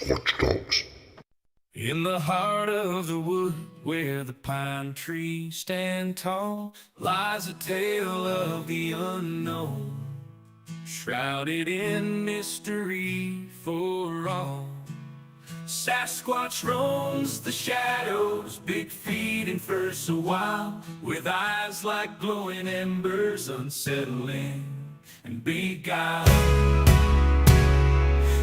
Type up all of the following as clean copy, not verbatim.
Watchdogs. In the heart of the wood, where the pine trees stand tall, lies a tale of the unknown, shrouded in mystery for all. Sasquatch roams the shadows, big feet and fur so wild, with eyes like glowing embers, unsettling and beguiled.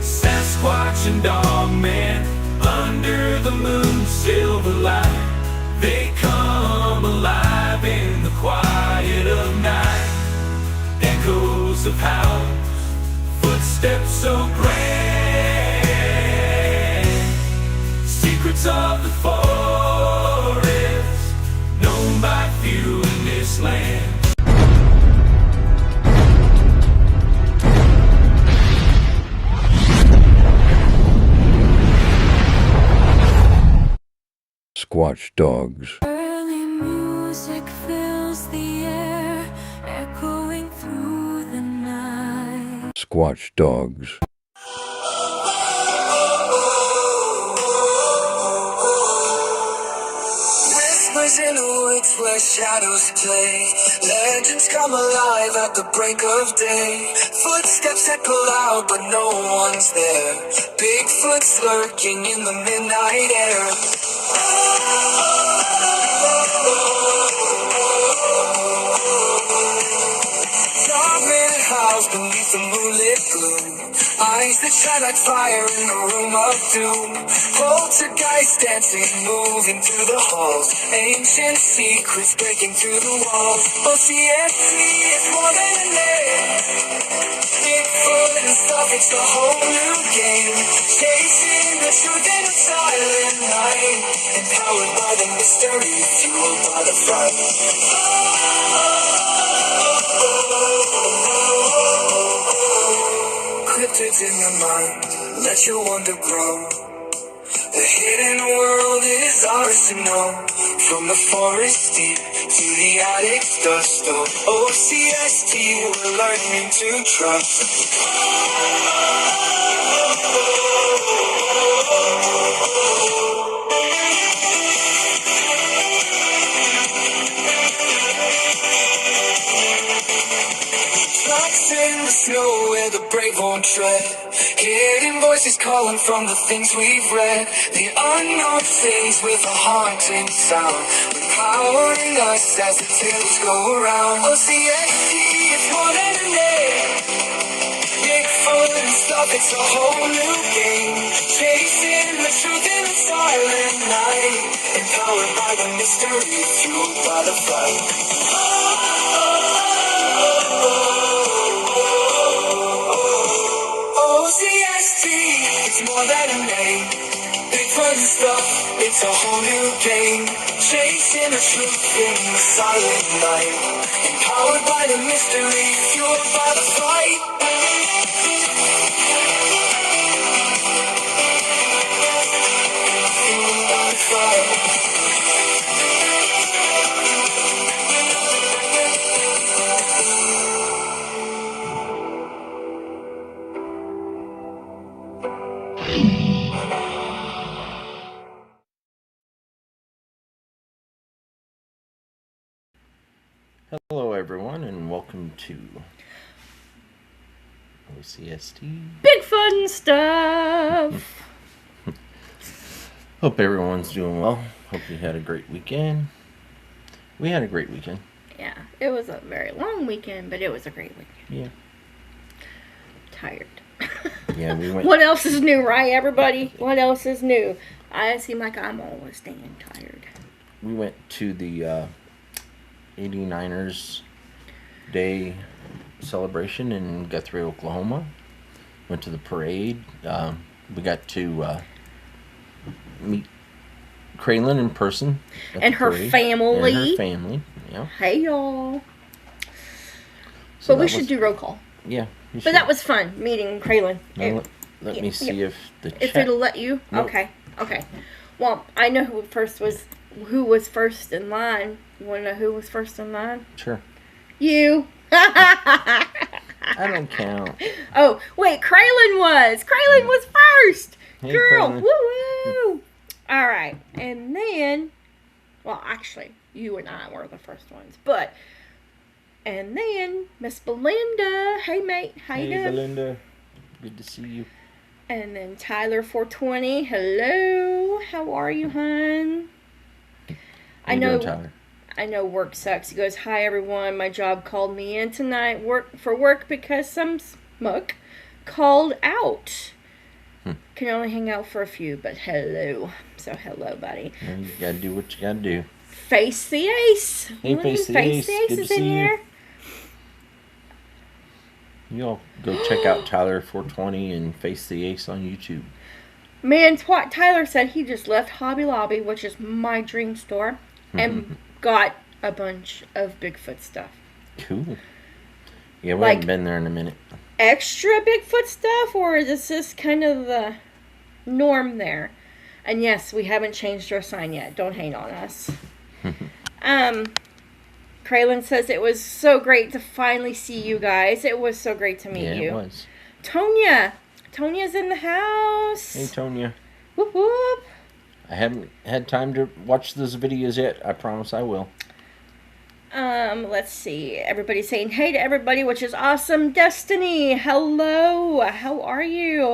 Sasquatch and Dogman, under the moon's silver light, they come alive in the quiet of night. Echoes of howls, footsteps so grand, secrets of the forest, known by few in this land. Squatch dogs. Early music fills the air, echoing through the night. Squatch dogs. Whispers in the woods where shadows play, legends come alive at the break of day. Footsteps echo loud but no one's there, Bigfoot's lurking in the midnight air. Dogman howls beneath the moonlit gloom, eyes that shine like fire in a room of doom. Poltergeist dancing, moving through the halls, ancient secrets breaking through the walls. O.C.S.T is more than a name, Bigfoot and stuff, it's a whole new game. Chasing the truth in a silent night, empowered by the mystery, fueled by the fright. Cryptids in your mind, let your wonder grow. The hidden world is ours to know. From the forest deep to the attic's dust, O.C.S.T, we're learning to trust. Tracks in the snow where the brave won't tread, hidden voices calling from the things we've read. The unknown things with a haunting sound, empowering us as the tales go around. O.C.S.T is more than a name, Bigfoot and stuff, it's a whole new game. Chasing the truth in a silent night, empowered by the mystery, fueled by the fight. O.C.S.T, it's more than a name, Bigfoot and stuff, it's a whole new game. Chasing the truth in the silent night, empowered by the mystery, fueled by the fight. Fueled by the fight. Hello everyone and welcome to O.C.S.T. Bigfoot and stuff. Hope everyone's doing well. Hope you had a great weekend. We had a great weekend. Yeah, it was a very long weekend, but it was a great weekend. Yeah. Tired. Yeah, we went. What else is new, right, everybody? What else is new? I seem like I'm always staying tired. We went to the 89ers Day celebration in Guthrie, Oklahoma. Went to the parade. We got to meet Kraylin in person. And her family. And her family, yeah. Hey, y'all. So but we should do roll call. Yeah. But that was fun, meeting Kraylin. Now, let me see if the If chat... it'll let you? Nope. Okay. Well, I know who was first in line. You want to know who was first in line? Sure. You. I don't count. Oh, wait, Kraylin was. Kraylin was first. Hey, Girl, Carolyn. woo-woo! All right, and then, well, actually, you and I were the first ones, but, and then Miss Belinda. Hey, mate, how you Hey, doing? Belinda. Good to see you. And then Tyler 420. Hello, how are you, hon? How you doing, Tyler? I know work sucks. He goes, hi everyone. My job called me in tonight for work because some smuck called out. Can only hang out for a few, but hello. So hello, buddy. Well, you gotta do what you gotta do. Face the Ace. Hey, Face the Ace. Ace Good to is in see you. here. You all go check out Tyler 420 and Face the Ace on YouTube. Man, Tyler said he just left Hobby Lobby, which is my dream store, and got a bunch of Bigfoot stuff. Cool. Yeah, we Like- haven't been there in a minute. Extra Bigfoot stuff, or is this just kind of the norm there? And yes, we haven't changed our sign yet. Don't hate on us. Kraylin says it was so great to finally see you guys. It was so great to meet Yeah, you. it was. Tonia's in the house. Hey, Tonya. Whoop whoop. I haven't had time to watch those videos yet. I promise I will. Let's see. Everybody's saying hey to everybody, which is awesome. Destiny, hello. How are you?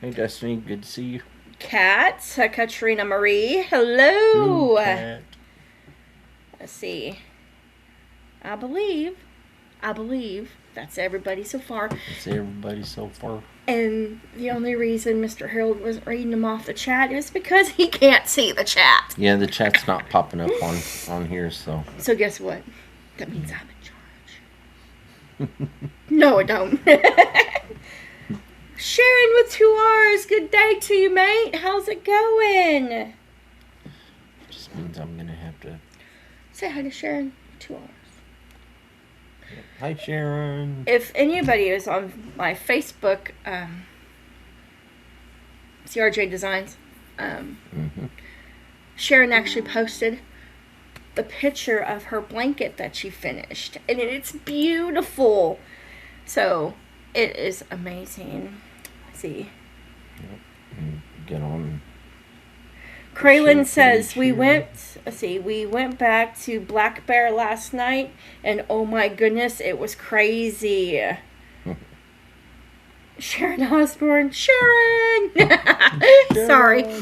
Hey, Destiny. Good to see you. Kat, Katrina Marie, hello. Ooh, Cat. Let's see. I believe that's everybody so far. That's everybody so far. And the only reason Mr. Harold wasn't reading them off the chat is because he can't see the chat. Yeah, the chat's not popping up on here, so. So guess what? That means I'm in charge. No, it don't. Sharon with 2 R's. Good day to you, mate. How's it going? Just means I'm gonna have to. Say hi to Sharon. 2 R's. Hi, Sharon. If anybody is on my Facebook, CRJ Designs, Sharon actually posted the picture of her blanket that she finished, and it's beautiful. So it is amazing. Let's see. Get on. Kraylin Sure, says pretty we went back to Black Bear last night, and oh my goodness, it was crazy. Sharon Osbourne, Sharon. Sorry, a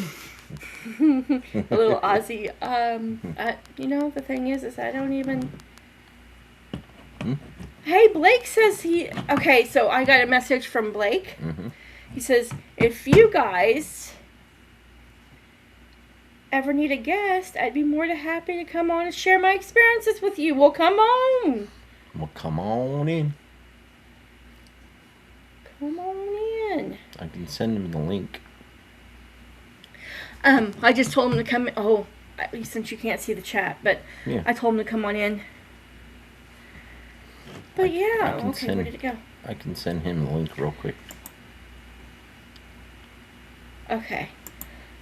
little Aussie. You know, the thing is I don't even. Hey, Blake says he. Okay, so I got a message from Blake. He says, if you guys ever need a guest, I'd be more than happy to come on and share my experiences with you. Well, come on. Well, come on in. Come on in. I can send him the link. I just told him to come in. Oh, since you can't see the chat, but Yeah. I told him to come on in. But yeah, can okay, send- where did it go? I can send him the link real quick. Okay.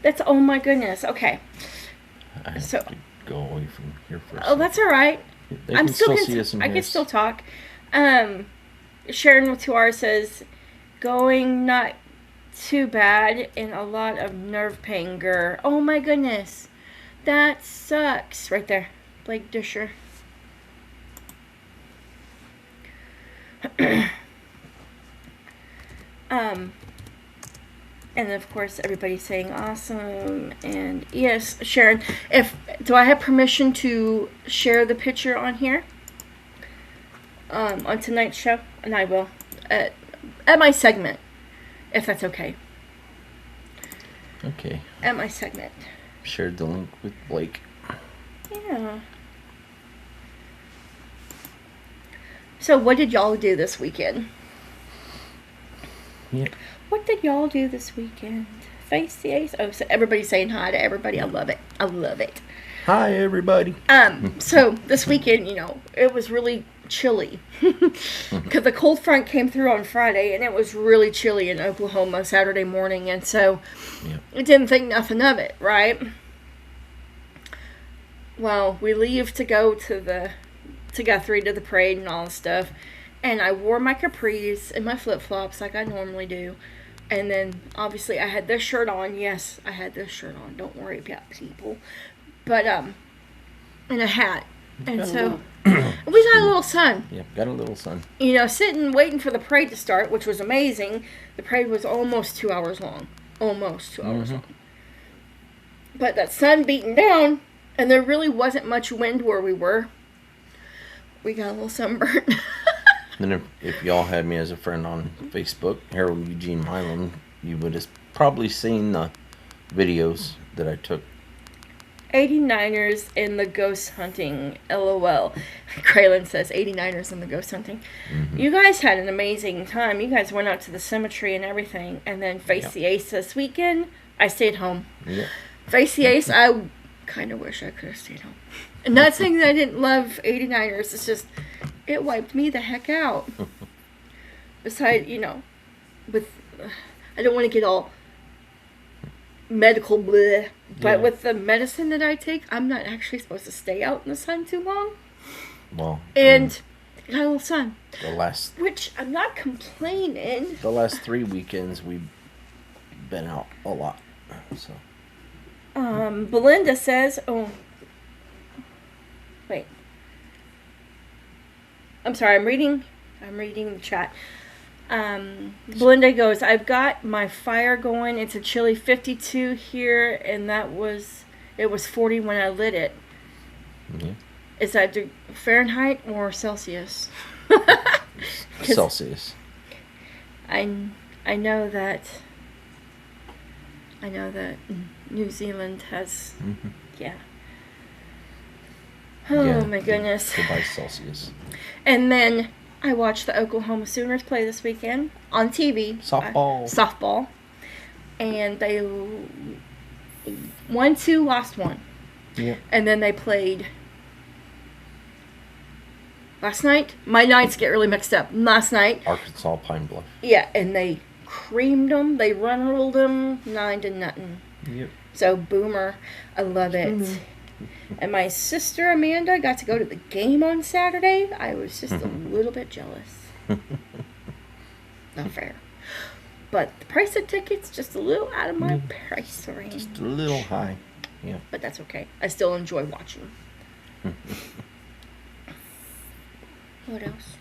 That's, oh my goodness. Okay. I have So- to go away from here for a Oh, second. that's all right. They I'm can still see us in I here. can still talk. Sharon with 2 R says, going not too bad and a lot of nerve pain, grr. Oh my goodness. That sucks. Right there. Blake Disher. And of course everybody's saying awesome, and yes, Sharon, do I have permission to share the picture on here? On tonight's show? And I will. At my segment. If that's okay. Okay. At my segment. Shared the link with Blake. Yeah. So what did y'all do this weekend? Yeah. What did y'all do this weekend? Face the Ace. Oh, so everybody's saying hi to everybody. I love it. I love it. Hi, everybody. So this weekend, you know, it was really chilly because the cold front came through on Friday, and it was really chilly in Oklahoma Saturday morning, and so I didn't think nothing of it, right? Well, we leave to go to Guthrie to the parade and all the stuff, and I wore my capris and my flip-flops like I normally do, And then, obviously, I had this shirt on. Yes, I had this shirt on. Don't worry about people. But, and a hat. And so, we got a little sun. Yeah, got a little sun. You know, sitting, waiting for the parade to start, which was amazing. The parade was almost 2 hours long. Almost 2 hours long. But that sun beating down, and there really wasn't much wind where we were. We got a little sunburn. Then if y'all had me as a friend on Facebook, Harold Eugene Milam, you would have probably seen the videos that I took. 89ers in the ghost hunting, LOL. Kraylin says 89ers in the ghost hunting. You guys had an amazing time. You guys went out to the cemetery and everything. And then Face the Ace this weekend, I stayed home. Yeah. Face the Ace, I kind of wish I could have stayed home. And not saying that I didn't love 89ers. It's just, it wiped me the heck out. Besides, you know, I don't want to get all medical bleh, but with the medicine that I take, I'm not actually supposed to stay out in the sun too long. Well, And got a little sun. Which I'm not complaining. The last 3 weekends we've been out a lot. So. Belinda says, wait. I'm sorry, I'm reading the chat. Belinda goes, I've got my fire going. It's a chilly 52 here, and it was 40 when I lit it. Yeah. Is that Fahrenheit or Celsius? Celsius. I know that New Zealand has, yeah. Oh my goodness. Goodbye Celsius. And then I watched the Oklahoma Sooners play this weekend on TV. Softball. And they won 2, lost 1. Yeah. And then they played last night. My nights get really mixed up. Last night. Arkansas Pine Bluff. Yeah, and they creamed them. They run-rolled them 9-0. Yep. So, boomer. I love it. And my sister Amanda got to go to the game on Saturday. I was just a little bit jealous. Not fair. But the price of tickets just a little out of my price range. Just a little high. Yeah. But that's okay. I still enjoy watching. What else?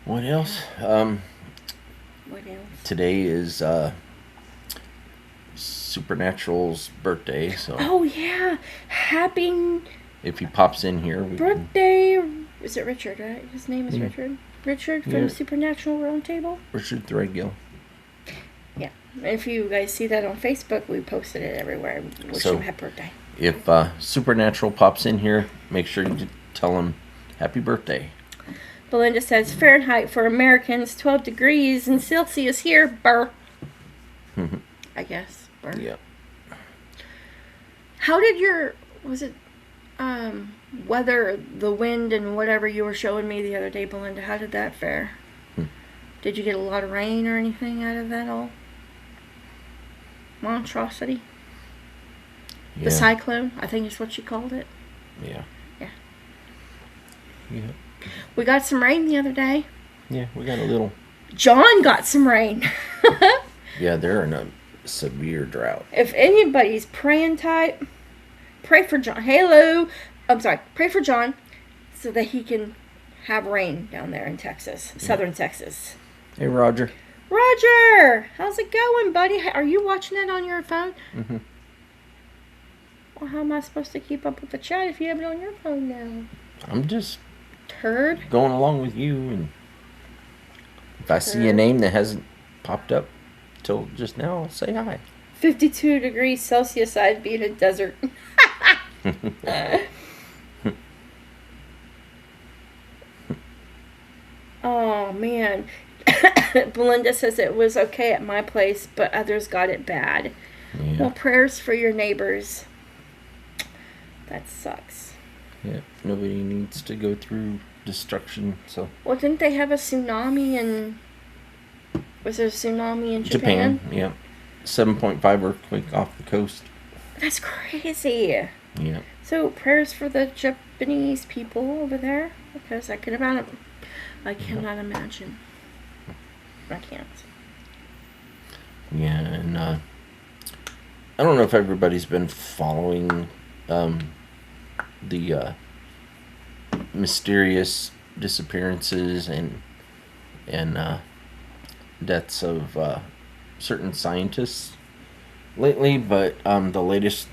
What else? What else? Today is Supernatural's birthday, so. Oh yeah, happy. If he pops in here, birthday. Is it Richard? Right? His name is Richard. Richard from Supernatural Roundtable. Richard Threadgill. Yeah, if you guys see that on Facebook, we posted it everywhere. Wish him happy birthday. If Supernatural pops in here, make sure you tell him happy birthday. Belinda says Fahrenheit for Americans, 12 degrees, and Celsius here. Burr. I guess. Burr. Yep. How did weather, the wind and whatever you were showing me the other day, Belinda, how did that fare? Did you get a lot of rain or anything out of that all? Monstrosity? Yeah. The cyclone, I think is what you called it. Yeah. Yeah. Yeah. We got some rain the other day. Yeah, we got a little. John got some rain. Yeah, they're in a severe drought. If anybody's praying type, pray for John. Pray for John so that he can have rain down there in Texas, southern Texas. Hey, Roger. Roger! How's it going, buddy? Are you watching it on your phone? Mm-hmm. Well, how am I supposed to keep up with the chat if you have it on your phone now? I'm just Turd. going along with you, and if I see a name that hasn't popped up till just now, I'll say hi. 52 degrees Celsius, I'd be in a desert. Oh, man. Belinda says it was okay at my place, but others got it bad. Yeah. Well, prayers for your neighbors. That sucks. Yeah, nobody needs to go through destruction, so. Well, didn't they have a tsunami in... Was there a tsunami in Japan? Yeah. 7.5 earthquake off the coast. That's crazy. Yeah. So, prayers for the Japanese people over there, because I cannot imagine. I can't. Yeah, and I don't know if everybody's been following the mysterious disappearances and deaths of certain scientists lately, but the latest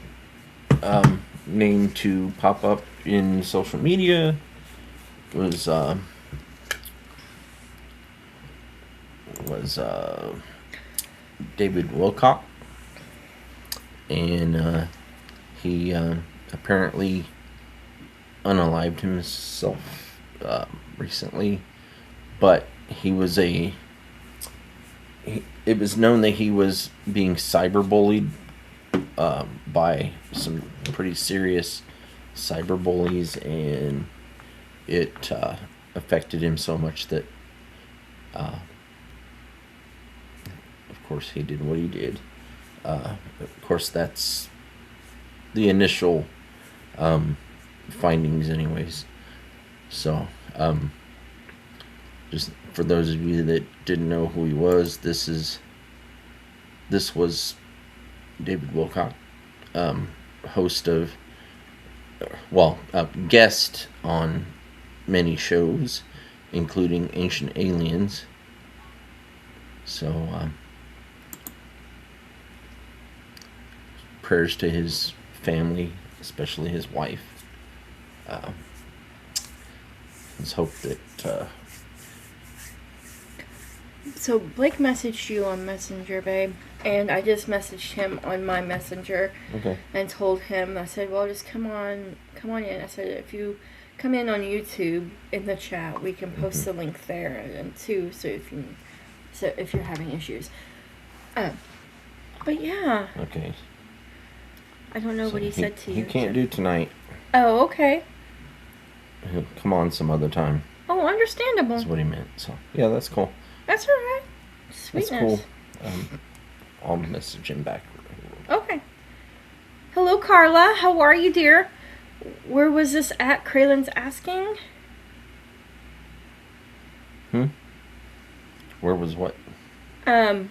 name to pop up in social media was David Wilcock, and he apparently unalived himself recently, but it was known that he was being cyberbullied by some pretty serious cyberbullies, and it affected him so much that of course he did what he did. Of course, that's the initial findings anyways. So just for those of you that didn't know who he was, this was David Wilcock, host of, guest on many shows, including Ancient Aliens. So prayers to his family, especially his wife. Let's hope that So Blake messaged you on Messenger, babe, and I just messaged him on my Messenger. Okay. And told him, I said, well, just come on in. I said, if you come in on YouTube in the chat, we can post the link there and too. So if you're having issues, but yeah. Okay. I don't know So what he said to you. He can't do tonight. Oh, okay. He'll come on some other time. Oh, understandable. That's what he meant. So yeah, that's cool. That's all right. Sweetness. That's cool. I'll message him back. Okay. Hello, Carla. How are you, dear? Where was this at? Kralen's asking. Where was what? I'm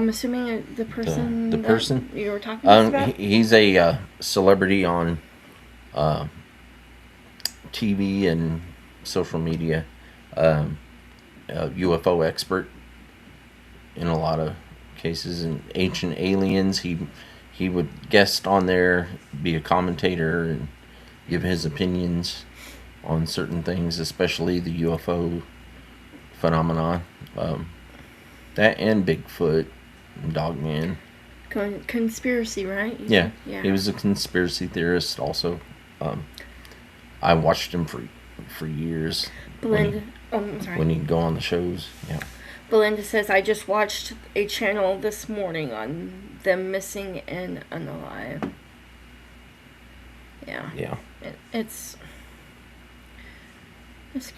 assuming the person. The person you were talking about. He's a celebrity on TV and social media. A UFO expert in a lot of cases. And Ancient Aliens, he would guest on there, be a commentator, and give his opinions on certain things, especially the UFO phenomenon. That and Bigfoot, and Dogman. Conspiracy, right? Yeah, Yeah. he was a conspiracy theorist also. I watched him for years. Belinda. I'm sorry. When he'd go on the shows, yeah. Belinda says, I just watched a channel this morning on them missing and unalive. Yeah. Yeah. It's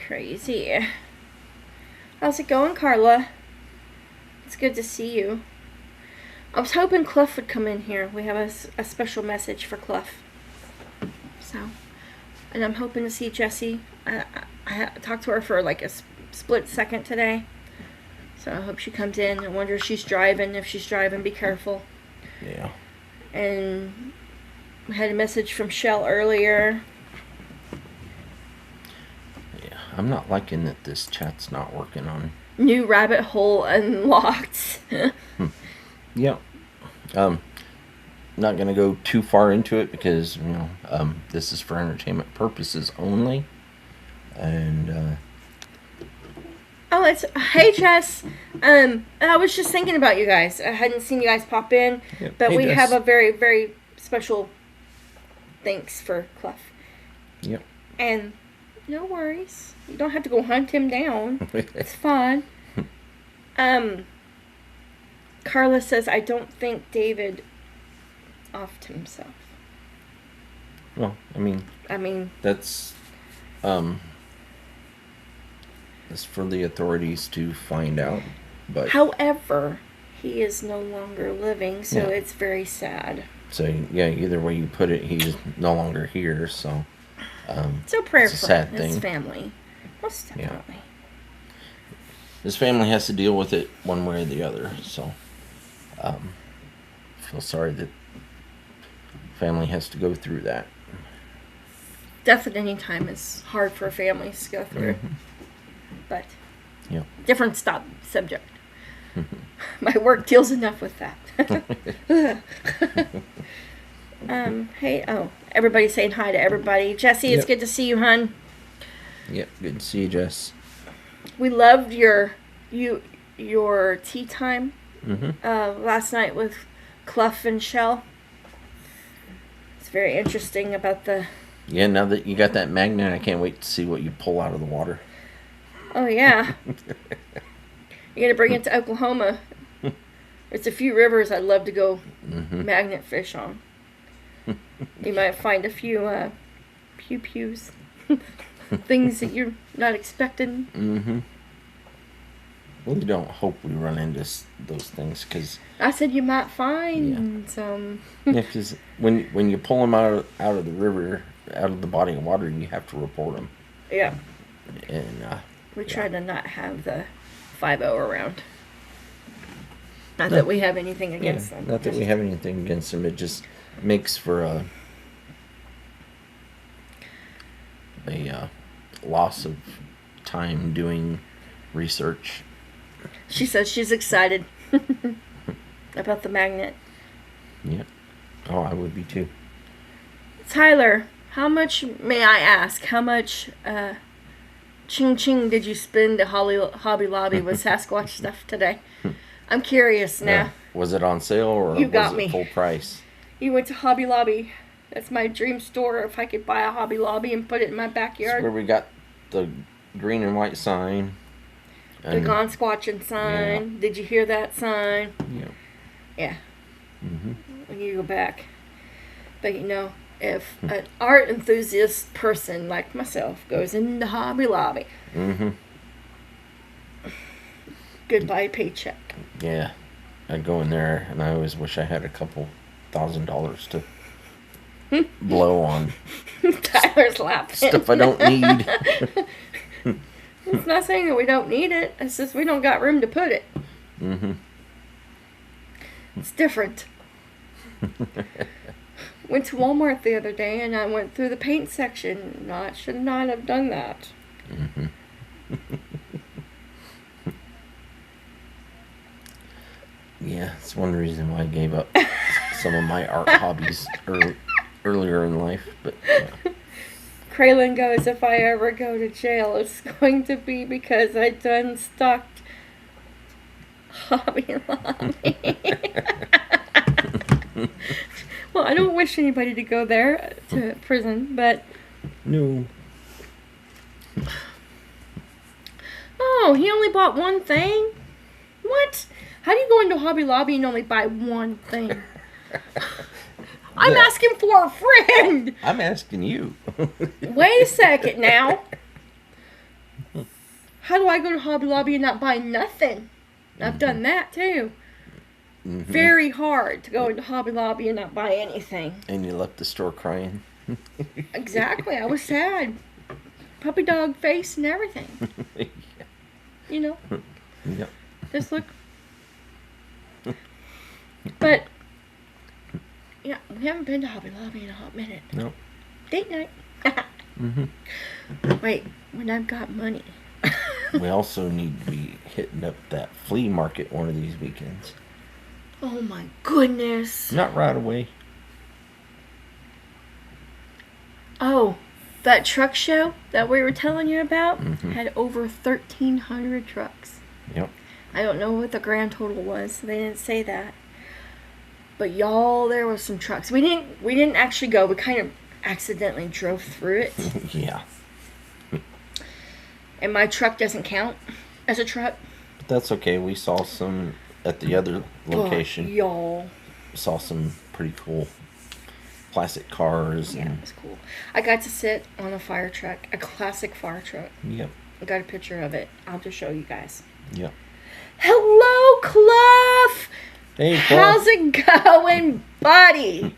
crazy. How's it going, Carla? It's good to see you. I was hoping Clough would come in here. We have a special message for Clough. So, and I'm hoping to see Jessie. I talked to her for like a split second today. So I hope she comes in. I wonder if she's driving. If she's driving, be careful. Yeah. And I had a message from Shell earlier. Yeah. I'm not liking that this chat's not working on. New rabbit hole unlocked. Yeah. Not gonna go too far into it because this is for entertainment purposes only. And Hey Jess. I was just thinking about you guys. I hadn't seen you guys pop in, Yep. but Hey, we Jess. have a very, very special thanks for Clough. Yep. And no worries. You don't have to go hunt him down. It's fine. Carla says, I don't think David offed himself. Well, I mean that's for the authorities to find out. But However, he is no longer living, so Yeah. it's very sad. so yeah, either way you put it, he's no longer here. So So prayer It's a for sad his thing. family. Most Yeah. definitely. his family has to deal with it one way or the other. So Feel sorry that family has to go through that. Death at any time is hard for families to go through. But Yeah. different subject. My work deals enough with that. Hey, everybody's saying hi to everybody. Jesse, it's Yep. good to see you, hun. Yep. Good to see you, Jess. We loved your tea time Mm-hmm. last night with Clough and Shell. It's very interesting about the. Yeah. Now that you got that magnet, I can't wait to see what you pull out of the water. Oh yeah. You're gonna bring it to Oklahoma. There's a few rivers I'd love to go magnet fish on. You might find a few pew-pews. Things that you're not expecting. Mm-hmm. We don't hope we run into those things because I said you might find some. yeah, because when you pull them out of the river, out of the body of water, you have to report them. Yeah. And We try to not have the 5-0 around. Not that we have anything against them. Not that we have anything against them. It just makes for a loss of time doing research. She says she's excited about the magnet. Yeah. Oh, I would be too. Tyler, how much, may I ask, how much ching ching did you spend at Hobby Lobby with Sasquatch stuff today? I'm curious now. Was it on sale or You got was me. it full price? You went to Hobby Lobby. That's my dream store. If I could buy a Hobby Lobby and put it in my It's backyard. where we got the green and white sign. The Gone Squatching sign. Did you hear that sign? Yeah. Yeah. Mm-hmm. When you go back. But you know, if an art enthusiast person like myself goes into Hobby Lobby, Mm-hmm. goodbye paycheck. Yeah. I'd go in there and I always wish I had a couple $1,000s to blow on Tyler's laughing. stuff I don't need. It's not saying that we don't need it. It's just we don't got room to put it. Mm-hmm. It's different. Went to Walmart the other day and I went through the paint section. No, I should not have done that. Mm-hmm. Yeah, it's one reason why I gave up some of my art hobbies earlier in life. But Kraylin goes, if I ever go to jail, it's going to be because I done stocked Hobby Lobby. Well, I don't wish anybody to go there to prison, but no. oh, he only bought one thing? What? How do you go into Hobby Lobby and only buy one thing? I'm Yeah. asking for a friend. I'm asking you. Wait a second now. How do I go to Hobby Lobby and not buy nothing? I've done that too. Mhm. Very hard to go into Hobby Lobby and not buy anything. And you left the store crying. Exactly. I was sad. Puppy dog face and everything. Yeah. You know, Yep. just look. But, yeah, we haven't been to Hobby Lobby in a hot minute. No. Date night. Mm-hmm. Wait, when I've got money. We also need to be hitting up that flea market one of these weekends. Oh my goodness. Not right away. Oh, that truck show that we were telling you about Mhm. had over 1,300 trucks. Yep. I don't know what the grand total was. They didn't say that. But y'all, there was some trucks. We didn't actually go. We kind of accidentally drove through it. Yeah. And my truck doesn't count as a truck. But that's okay. We saw some at the other location. Oh, y'all. Saw some pretty cool classic cars. Yeah, And, it was cool. I got to sit on a fire truck, a classic fire truck. yep. I got a picture of it. I'll just show you guys. Yep. Hello, Clough! Hey, How's it going, buddy?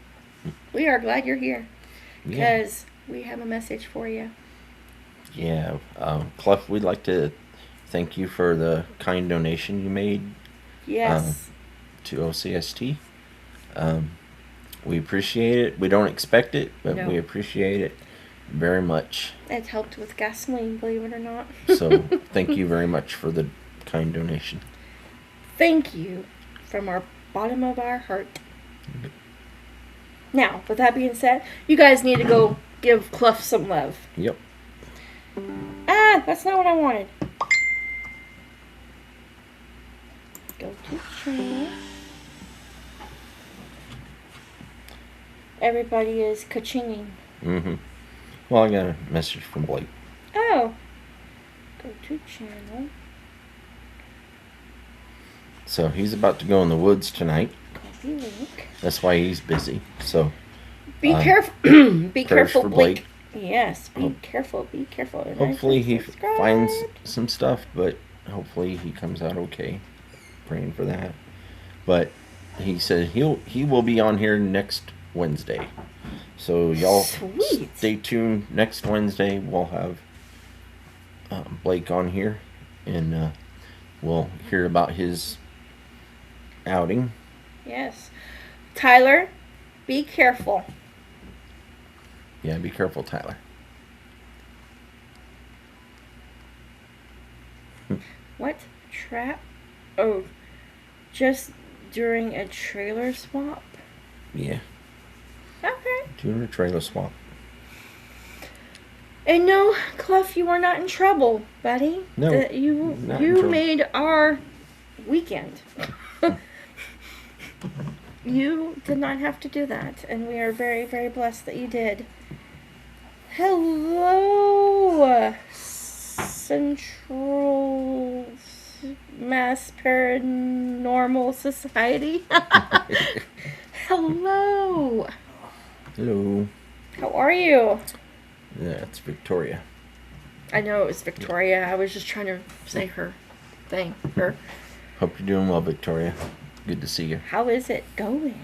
We are glad you're here. Yeah. Because we have a message for you. Yeah. Clough, we'd like to thank you for the kind donation you made Yes. to O.C.S.T. We appreciate it. We don't expect it, but No. we appreciate it very much. It helped with gasoline, believe it or not. So thank you very much for the kind donation. Thank you from our bottom of our heart. Now, with that being said, you guys need to go give Clough some love. Yep. Ah, that's not what I wanted. Go to channel. Everybody is ka-chinging. Mm-hmm. Well, I got a message from Blake. Oh. Go to channel. So he's about to go in the woods tonight. Copy link. That's why he's busy. So Be careful. Be prayers careful, for Blake. Blake. Yes, be careful. Be careful. And hopefully he subscribe. finds some stuff, but hopefully he comes out okay. Praying for that. But he said he will be on here next Wednesday. So y'all Sweet. stay tuned. Next Wednesday we'll have Blake on here, and we'll hear about his outing. Yes. Tyler, be careful. Yeah, be careful, Tyler. What? Trap? Oh, just during a trailer swap? Yeah, Okay. doing a trailer swap. And no, Clough, you are not in trouble, buddy. No, You not in trouble. made our weekend. You did not have to do that, and we are very, very blessed that you did. Hello, Central Mass Paranormal Society. Hello. Hello. How are you? Yeah, it's Victoria. I know it was Victoria. I was just trying to say her thing. Her. Hope you're doing well, Victoria. Good to see you. How is it going?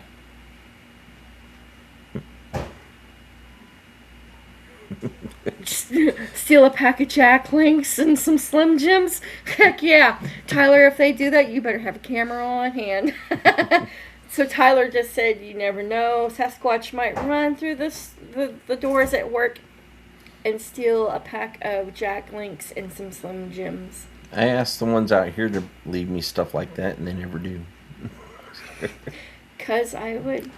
Steal a pack of Jack Links and some Slim Jims? Heck yeah. Tyler, if they do that, you better have a camera on hand. So Tyler just said, you never know. Sasquatch might run through the doors at work and steal a pack of Jack Links and some Slim Jims. I asked the ones out here to leave me stuff like that, and they never do. 'Cause I would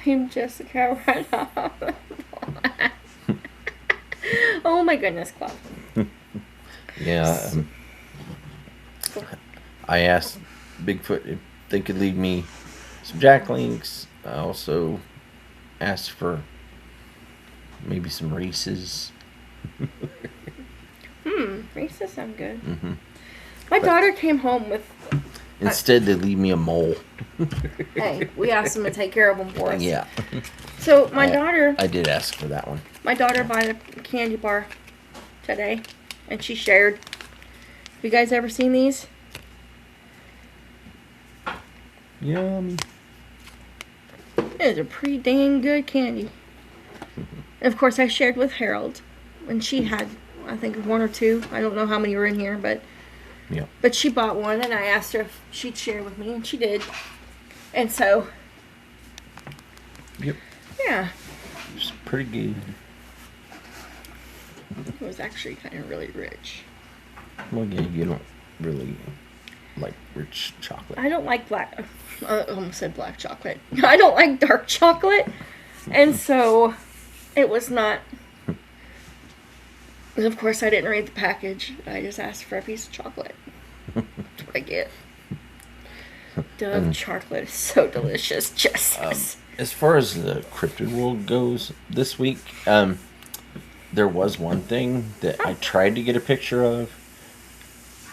blame Jessica right off. Oh my goodness, Clough. Yeah. I asked Bigfoot if they could leave me some Jack Links. I also asked for maybe some Reese's. Reese's sound good. Mm-hmm. My daughter came home with. Instead, they leave me a mole. Hey, we asked them to take care of them for us. Yeah. So my daughter, I did ask for that one. my daughter bought a candy bar today, and she shared. Have you guys ever seen these? Yum. These are pretty dang good candy. And of course, I shared with Harold, and she had, I think, one or two. I don't know how many were in here, but. Yeah. But she bought one, and I asked her if she'd share with me, and she did. And so, Yep. yeah, It's pretty good. it was actually kind of really rich. Well, yeah, you don't really like rich chocolate. I don't like black. I almost said black chocolate. I don't like dark chocolate, and so it was not. And of course, I didn't read the package. I just asked for a piece of chocolate. That's what I get. Dove chocolate is so delicious. Just As far as the cryptid world goes this week, there was one thing that I tried to get a picture of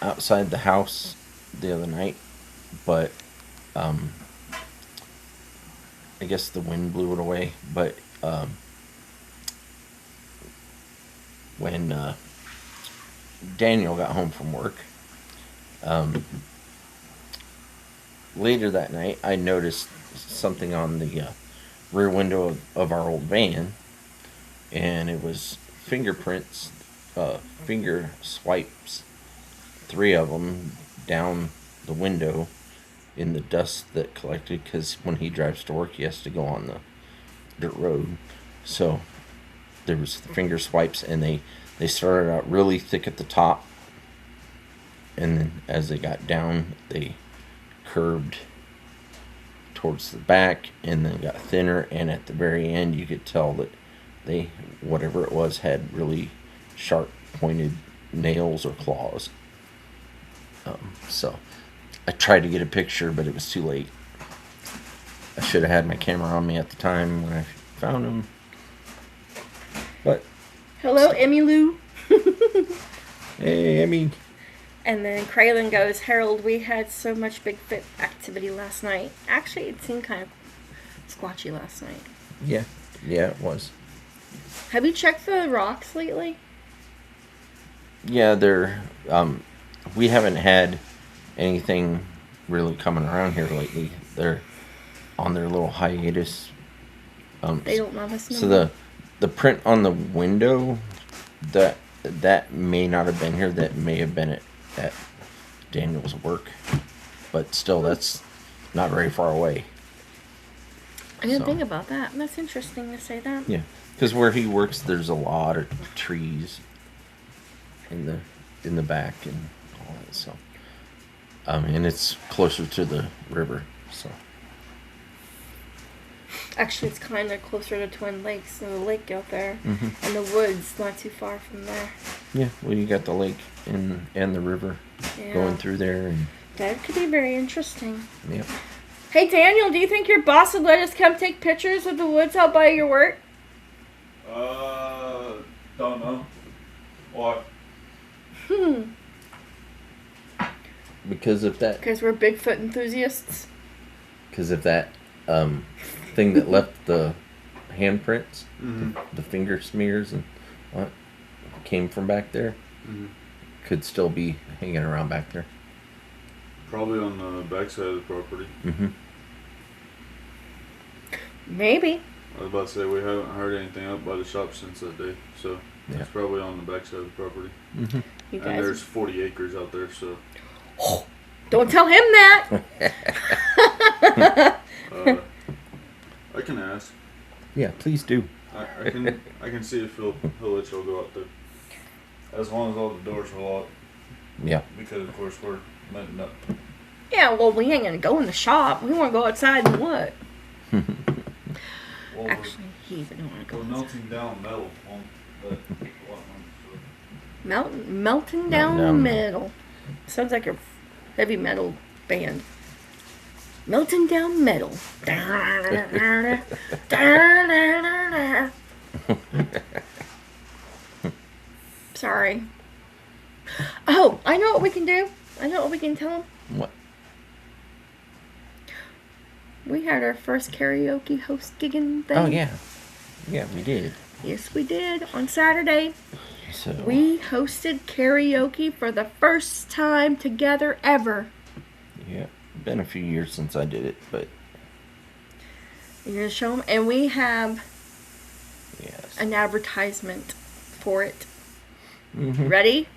outside the house the other night, but I guess the wind blew it away. But when Daniel got home from work, later that night, I noticed something on the rear window of our old van, and it was fingerprints, finger swipes, 3 of them down the window, in the dust that collected, because when he drives to work, he has to go on the dirt road. So there was the finger swipes, and they started out really thick at the top, and then as they got down, they curved towards the back, and then got thinner, and at the very end, you could tell that they, whatever it was, had really sharp pointed nails or claws. So I tried to get a picture, but it was too late. I should have had my camera on me at the time when I found him. But Hello, Emmy Lou. hey, Emmy. And then Kraylin goes, Harold, we had so much Bigfoot activity last night. Actually, it seemed kind of squatchy last night. Yeah, it was. Have you checked the rocks lately? Yeah, they're we haven't had anything really coming around here lately. They're on their little hiatus. They don't love us no So more. the print on the window, that may not have been here. That may have been at Daniel's work, but still, that's not very far away. I didn't so. think about that. That's interesting to say that. Yeah, because where he works, there's a lot of trees in the back and all that. So, and it's closer to the river. So, Actually, it's kind of closer to Twin Lakes than the lake out there. mm-hmm. And the woods not too far from there. yeah. Well, you got the lake and the river Yeah. going through there, and That could be very interesting. yeah. Hey, Daniel, do you think your boss would let us come take pictures of the woods out by your work? Don't know. Why? Because if that Because we're Bigfoot enthusiasts. thing that left the handprints, Mm-hmm. the finger smears and what came from back there, Mm-hmm. could still be hanging around back there. Probably on the backside of the property. Mm-hmm. Maybe. I was about to say we haven't heard anything up by the shop since that day, so Yeah. it's probably on the backside of the property. Mm-hmm. You And guys. there's 40 acres out there, so Don't tell him that. I can ask. Yeah, please do. I can see if he'll let y'all go out there. As long as all the doors are locked, Yeah. because of course we're letting up. Yeah, well, we ain't going to go in the shop. We want to go outside and what? Well, Actually, he even don't want to we're go outside. melting down metal on that one, so. Melting down down metal. Sounds like a heavy metal band. Melting down metal. Sorry. Oh, I know what we can do. I know what we can tell them. What? We had our first karaoke host gigging thing. Oh yeah. Yeah, we did. Yes, we did. On Saturday, So we hosted karaoke for the first time together ever. yeah, been a few years since I did it, but You're going to show them. And we have yes. an advertisement for it. Mm-hmm. Ready?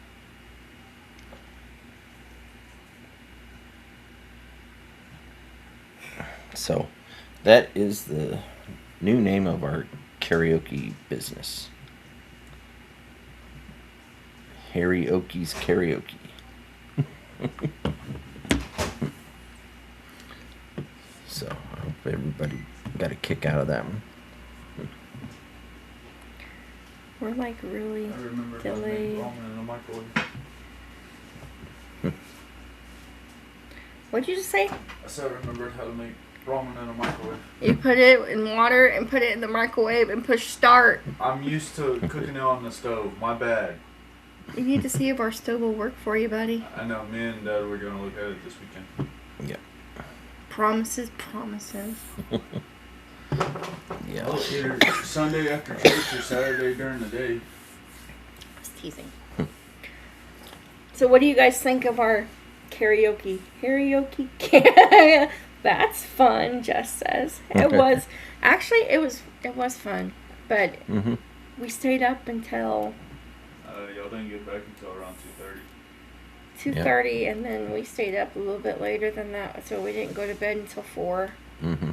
So that is the new name of our karaoke business. Harry Oakey's Karaoke. So I hope everybody got a kick out of that one. We're like really I remember delayed. ramen in a microwave. What'd you just say? I said I remembered how to make ramen in a microwave. You put it in water and put it in the microwave and push start. I'm used to cooking it on the stove. My bad. You need to see if our stove will work for you, buddy. I know. Me and Dad were gonna look at it this weekend. Yeah. Promises, promises. Yeah. Well, either Sunday after church or Saturday during the day. I was teasing. So what do you guys think of our karaoke? Karaoke? That's fun, Jess says. It was. Actually, it was fun. But Mm-hmm. we stayed up until Y'all didn't get back until around 2:30, and then we stayed up a little bit later than that, so we didn't go to bed until 4. Mm-hmm.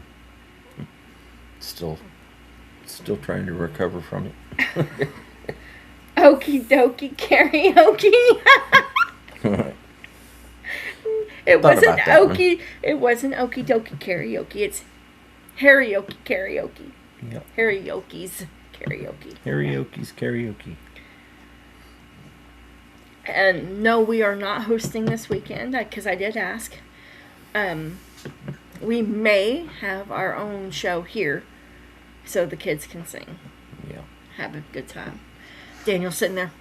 Still trying to recover from it. Okie dokie karaoke. It Thought wasn't about that one. okie. It wasn't okie dokie karaoke. It's karaoke karaoke. Yep. Karaoke's karaoke. Karaoke's karaoke. And no, we are not hosting this weekend because I did ask. We may have our own show here, so the kids can sing. Yeah. Have a good time. Daniel's sitting there.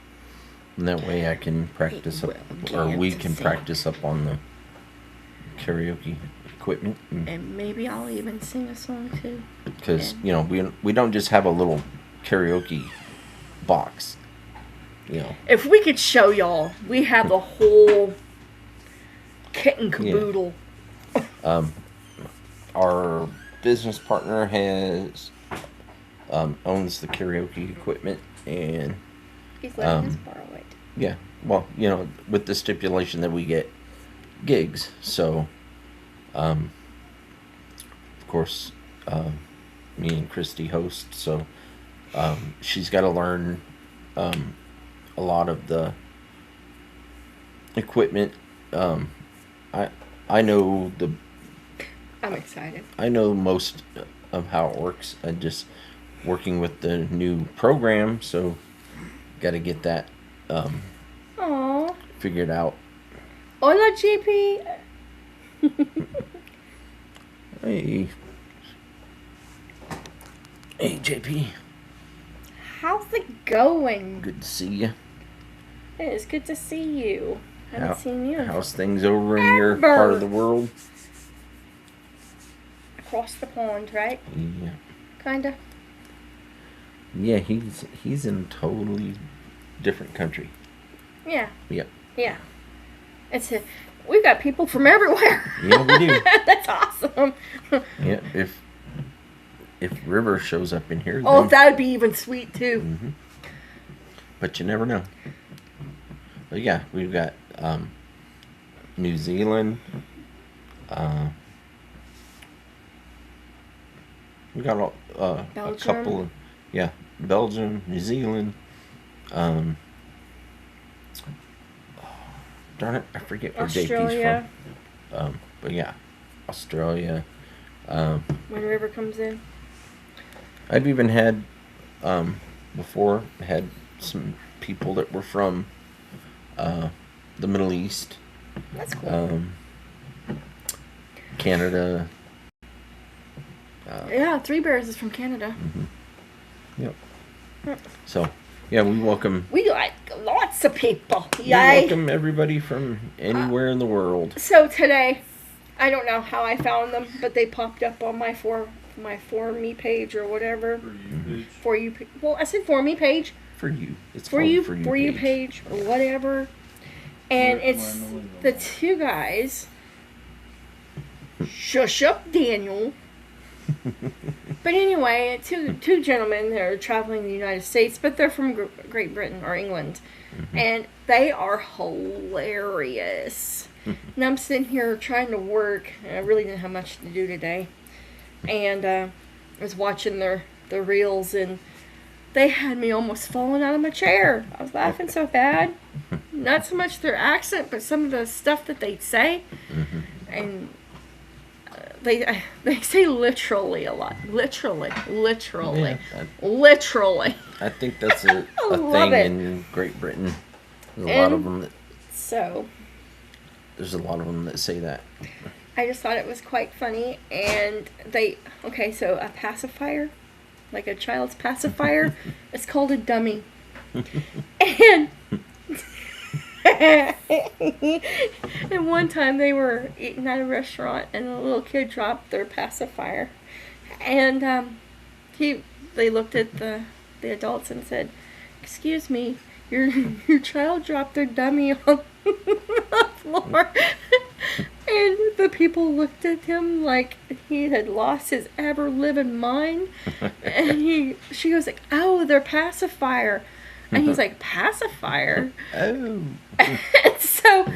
And that way I can practice up, or we can practice up on the karaoke equipment. And maybe I'll even sing a song too. Because, you know, we don't just have a little karaoke box. You know. If we could show y'all, we have the whole kit and caboodle. Yeah. Our business partner has owns the karaoke equipment, and He's letting us borrow it. yeah, well, you know, with the stipulation that we get gigs, so of course me and Christy host, so she's got to learn a lot of the equipment. I know I'm excited. I know most of how it works. I just working with the new program, so got to get that Aww. figured out. Hola, GP. Hey, JP, How's it going? good to see you. It is good to see you. Haven't seen you How's things over in your Ever. part of the world? across the pond, right? Yeah, Kinda. yeah. He's in a totally different country. Yeah. Yep. Yeah. We've got people from everywhere. Yeah, we do. That's awesome. Yeah, if River shows up in here, Oh, then, that would be even sweet too. hmm but you never know. But yeah, we've got New Zealand. We got a Belgium. couple of, yeah, Belgium, New Zealand. Darn it, I forget where Australia. JP's from. But yeah, Australia. When River comes in. I've even had before had some people that were from the Middle East, That's cool. Canada. Yeah, Three Bears is from Canada. Yep. So yeah, we welcome. We like lots of people. We Yay. welcome everybody from anywhere in the world. So today, I don't know how I found them, but they popped up on my For Me page or whatever. For you, bitch. For You. Well, I said For Me page. For you, it's For called You. For You page or whatever. And Where- it's where in the window? the two guys. Shush up, Daniel. But anyway, two gentlemen that are traveling the United States, but they're from Great Britain or England, and they are hilarious. And I'm sitting here trying to work, and I really didn't have much to do today, and I was watching their reels, and they had me almost falling out of my chair. I was laughing so bad. Not so much their accent, but some of the stuff that they say, and. They say literally a lot. Literally. Yeah, Literally. I think that's a love thing it. in Great Britain. There's a lot of them So, that say that. I just thought it was quite funny. And so a pacifier, like a child's pacifier, it's called a dummy. And and one time they were eating at a restaurant and a little kid dropped their pacifier, and they looked at the adults and said, "Excuse me, your child dropped their dummy on the floor." And the people looked at him like he had lost his ever living mind, and she was like, "Oh, their pacifier." And he's like, "Pacifier?" Oh. And so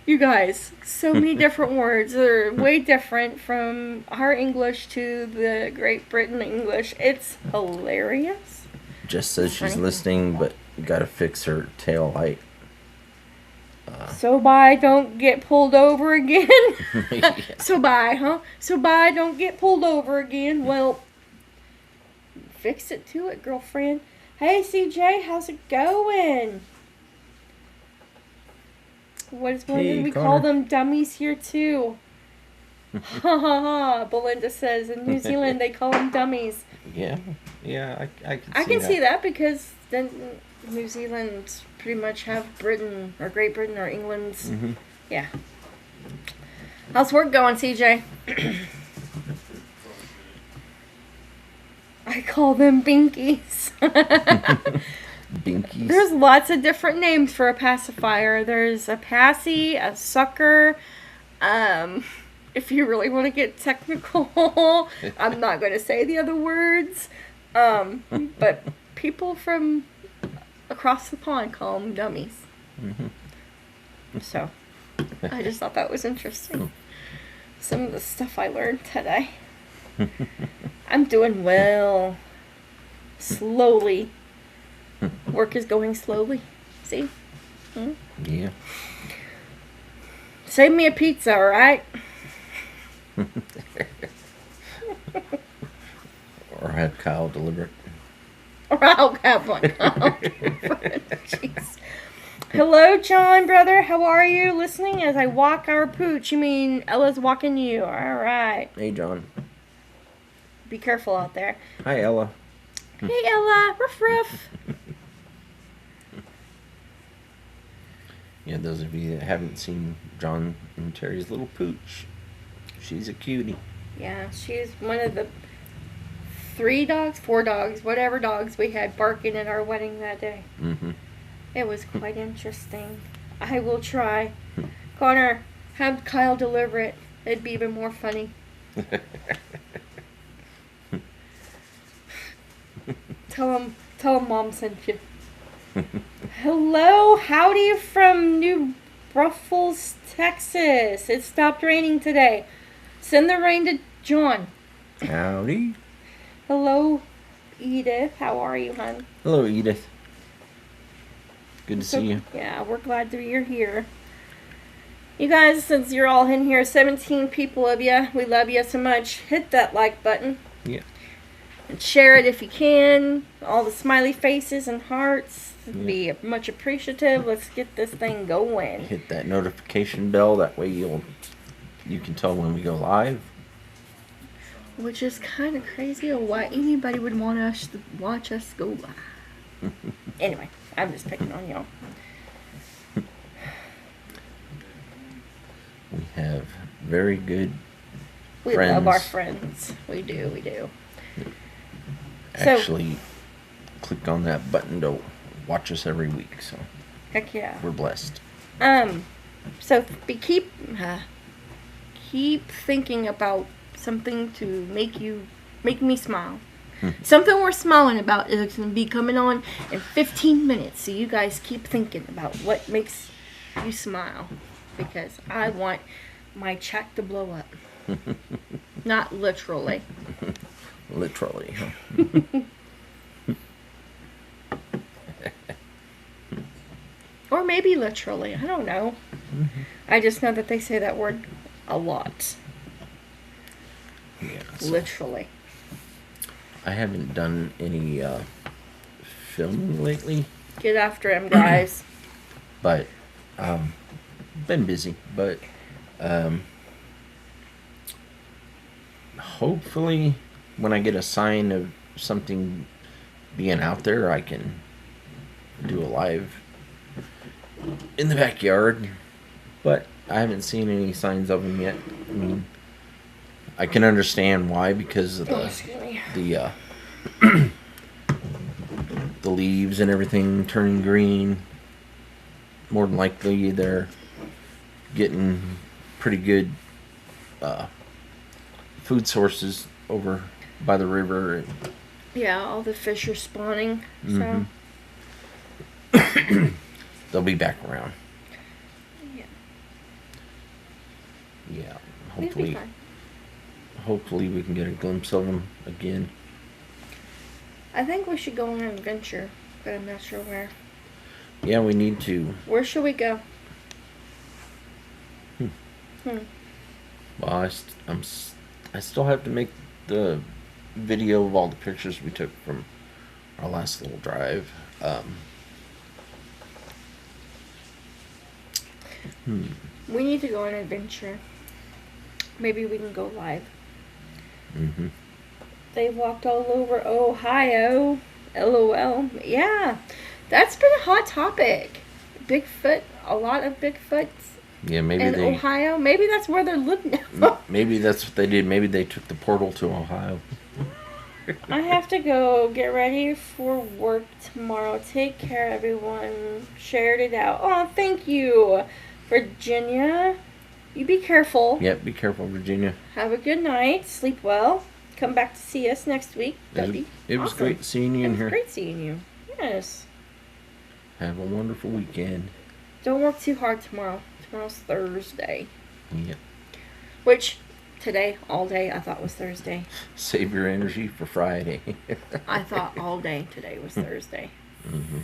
You guys, so many different words. They're way different from our English to the Great Britain English. It's hilarious. Just says she's Funny. listening, but you gotta fix her tail light. So bye, don't get pulled over again. Yeah. So bye, huh? So bye, don't get pulled over again. Well, fix it to it, girlfriend. Hey, CJ, how's it going? What is one Hey, we Connor. call them dummies here too? Ha ha ha! Belinda says in New Zealand they call them dummies. Yeah, I I can see that because then New Zealand pretty much have Britain or Great Britain or England's. Mm-hmm. Yeah. How's work going, CJ? I call them binkies. Binkies. There's lots of different names for a pacifier. There's a passy, a sucker. If you really want to get technical, I'm not going to say the other words. But people from across the pond call them dummies. Mm-hmm. So, I just thought that was interesting. Some of the stuff I learned today. I'm doing well. Slowly. Work is going slowly. See? Yeah. Save me a pizza, alright? Or have Kyle deliver it. Or I'll have one. Jeez. Hello, John, brother. How are you? Listening as I walk our pooch. You mean Ella's walking you. Alright. Hey, John. Be careful out there. Hi, Ella. Hey, Ella. Ruff, ruff. Yeah, those of you that haven't seen John and Terry's little pooch, she's a cutie. Yeah, she's one of the 4 dogs, whatever dogs we had barking at our wedding that day. Mm-hmm. It was quite interesting. I will try. Connor, have Kyle deliver it. It'd be even more funny. Tell him Mom sent you. Hello, howdy from New Braunfels, Texas. It stopped raining today. Send the rain to John. Howdy. Hello, Edith. How are you, hon? Hello, Edith. Good to So- see you. Yeah, we're glad that you're here. You guys, since you're all in here, 17 people of you, we love you so much. Hit that like button. Yeah. And share it if you can. All the smiley faces and hearts. Yeah. Be much appreciative. Let's get this thing going. Hit that notification bell. That way you can tell when we go live. Which is kind of crazy of why anybody would want us to watch us go live. Anyway, I'm just picking on y'all. We have very good We friends. love our friends. We do, we do. So- Actually, click on that button to watch us every week. So Heck yeah. we're blessed. So keep thinking about something to make me smile. Something we're smiling about is going to be coming on in 15 minutes. So you guys keep thinking about what makes you smile, because I want my chat to blow up. Not literally. Literally. Huh? Or maybe literally. I don't know. I just know that they say that word a lot. Yeah. So Literally. I haven't done any filming lately, Get after him, guys. but been busy. But hopefully, when I get a sign of something being out there, I can do a live in the backyard. But I haven't seen any signs of them yet. I mean, I can understand why, because of Oh, excuse me. the the leaves and everything turning green. More than likely, they're getting pretty good food sources over by the river. Yeah, all the fish are spawning. So They'll be back around. yeah. Yeah. It'll be fun. Hopefully we can get a glimpse of them again. I think we should go on an adventure, but I'm not sure where. Yeah, we need to. Where should we go? Well, I still have to make the video of all the pictures we took from our last little drive. We need to go on an adventure. Maybe we can go live. Mm-hmm. They walked all over Ohio. LOL. Yeah, that's been a hot topic. Bigfoot, a lot of Bigfoots Yeah, maybe in they. Ohio. Maybe that's where they're living now. Maybe that's what they did. Maybe they took the portal to Ohio. I have to go get ready for work tomorrow. Take care, everyone. Shared it out. Oh, thank you, Virginia. You be careful. Yep, be careful, Virginia. Have a good night. Sleep well. Come back to see us next week. It was great seeing you in here. Great seeing you. Yes. Have a wonderful weekend. Don't work too hard tomorrow. Tomorrow's Thursday. Yep. Which, today, all day, I thought was Thursday. Save your energy for Friday. I thought all day today was Thursday. Mm-hmm.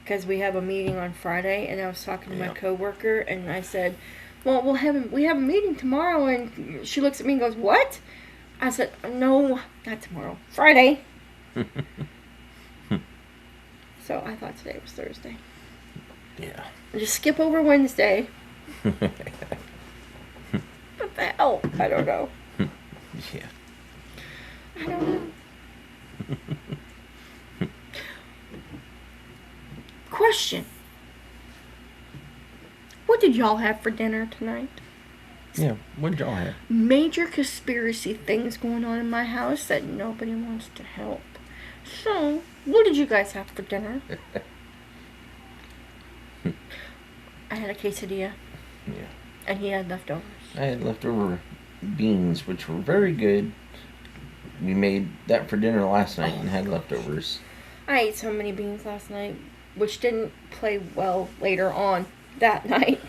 Because we have a meeting on Friday, and I was talking to my Yeah. coworker, and I said, well, we have a meeting tomorrow, and she looks at me and goes, what? I said, no, not tomorrow. Friday. So I thought today was Thursday. Yeah. Just skip over Wednesday. What the hell? I don't know. Yeah. I don't know. Question. What did y'all have for dinner tonight? Yeah. What did y'all have? Major conspiracy things going on in my house that nobody wants to help. So, what did you guys have for dinner? I had a quesadilla. Yeah. And he had leftovers. I had leftover beans, which were very good. We made that for dinner last night and had leftovers. I ate so many beans last night, which didn't play well later on that night.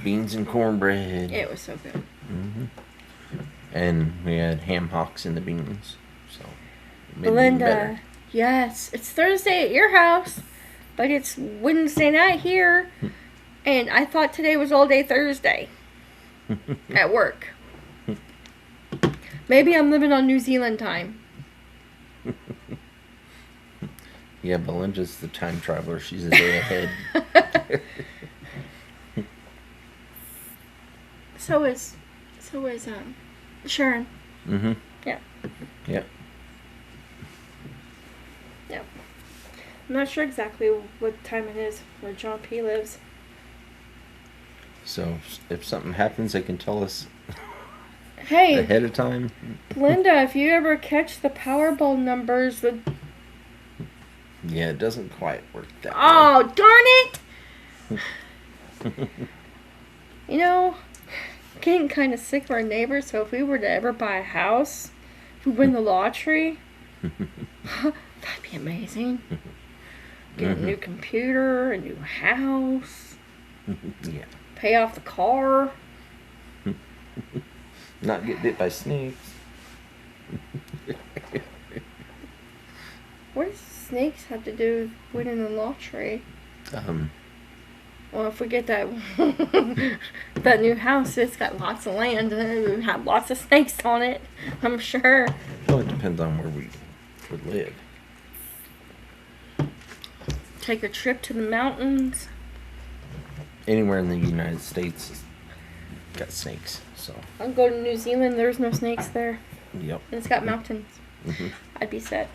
Beans and cornbread. It was so good. Mm-hmm. And we had ham hocks in the beans. So, it made it even Belinda, better. yes, it's Thursday at your house, but it's Wednesday night here. And I thought today was all day Thursday at work. Maybe I'm living on New Zealand time. Yeah, Belinda's the time traveler. She's a day ahead. So is Sharon. Mm-hmm. Yeah. Yep. Yeah. I'm not sure exactly what time it is where John P. lives. So if something happens, they can tell us Hey, ahead of time. Linda, if you ever catch the Powerball numbers, Yeah, it doesn't quite work that way. oh, darn it! You know, I'm getting kind of sick of our neighbors, so if we were to ever buy a house, if we win the lottery, that'd be amazing. Get a new computer, a new house, Yeah. pay off the car. Not get bit by snakes. What does snakes have to do with winning the lottery? Well, if we get that that new house, it's got lots of land and we have lots of snakes on it, I'm sure. Well, it depends on where we would live. Take a trip to the mountains. Anywhere in the United States got snakes. So, I'll go to New Zealand, there's no snakes there. yep. And it's got mountains. Mm-hmm. I'd be set.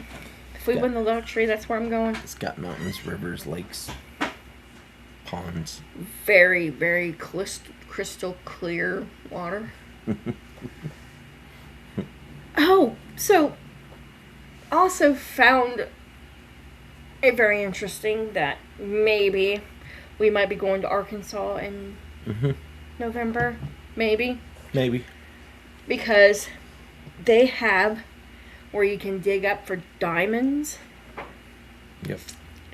If we Yeah. win the lottery, that's where I'm going. It's got mountains, rivers, lakes, ponds. Very, very crystal clear water. Oh, so also found it very interesting that maybe we might be going to Arkansas in November. Maybe. Maybe. Because they have where you can dig up for diamonds. Yep.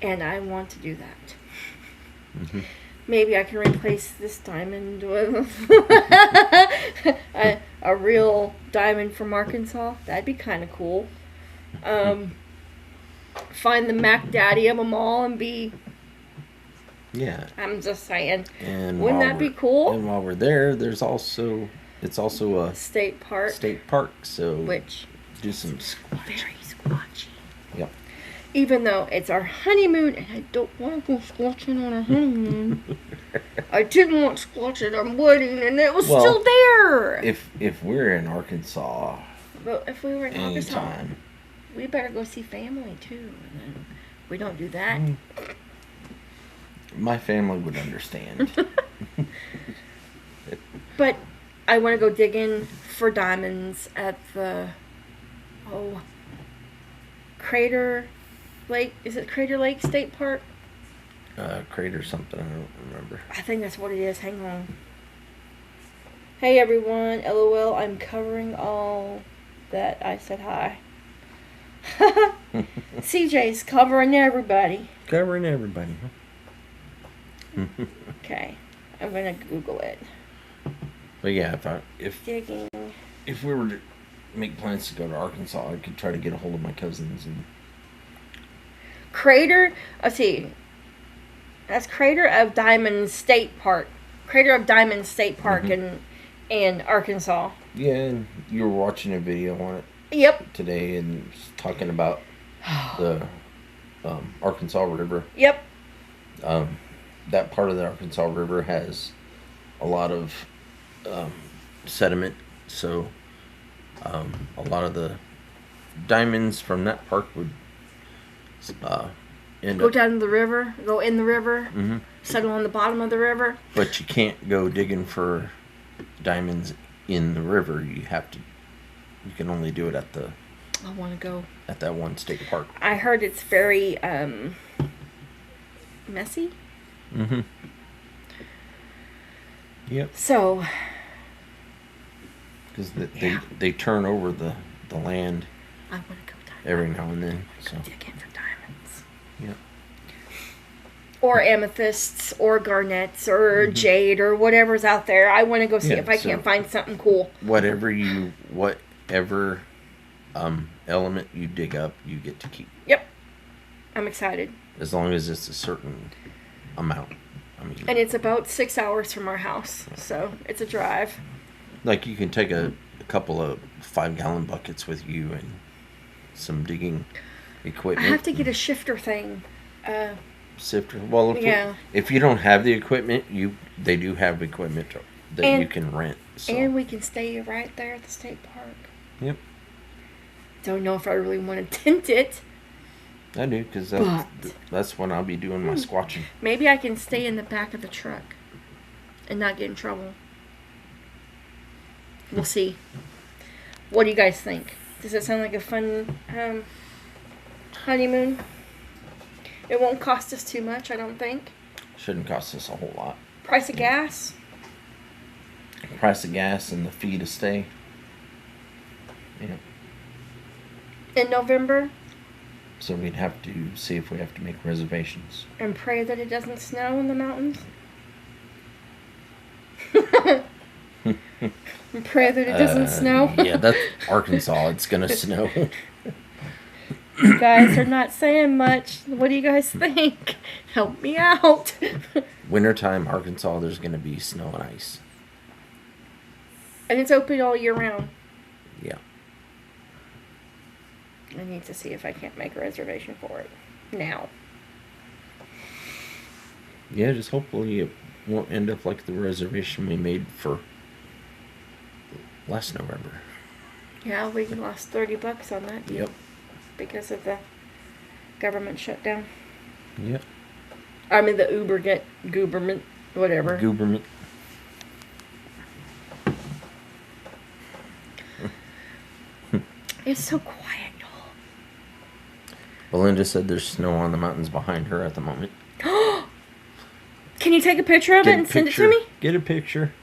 And I want to do that. Maybe I can replace this diamond with a real diamond from Arkansas. That'd be kind of cool. Find the Mac Daddy of them all and be... Yeah. I'm just saying. And wouldn't that be cool? And while we're there, it's also a state park. State park, so which do some very squatchy. Yep. Even though it's our honeymoon, and I don't want to go squatching on our honeymoon. I didn't want to squatch at our wedding, and it was still there. If we're in Arkansas, but if we were in Arkansas, anytime, we better go see family too. And then we don't do that. My family would understand. But I want to go digging for diamonds at the Crater Lake. Is it Crater Lake State Park? Crater something, I don't remember. I think that's what it is. Hang on. Hey everyone, LOL, I'm covering all that I said hi. CJ's covering everybody. Covering everybody, huh? Okay, I'm gonna Google it. But yeah, if Digging. if we were to make plans to go to Arkansas, I could try to get a hold of my cousins and Crater. Let's see. That's Crater of Diamond State Park. Crater of Diamond State Park in Arkansas. Yeah, and you were watching a video on it. Yep. Today and talking about the Arkansas River. Yep. That part of the Arkansas River has a lot of sediment, so a lot of the diamonds from that park would go down the river, go in the river, settle on the bottom of the river. But you can't go digging for diamonds in the river. You can only do it at the. I want to go at that one state park. I heard it's very messy. Yep. So. Because they turn over the land. I want to go every now and then. So. Dig in for diamonds. Yep. Or amethysts, or garnets, or jade, or whatever's out there. I want to go see if I can't find something cool. Whatever element you dig up, you get to keep. Yep. I'm excited. As long as it's a certain amount. And it's about 6 hours from our house, so it's a drive. Like you can take a couple of 5-gallon buckets with you and some digging equipment. I have to get a shifter thing. Sifter. Well, if you don't have the equipment, they do have equipment that you can rent. So. And we can stay right there at the state park. Yep. Don't know if I really want to tint it. I do, because that's when I'll be doing my squatching. Maybe I can stay in the back of the truck and not get in trouble. We'll see. What do you guys think? Does it sound like a fun honeymoon? It won't cost us too much, I don't think. Shouldn't cost us a whole lot. Price of gas? Price of gas and the fee to stay. Yeah. In November? So we'd have to see if we have to make reservations. And pray that it doesn't snow in the mountains? And pray that it doesn't snow? Yeah, that's Arkansas. It's going to snow. You guys are not saying much. What do you guys think? Help me out. Wintertime, Arkansas, there's going to be snow and ice. And it's open all year round. Yeah. I need to see if I can't make a reservation for it now. Yeah, just hopefully it won't end up like the reservation we made for last November. Yeah, we lost $30 on that deal. Yep. Because of the government shutdown. Yep. I mean the gooberment, whatever. Gooberment. It's so quiet, y'all. Belinda said there's snow on the mountains behind her at the moment. Can you take a picture of it and send it to me? Get a picture.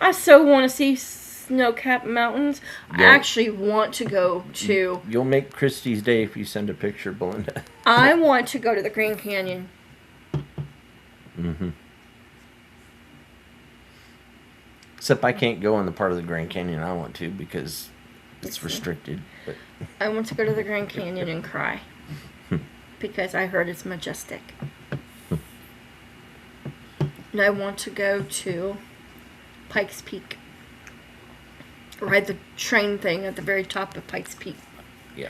I so want to see snow-capped mountains. I actually want to go to... You'll make Christie's day if you send a picture, Belinda. I want to go to the Grand Canyon. Except I can't go in the part of the Grand Canyon I want to because it's restricted. But I want to go to the Grand Canyon and cry. Because I heard it's majestic. And I want to go to Pikes Peak. Ride the train thing at the very top of Pikes Peak. yeah.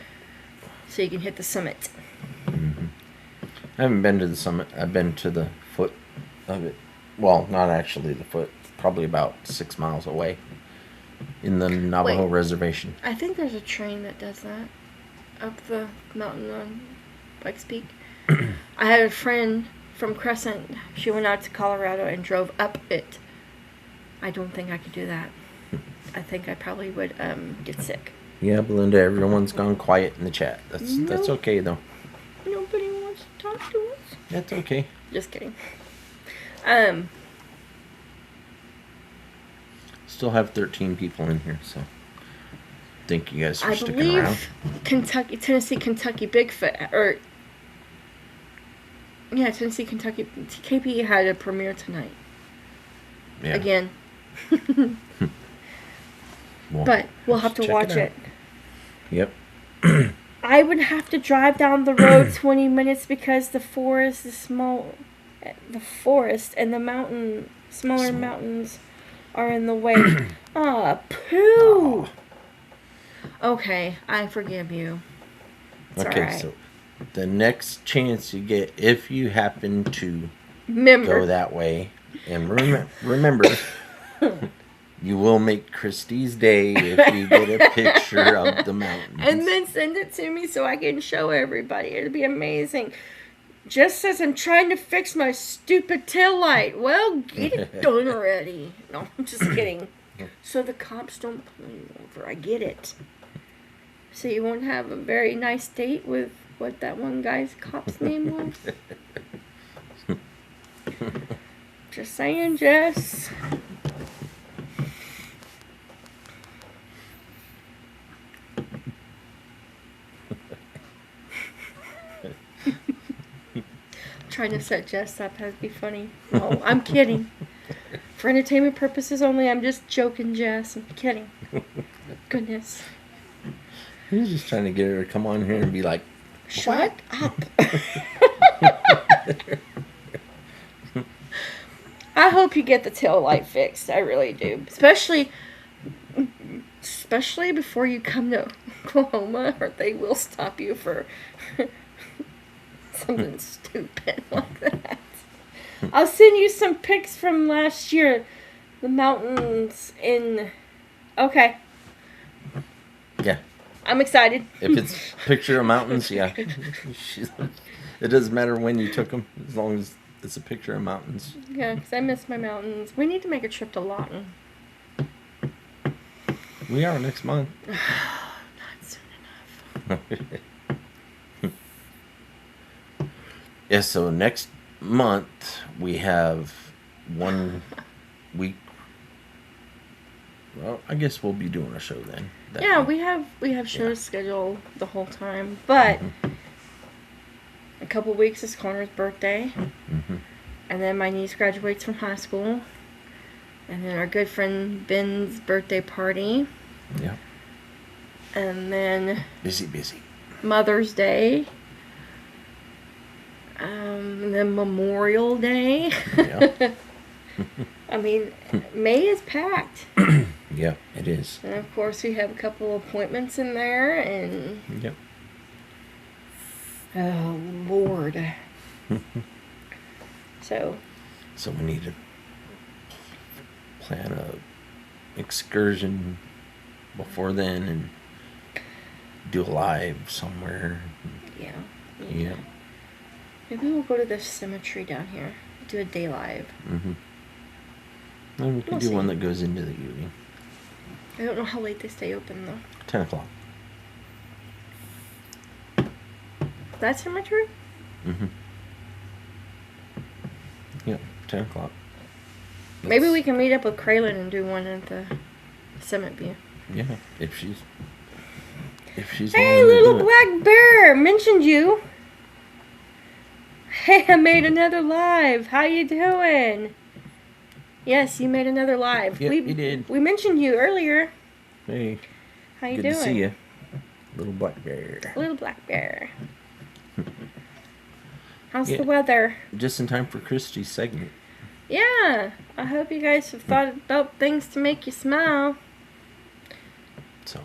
So you can hit the summit. I haven't been to the summit. I've been to the foot of it. Well, not actually the foot. Probably about 6 miles away. In the Navajo Reservation. I think there's a train that does that. Up the mountain on Pikes Peak. I had a friend from Crescent. She went out to Colorado and drove up it. I don't think I could do that. I think I probably would get sick. Yeah, Belinda, everyone's gone quiet in the chat. That's okay, though. Nobody wants to talk to us. That's okay. Just kidding. Still have 13 people in here, so thank you guys for I sticking around. believe Tennessee, Kentucky Bigfoot, or yeah, Tennessee, Kentucky TKP had a premiere tonight. Yeah. Again. Well, But we'll have to check watch it it. Yep. I would have to drive down the road 20 minutes because the forest is small. The forest and the smaller mountains are in the way. Ah, poo! Okay, I forgive you. It's Okay, alright. so the next chance you get, if you happen to Remember. go that way, and remember, you will make Christie's day if you get a picture of the mountains. And then send it to me so I can show everybody. It'd be amazing. Just as I'm trying to fix my stupid taillight. Well, get it done already. No, I'm just kidding. So the cops don't pull you over. I get it. So you won't have a very nice date with what that one guy's cop's name was? Just saying, Jess. Trying to set Jess up has to be funny. No, I'm kidding. For entertainment purposes only, I'm just joking, Jess. I'm kidding. Goodness. He was just trying to get her to come on here and be like, Shut up. I hope you get the tail light fixed. I really do. Especially before you come to Oklahoma, or they will stop you for something stupid like that. I'll send you some pics from last year. The mountains in... Okay. yeah. I'm excited. If it's a picture of mountains, yeah. It doesn't matter when you took them, as long as it's a picture of mountains. Yeah, because I miss my mountains. We need to make a trip to Lawton. We are next month. Not soon enough. Yeah, so next month we have 1 week. Well, I guess we'll be doing a show then. Yeah, we have shows scheduled the whole time, but a couple weeks is Connor's birthday, and then my niece graduates from high school, and then our good friend Ben's birthday party, Yeah. and then Busy. Mother's Day, and then Memorial Day. Yeah. I mean, May is packed. Yeah, it is. And of course, we have a couple appointments in there, and Yep. oh Lord. So we need to plan a excursion before then and do a live somewhere. yeah. Yeah. Maybe we'll go to the cemetery down here. Do a day live. And we can We'll do see. one that goes into the evening. I don't know how late they stay open though. 10 o'clock. That cemetery? Yeah, 10 o'clock. Maybe we can meet up with Kraylin and do one at the Summit View. Yeah, if she's Hey, willing to little do it. black bear! Mentioned you. Hey, I made another live. How you doing? Yes, you made another live. Yep, we did. We mentioned you earlier. Hey, How you good doing? to see you. Little black bear. Little black bear. How's Yeah. the weather? Just in time for Christy's segment. Yeah, I hope you guys have thought about things to make you smile. So,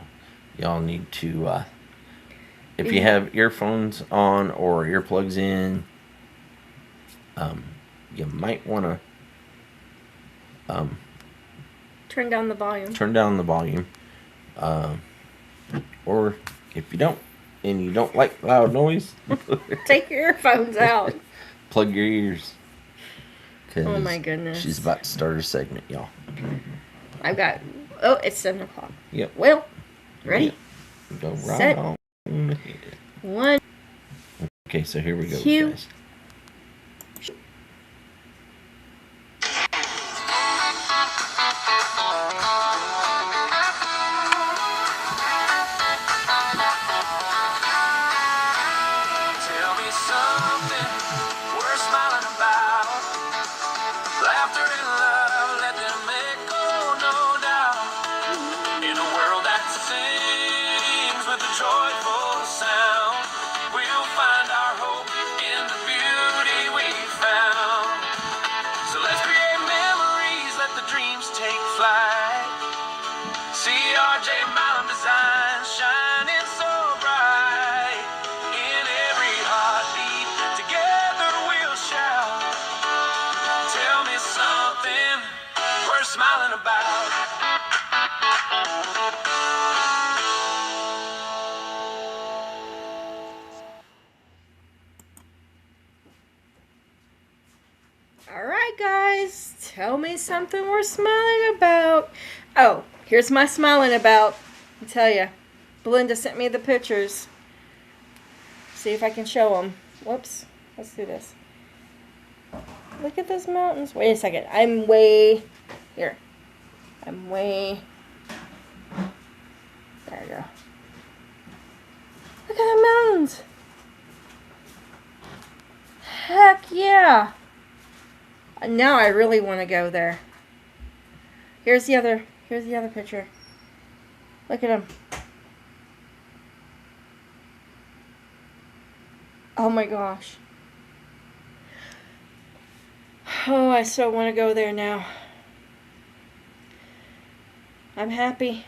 y'all need to, if you have earphones on or earplugs in, you might want to Turn down the volume. turn down the volume. Or if you don't, and you don't like loud noise, Take your earphones out. plug your ears. 'Cause Oh my goodness. she's about to start her segment, y'all. I've got. Oh, it's 7 o'clock. Yep. Well, ready? Go right Set. on ahead. 1. Okay, so here we go, Cue. guys. Tell me something worth smiling about. Laughter and love, let them echo, no doubt. In a world that sings with a joyful sound, we'll find our hope in the beauty we found. So let's create memories, let the dreams take flight. See our J Malum design shining so bright. In every heartbeat, together we'll shout. Tell me something worth smiling about. Alright, guys. Tell me something we're smiling about. Oh, here's my smiling about. I'll tell you. Belinda sent me the pictures. See if I can show them. Whoops. Let's do this. Look at those mountains. Wait a second. I'm way... Here. I'm way... There we go. Look at the mountains. Heck yeah. Now I really want to go there. Here's the other picture. Look at him. Oh my gosh. Oh, I so want to go there now. I'm happy.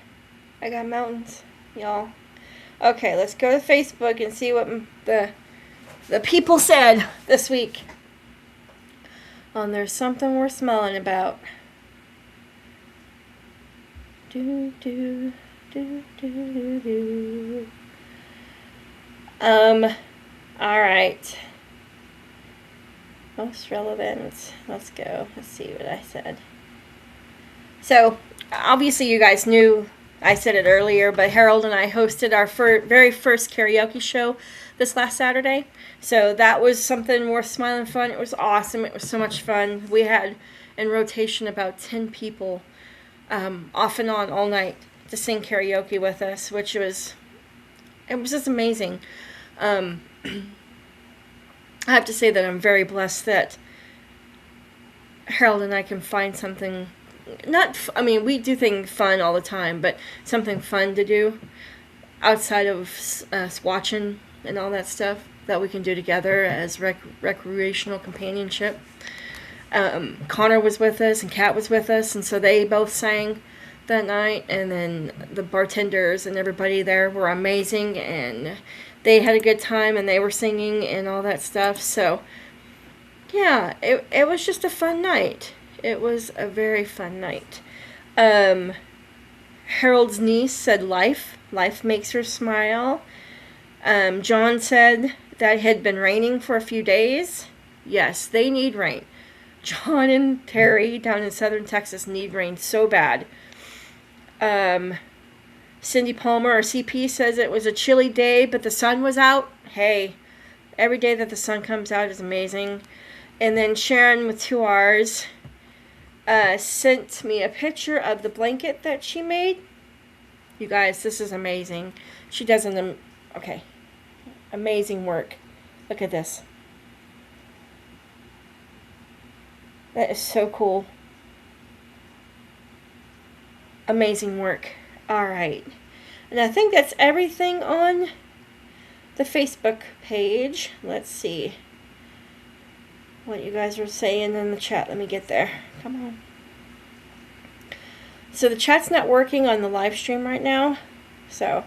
I got mountains, y'all. Okay, let's go to Facebook and see what the people said this week. There's something worth smiling about. Do do do do do. All right. Most relevant. Let's go. Let's see what I said. So, obviously you guys knew I said it earlier, but Harold and I hosted our very first karaoke show this last Saturday. So that was something worth smiling fun. It was awesome. It was so much fun. We had in rotation about 10 people off and on all night to sing karaoke with us, which was just amazing. I have to say that I'm very blessed that Harold and I can find something, we do things fun all the time, but something fun to do outside of us watching and all that stuff that we can do together as recreational companionship. Connor was with us and Kat was with us, and so they both sang that night, and then the bartenders and everybody there were amazing, and they had a good time, and they were singing and all that stuff. So yeah, it was just a fun night. It was a very fun night. Harold's niece said life makes her smile. John said that it had been raining for a few days. Yes, they need rain. John and Terry down in southern Texas need rain so bad. Cindy Palmer, or CP, says it was a chilly day, but the sun was out. Hey, every day that the sun comes out is amazing. And then Sharon with 2 R's sent me a picture of the blanket that she made. You guys, this is amazing. She does amazing work. Look at this. That is so cool. Amazing work. All right. And I think that's everything on the Facebook page. Let's see what you guys are saying in the chat. Let me get there. Come on. So the chat's not working on the live stream right now. So.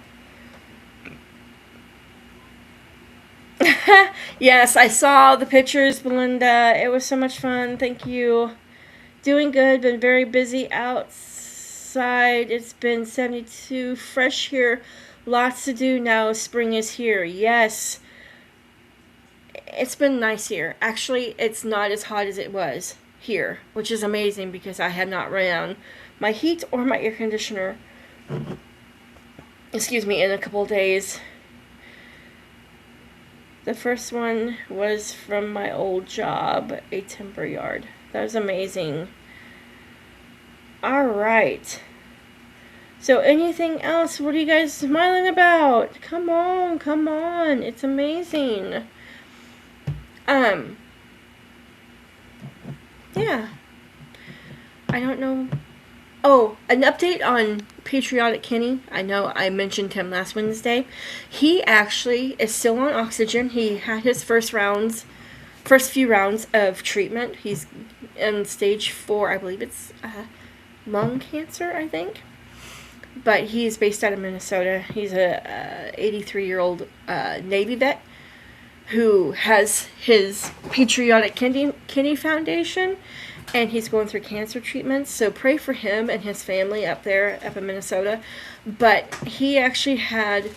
Yes, I saw the pictures, Belinda. It was so much fun. Thank you. Doing good. Been very busy outside. It's been 72. Fresh here. Lots to do now. Spring is here. Yes. It's been nice here. Actually, it's not as hot as it was here, which is amazing because I have not run on my heat or my air conditioner, excuse me, in a couple of days. The first one was from my old job, a timber yard. That was amazing. All right. So anything else? What are you guys smiling about? Come on, come on. It's amazing. Yeah. I don't know. Oh, an update on Patriotic Kenny. I know I mentioned him last Wednesday. He actually is still on oxygen. He had his first few rounds of treatment. He's in stage 4, I believe it's lung cancer, I think. But he's based out of Minnesota. He's a 83-year-old Navy vet who has his Patriotic Kenny Foundation, and he's going through cancer treatments. So pray for him and his family up in Minnesota. But he actually had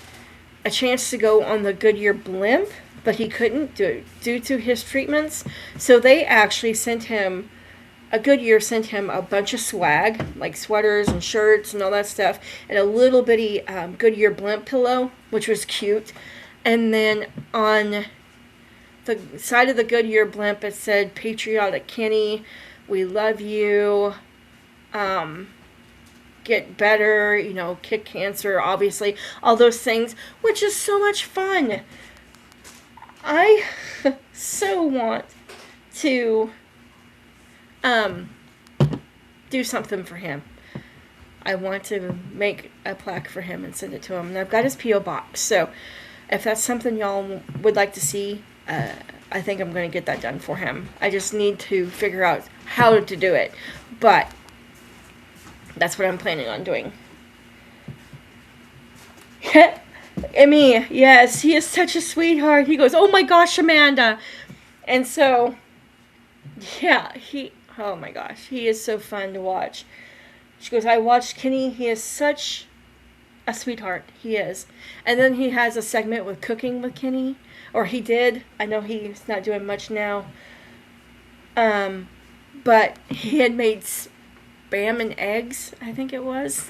a chance to go on the Goodyear blimp, but he couldn't due to his treatments. So they actually Goodyear sent him a bunch of swag, like sweaters and shirts and all that stuff, and a little bitty Goodyear blimp pillow, which was cute. And then on the side of the Goodyear blimp, it said, "Patriotic Kenny, we love you. Get better, kick cancer," obviously, all those things, which is so much fun. I so want to do something for him. I want to make a plaque for him and send it to him. And I've got his P.O. box. So if that's something y'all would like to see, I think I'm going to get that done for him. I just need to figure out how to do it. But that's what I'm planning on doing. Emmy, yes, he is such a sweetheart. He goes, "Oh my gosh, Amanda." And so, yeah, oh my gosh, he is so fun to watch. She goes, "I watched Kenny. He is such a sweetheart. He is." And then he has a segment with cooking with Kenny, or he did. I know he's not doing much now. But he had made spam and eggs, I think it was.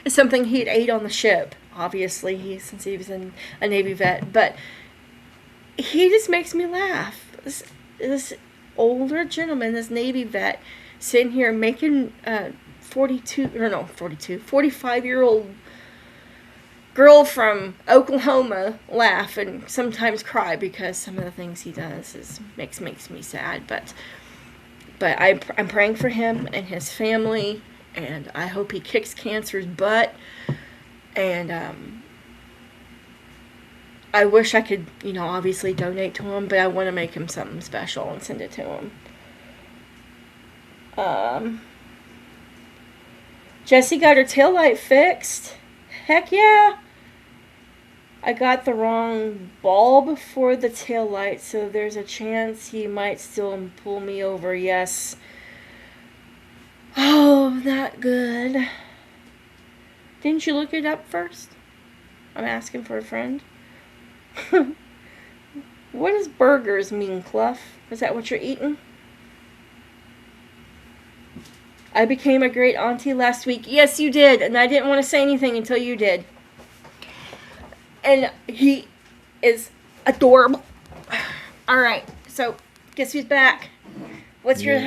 It's something he'd ate on the ship, obviously, since he was a Navy vet. But he just makes me laugh. This older gentleman, this Navy vet, sitting here making 45-year-old girl from Oklahoma laugh and sometimes cry because some of the things he does makes me sad. But I'm praying for him and his family, and I hope he kicks cancer's butt. And I wish I could, obviously donate to him, but I want to make him something special and send it to him. Jessie got her taillight fixed. Heck yeah! I got the wrong bulb for the taillight, so there's a chance he might still pull me over. Yes. Oh, not good. Didn't you look it up first? I'm asking for a friend. What does burgers mean, Clough? Is that what you're eating? I became a great auntie last week. Yes, you did. And I didn't want to say anything until you did. And he is adorable. All right. So, guess who's back? What's your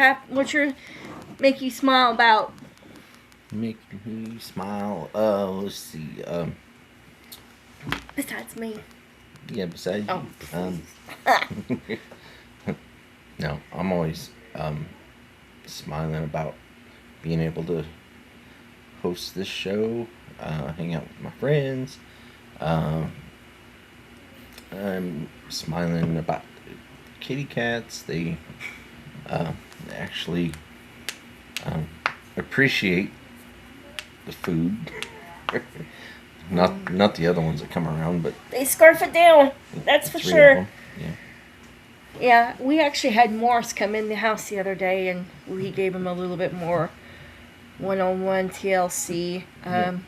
make you smile about? Make me smile. Let's see. Besides me. Yeah, besides you. No, I'm always smiling about being able to host this show, hang out with my friends. I'm smiling about kitty cats. They actually appreciate the food. Not the other ones that come around, but They scarf it down. That's for 3 of sure. them. Yeah. Yeah, we actually had Morris come in the house the other day, and we gave him a little bit more one-on-one TLC. Got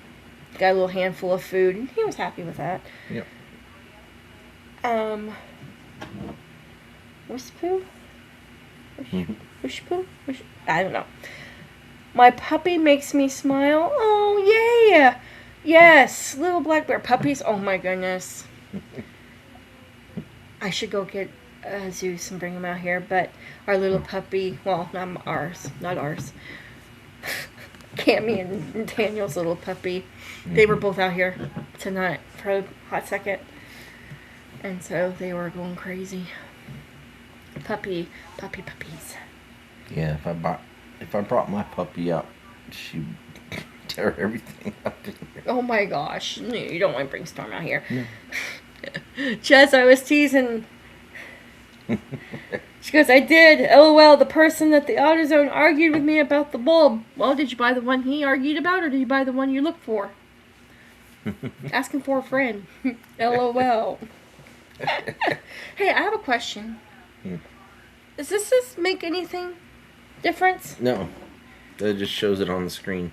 a little handful of food, and he was happy with that. Yep. Wish-poo? Wish-poo? I don't know. My puppy makes me smile. Oh, yeah! Yes, little black bear puppies. Oh, my goodness. I should go get Zeus and bring him out here, but our little puppy, well, not ours. Cammy and Daniel's little puppy, they were both out here tonight for a hot second, and so they were going crazy. Puppies. Yeah, if I brought my puppy out, she'd tear everything up. Oh my gosh, no, you don't want to bring Storm out here. No. Jess, I was teasing. She goes, I did. LOL, the person at the AutoZone argued with me about the bulb. Well, did you buy the one he argued about, or did you buy the one you looked for? Asking for a friend. LOL. Hey, I have a question. Does this make anything difference? No. That just shows it on the screen.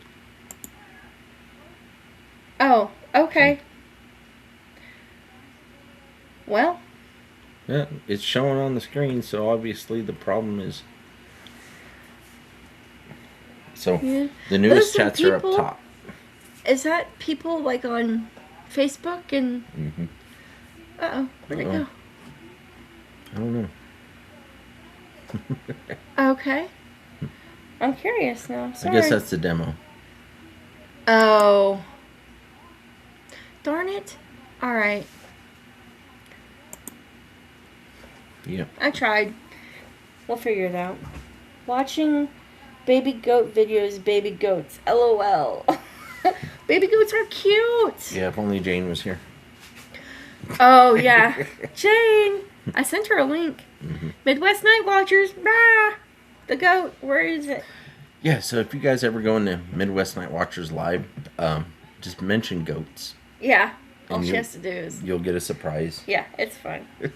Oh, okay. Well. Yeah, it's showing on the screen, so obviously the problem is... So, Yeah. the newest Those are chats are up people- top. Is that people like on Facebook and... Mm-hmm. Uh-oh, where'd it go? I don't know. Okay. I'm curious now. Sorry. I guess that's the demo. Oh. Darn it. Alright. Yep. I tried. We'll figure it out. Watching baby goat videos, baby goats. LOL. Baby goats are cute. Yeah, if only Jane was here. Oh, yeah. Jane. I sent her a link. Midwest Night Watchers. Rah! The goat. Where is it? Yeah, so if you guys ever go into Midwest Night Watchers Live, just mention goats. Yeah. All And she you- has to do is... You'll get a surprise. Yeah, it's fun. I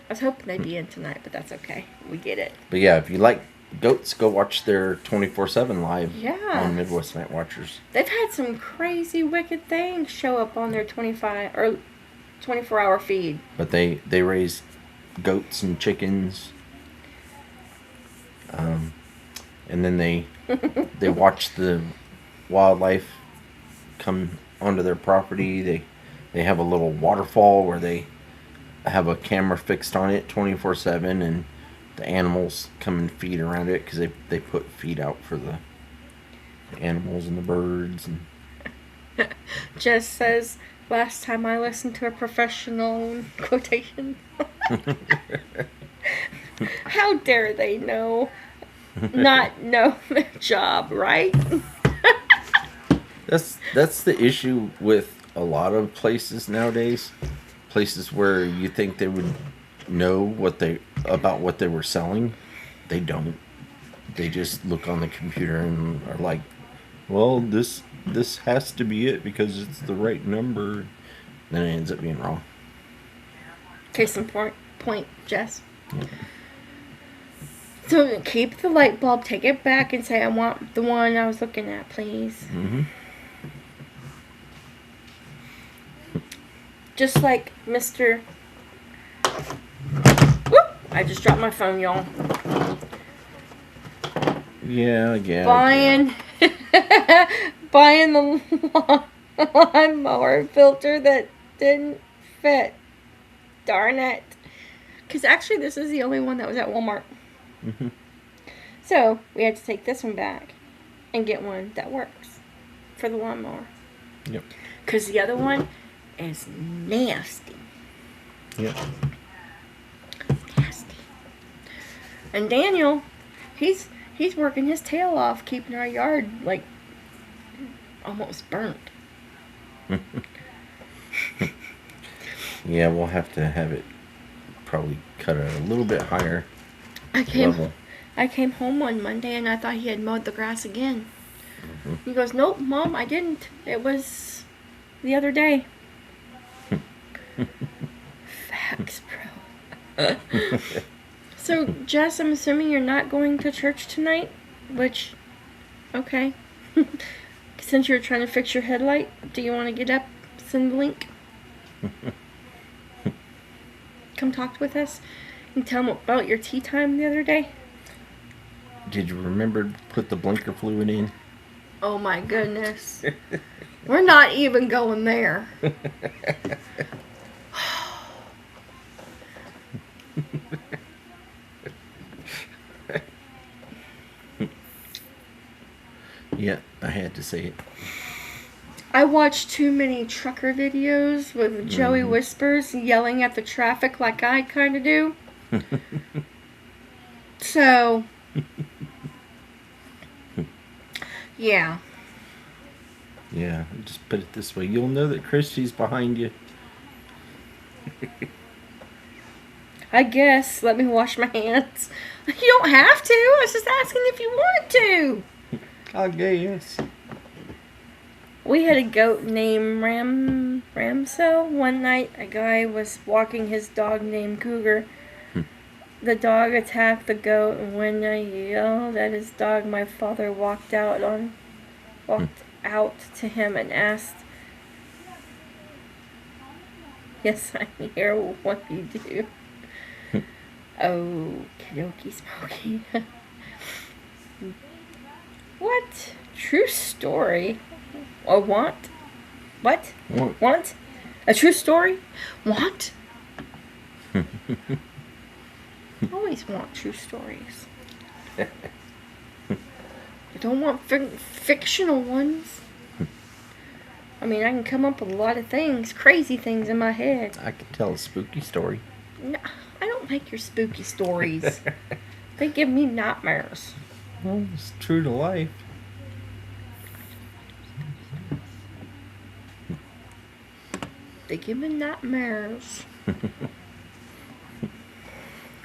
was hoping they'd be in tonight, but that's okay. We get it. But yeah, if you like goats, go watch their 24/7 live Yeah. on Midwest Night Watchers. They've had some crazy wicked things show up on their 24-hour feed. But they raise goats and chickens. And then they watch the wildlife come onto their property. They have a little waterfall where they have a camera fixed on it 24/7, and the animals come and feed around it because they put feed out for the animals and the birds. And Jess says, last time I listened to a professional quotation. How dare they not know their job, right? That's the issue with a lot of places nowadays. Places where you think they would know about what they were selling. They don't. They just look on the computer and are like, well, this has to be it because it's the right number. Then it ends up being wrong. Case in point, Jess. Yeah. So keep the light bulb, take it back, and say, I want the one I was looking at, please. Mm-hmm. Just like Mr. Whoop! I just dropped my phone, y'all. Yeah. Buying the lawnmower filter that didn't fit. Darn it. Because actually this is the only one that was at Walmart. Mm-hmm. So we had to take this one back and get one that works for the lawnmower. Yep. Because the other one is nasty. Yep. Nasty. And Daniel, he's working his tail off keeping our yard like almost burnt. Yeah, we'll have to have it probably cut at a little bit higher level. I came home one Monday and I thought he had mowed the grass again. He goes, "Nope, Mom, I didn't. It was the other day." Facts, bro. So, Jess, I'm assuming you're not going to church tonight? Which, okay. Since you're trying to fix your headlight, do you want to get up, send the link? Come talk with us and tell them about your tea time the other day. Did you remember to put the blinker fluid in? Oh my goodness. We're not even going there. Yeah, I had to say it. I watched too many trucker videos with Joey Whispers yelling at the traffic like I kind of do. So, yeah. Yeah, just put it this way. You'll know that Christy's behind you. I guess. Let me wash my hands. You don't have to. I was just asking if you want to. I guess. We had a goat named Ramso. One night, a guy was walking his dog named Cougar. The dog attacked the goat, and when I yelled at his dog, my father walked out to him and asked, "Yes, I'm here. What do you do?" Oh, Kidoki Smokey. What? True story? Or want? What? Want? A true story? Want? Always want true stories. I don't want fictional ones. I mean, I can come up with a lot of things, crazy things in my head. I could tell a spooky story. No, I don't like your spooky stories. They give me nightmares. Well, it's true to life. They give me nightmares.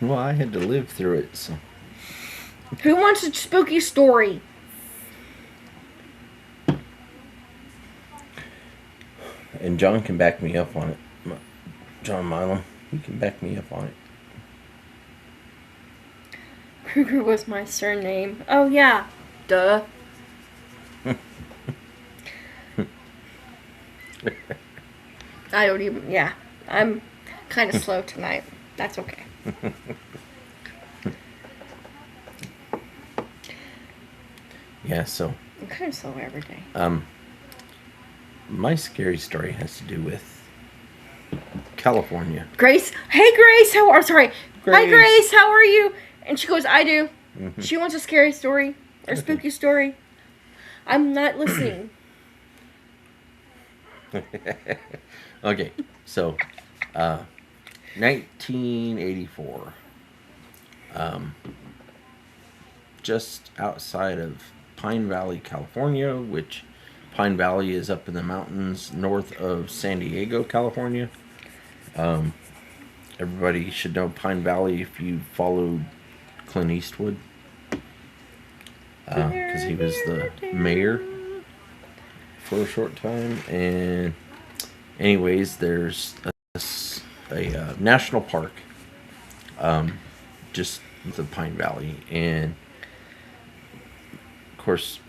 Well, I had to live through it, so. Who wants a spooky story? And John can back me up on it. John Milam, he can back me up on it. Kruger was my surname. Oh, yeah. Duh. I don't even... Yeah. I'm kind of slow tonight. That's okay. Yeah, so... I'm kind of slow every day. My scary story has to do with California. Grace? Hey, Grace! Sorry. Grace. Hi, Grace! How are you? And she goes, I do. She wants a scary story. Or spooky story. I'm not listening. Okay, so 1984, just outside of Pine Valley, California, which Pine Valley is up in the mountains north of San Diego, California. Everybody should know Pine Valley if you followed Clint Eastwood, because he was the mayor for a short time. And anyways, there's a national park just the Pine Valley, and of course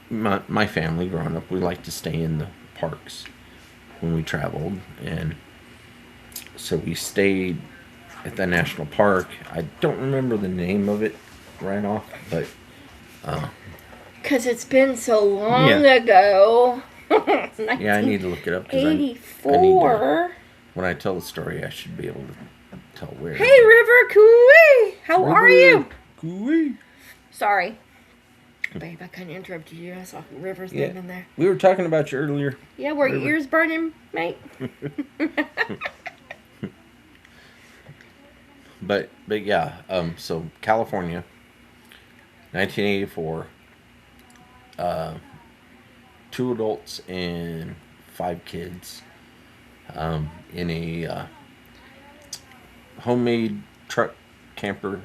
my family growing up, we liked to stay in the parks when we traveled, and so we stayed at the national park. I don't remember the name of it right off, but because it's been so long ago. Yeah, I need to look it up. 84. When I tell the story, I should be able to tell where. Hey, River Cooey! How are you? Cooey. Sorry. Babe, I kind of interrupted you. I saw River's name in there. We were talking about you earlier. Yeah, were your ears burning, mate? But yeah, so California, 1984. 2 adults and 5 kids in a homemade truck camper,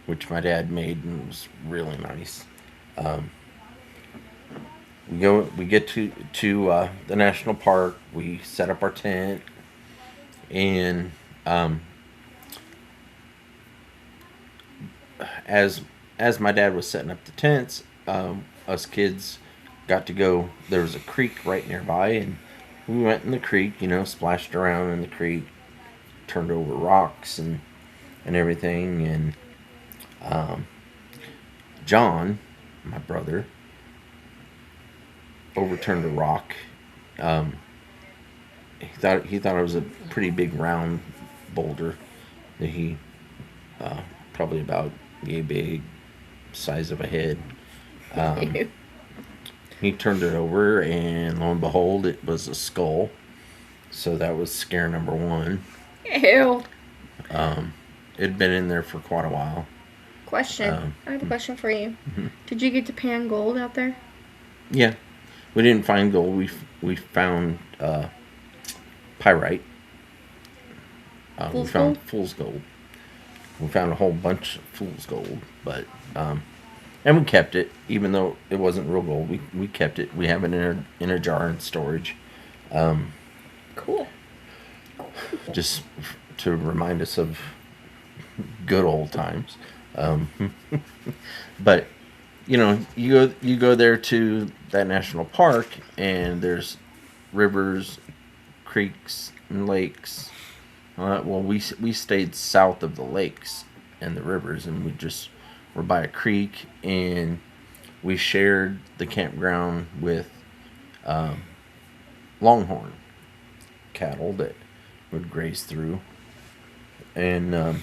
which my dad made and was really nice. We get to the national park. We set up our tent, and as my dad was setting up the tents, us kids got to go. There was a creek right nearby, and we went in the creek. Splashed around in the creek, turned over rocks and everything. And John, my brother, overturned a rock. He thought it was a pretty big round boulder that he probably about yay big, size of a head. He turned it over, and lo and behold, it was a skull. So that was scare number 1. Ew. It'd been in there for quite a while. Question. I have a question for you. Mm-hmm. Did you get to pan gold out there? Yeah, we didn't find gold. We found pyrite. We found fool's gold. We found a whole bunch of fool's gold, but and we kept it, even though it wasn't real gold. We kept it. We have it in a jar in storage. Cool. Just to remind us of good old times. But you go there to that national park, and there's rivers, creeks, and lakes. Well, we stayed south of the lakes and the rivers, and we just were by a creek, and we shared the campground with longhorn cattle that would graze through. And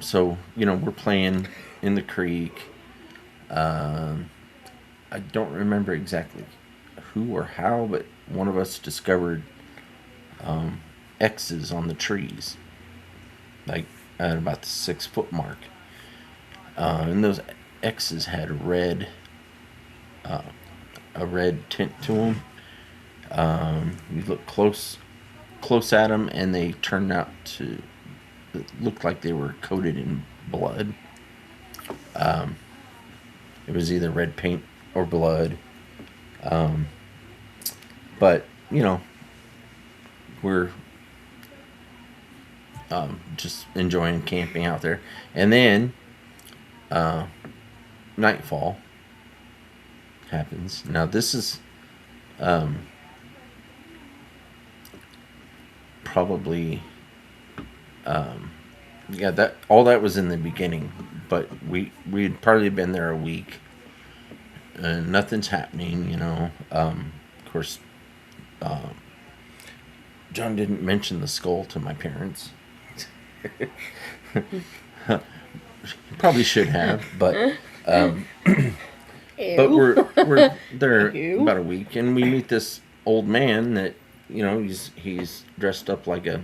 so we're playing in the creek. I don't remember exactly who or how, but one of us discovered X's on the trees, like at about the 6-foot mark, and those X's had a red tint to them. You look close at them, and they turned out to look like they were coated in blood. It was either red paint or blood, but we're just enjoying camping out there. And then nightfall happens. Now this is probably that all that was in the beginning, but we'd probably been there a week and nothing's happening. Of course, John didn't mention the skull to my parents. Probably should have, but but we're there about a week, and we meet this old man that he's dressed up like a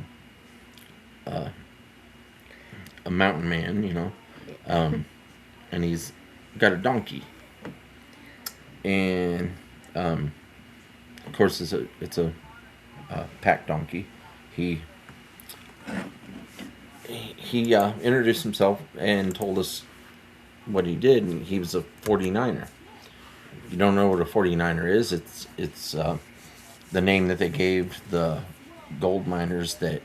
mountain man, and he's got a donkey, and of course it's a pack donkey. He introduced himself and told us what he did, and he was a 49er. If you don't know what a 49er is, it's the name that they gave the gold miners that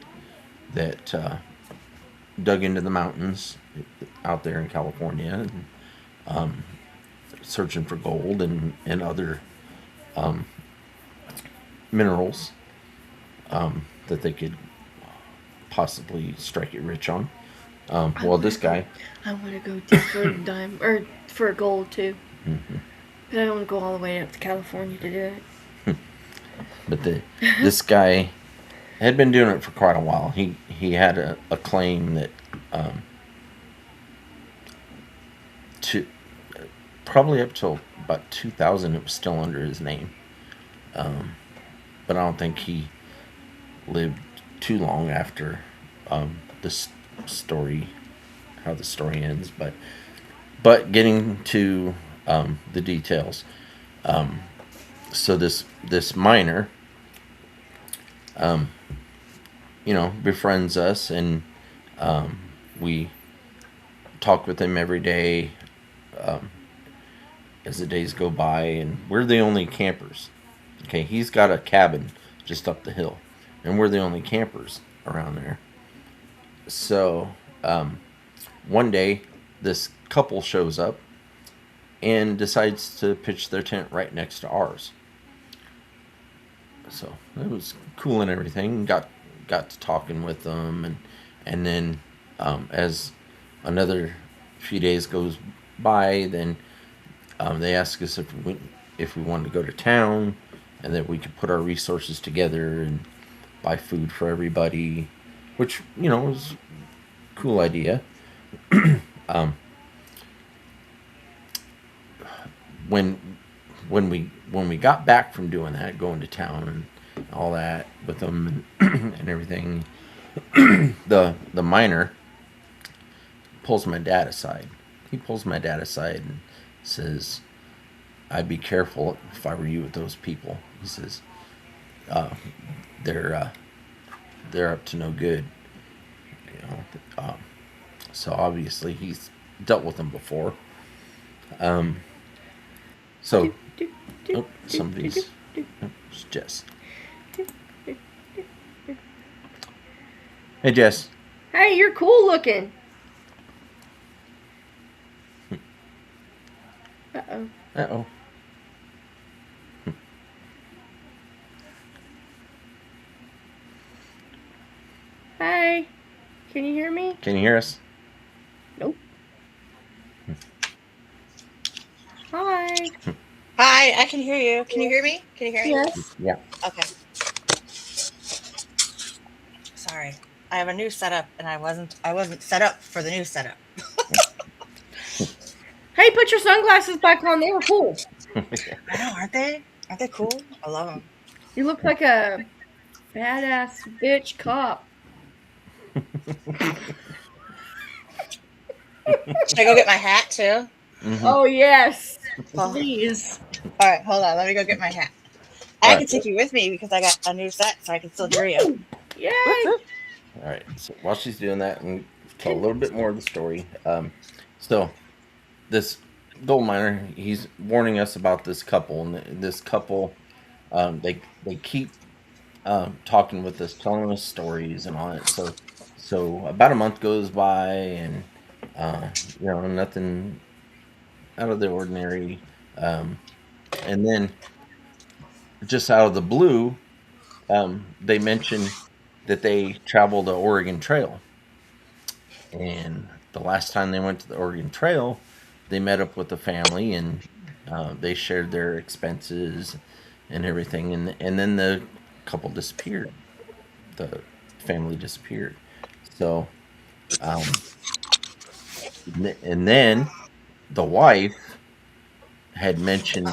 dug into the mountains out there in California, and searching for gold and other minerals that they could possibly strike it rich on. Well, this guy, I want to go dig for a dime or for gold too, but I don't want to go all the way up to California to do it. But this guy had been doing it for quite a while. He had a claim that to probably up till about 2000 it was still under his name, but I don't think he lived too long after this story, how the story ends. But getting to the details. So this miner, befriends us, and we talk with him every day as the days go by, and we're the only campers. Okay, he's got a cabin just up the hill, and we're the only campers around there. So one day, this couple shows up and decides to pitch their tent right next to ours. So it was cool and everything. Got to talking with them, and then as another few days goes by, then they asked us if we wanted to go to town, and that we could put our resources together and buy food for everybody, which was a cool idea. When we got back from doing that, going to town and all that with them and everything, the miner pulls my dad aside. He pulls my dad aside and says, "I'd be careful if I were you with those people." He says, "They're up to no good." So obviously he's dealt with them before. So, somebody's. It's Jess. Hey, Jess. Hey, you're cool looking. Uh-oh. Uh-oh. Hi. Can you hear me? Can you hear us? Nope. Hi. Hi, I can hear you. Can you hear me? Can you hear me? Yes. Yeah. Okay. Sorry. I have a new setup and I wasn't set up for the new setup. Hey, put your sunglasses back on. They were cool. I know, aren't they? Aren't they cool? I love them. You look like a badass bitch cop. Should I go get my hat too? Mm-hmm. Oh, yes. Oh. Please. All right, hold on. Let me go get my hat. I can take you with me because I got a new set, so I can still hear you. Yay. All right. So while she's doing that, and tell a little bit more of the story. So this gold miner, he's warning us about this couple, and this couple, they keep talking with us, telling us stories and all that. So about a month goes by, and nothing out of the ordinary. And then just out of the blue, they mentioned that they traveled the Oregon Trail. And the last time they went to the Oregon Trail, they met up with the family, and they shared their expenses and everything. And then the couple disappeared. The family disappeared. So, and then the wife had mentioned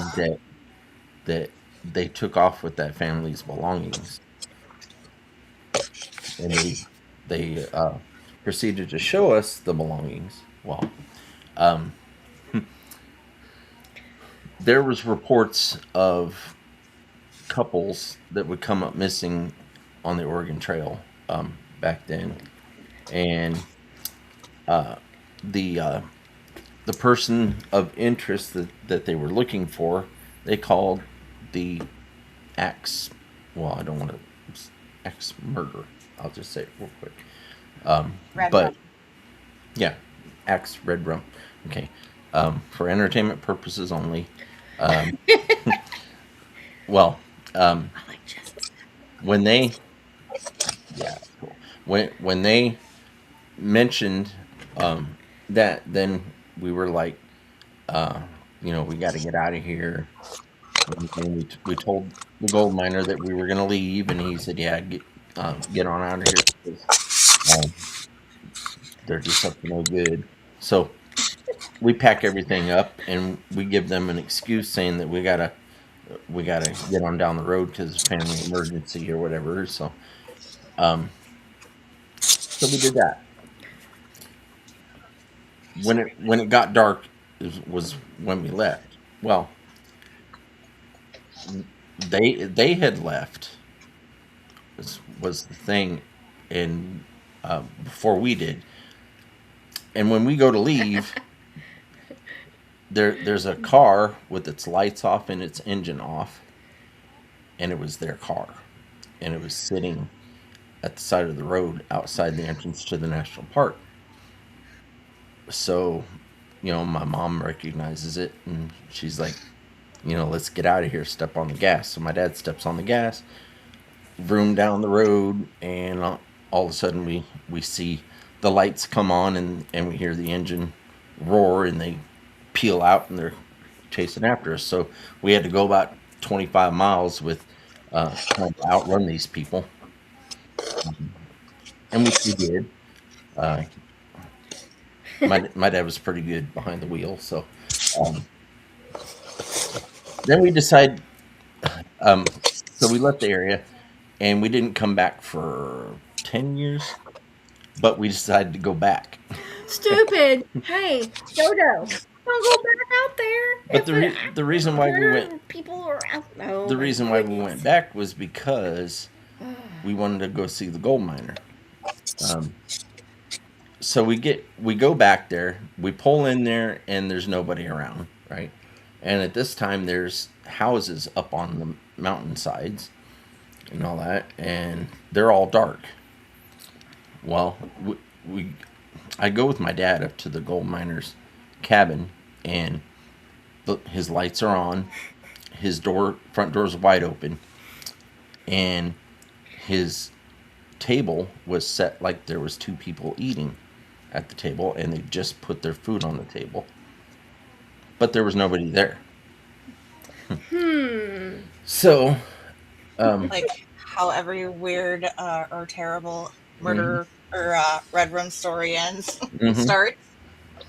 that they took off with that family's belongings, and they proceeded to show us the belongings. Well, there was reports of couples that would come up missing on the Oregon Trail back then, and the person of interest that they were looking for, they called the axe. Well, I don't want to axe murder. I'll just say it real quick. Red but rum. Yeah, axe red rum. Okay, for entertainment purposes only. Well, I like Jess. when they, yeah, cool. When they mentioned that, then we were like, we got to get out of here. And we told the gold miner that we were going to leave, and he said, "Yeah, get on out of here, because they're just up to no good." So we pack everything up, and we give them an excuse saying that we gotta get on down the road because it's family emergency or whatever. So we did that. When it got dark, was when we left. Well, they had left was the thing, and before we did. And when we go to leave, there's a car with its lights off and its engine off, and it was their car, and it was sitting at the side of the road outside the entrance to the national park. So, my mom recognizes it, and she's like, let's get out of here, step on the gas. So my dad steps on the gas, vroom down the road, and all of a sudden we see the lights come on, and we hear the engine roar, and they peel out, and they're chasing after us. So we had to go about 25 miles with trying to outrun these people, and we did. Uh, my dad was pretty good behind the wheel, so um, then we decide. So we left the area, and we didn't come back for 10 years, but we decided to go back. Stupid. Hey, Dodo, don't go back out there. But the reason why we went People are out. Oh, the my reason why we goodness. went back was because we wanted to go see the gold miner. So we go back there, we pull in there, and there's nobody around, right? And at this time, there's houses up on the mountainsides and all that, and they're all dark. Well, I go with my dad up to the gold miner's cabin, and his lights are on, his front door's wide open, and his table was set like there was two people eating at the table, and they just put their food on the table, but there was nobody there. So Like how every weird or terrible murder or red room story ends. Starts.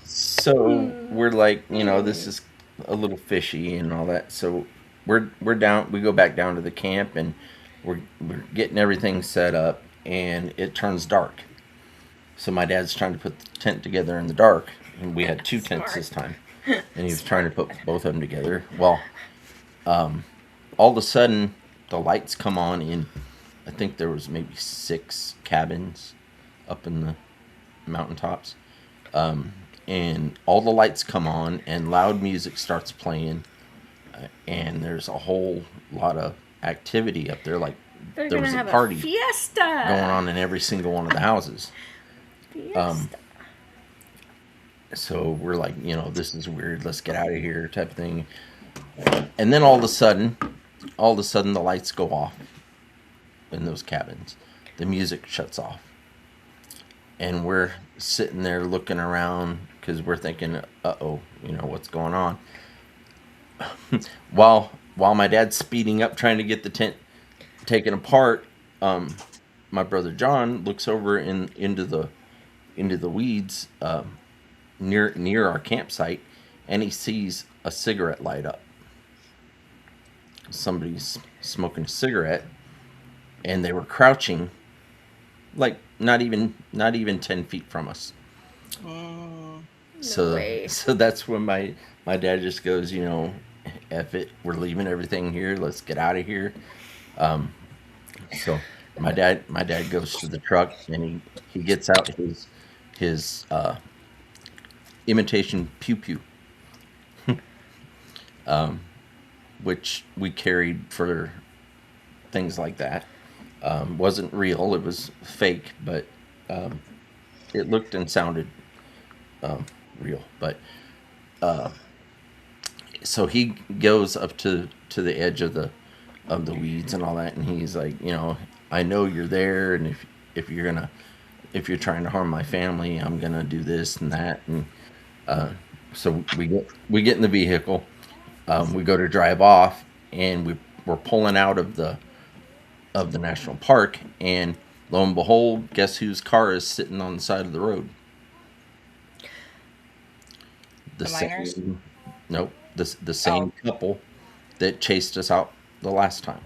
so we're like, this is a little fishy and all that. So we're down. We go back down to the camp, and we're getting everything set up, and it turns dark. So my dad's trying to put the tent together in the dark, and we had two tents this time, and he was trying to put both of them together. Well, all of a sudden the lights come on in, I think there was maybe 6 cabins up in the mountaintops, and all the lights come on, and loud music starts playing, and there's a whole lot of activity up there. Like They're there gonna was a have party fiesta going on in every single one of the houses. Fiesta. So we're like, this is weird, let's get out of here, type of thing. And then all of a sudden the lights go off in those cabins, the music shuts off, and we're sitting there looking around because we're thinking, what's going on? while my dad's speeding up trying to get the tent taken apart, my brother John looks over into the weeds near our campsite, and he sees a cigarette light up. Somebody's smoking a cigarette, and they were crouching, like not even 10 feet from us. So that's when my dad just goes, F it, we're leaving everything here, let's get out of here. So my dad goes to the truck, and he gets out his imitation pew pew, which we carried for things like that. Wasn't real, it was fake, but it looked and sounded real. But so he goes up to the edge of the weeds and all that, and he's like, I know you're there, and if you're trying to harm my family, I'm gonna do this and that. And so we get in the vehicle, we go to drive off, and we're pulling out of the national park, and lo and behold, guess whose car is sitting on the side of the road? The miners? Nope, the same couple that chased us out the last time.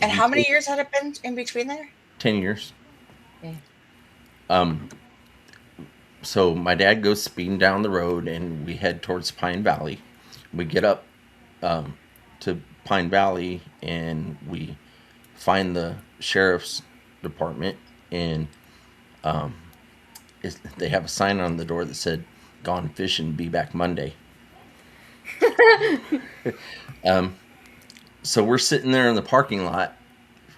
And how many years had it been in between there? 10 years. Yeah. So my dad goes speeding down the road, and we head towards Pine Valley. We get up to Pine Valley, and we find the sheriff's department, and they have a sign on the door that said "Gone fishing, be back Monday." So we're sitting there in the parking lot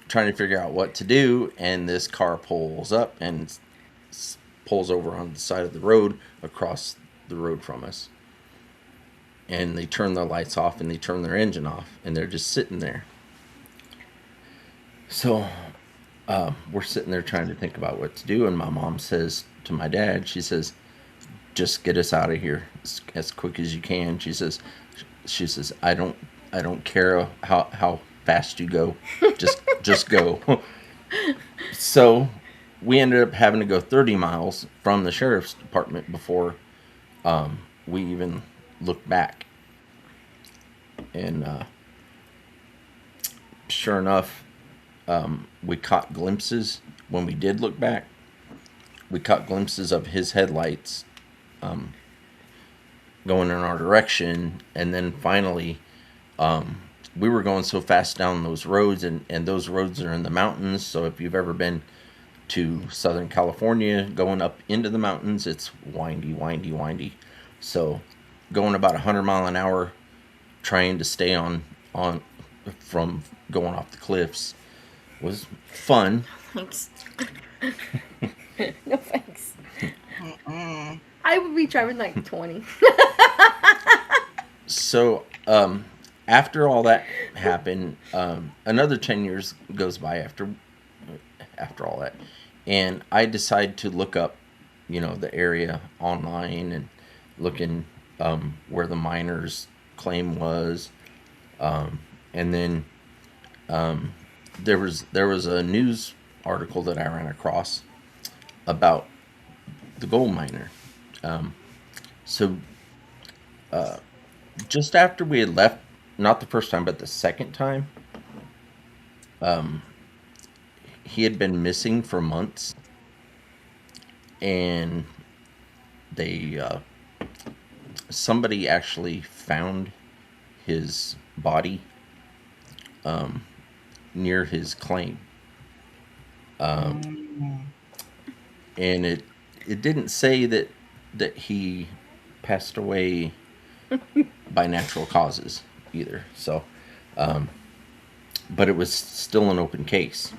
trying to figure out what to do, and this car pulls up and pulls over on the side of the road across the road from us. And they turn their lights off and they turn their engine off, and they're just sitting there. So we're sitting there trying to think about what to do, and my mom says to my dad, she says, "Just get us out of here as quick as you can." She says, I don't care how fast you go, just go. So we ended up having to go 30 miles from the sheriff's department before we even looked back. And sure enough, we caught glimpses when we did look back. We caught glimpses of his headlights going in our direction, and then finally we were going so fast down those roads, and those roads are in the mountains. So if you've ever been to Southern California, going up into the mountains, it's windy. So going about 100 mile an hour, trying to stay on from going off the cliffs was fun. Thanks. No thanks. I would be driving like 20. So after all that happened, another 10 years goes by after all that, and I decide to look up, the area online and looking where the miner's claim was, and then there was a news article that I ran across about the gold miner. So just after we had left, not the first time, but the second time, he had been missing for months, and somebody actually found his body near his claim, and it didn't say that he passed away by natural causes either. So, but it was still an open case.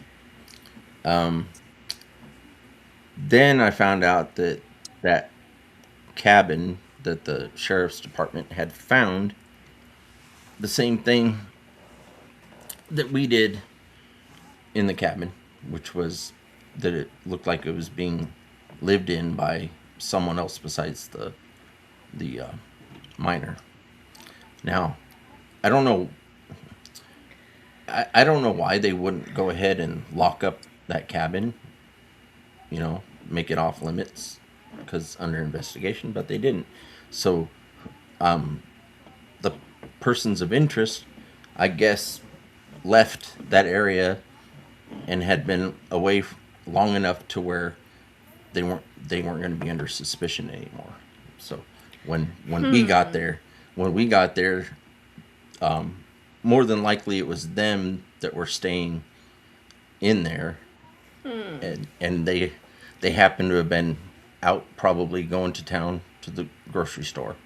Then I found out that cabin that the sheriff's department had found the same thing that we did in the cabin, which was that it looked like it was being lived in by someone else besides the miner. Now, I don't know why they wouldn't go ahead and lock up that cabin, make it off limits because under investigation, but they didn't. So the persons of interest, I guess, left that area and had been away long enough to where they weren't going to be under suspicion anymore. So when we got there, more than likely it was them that were staying in there, and they happened to have been out probably going to town to the grocery store,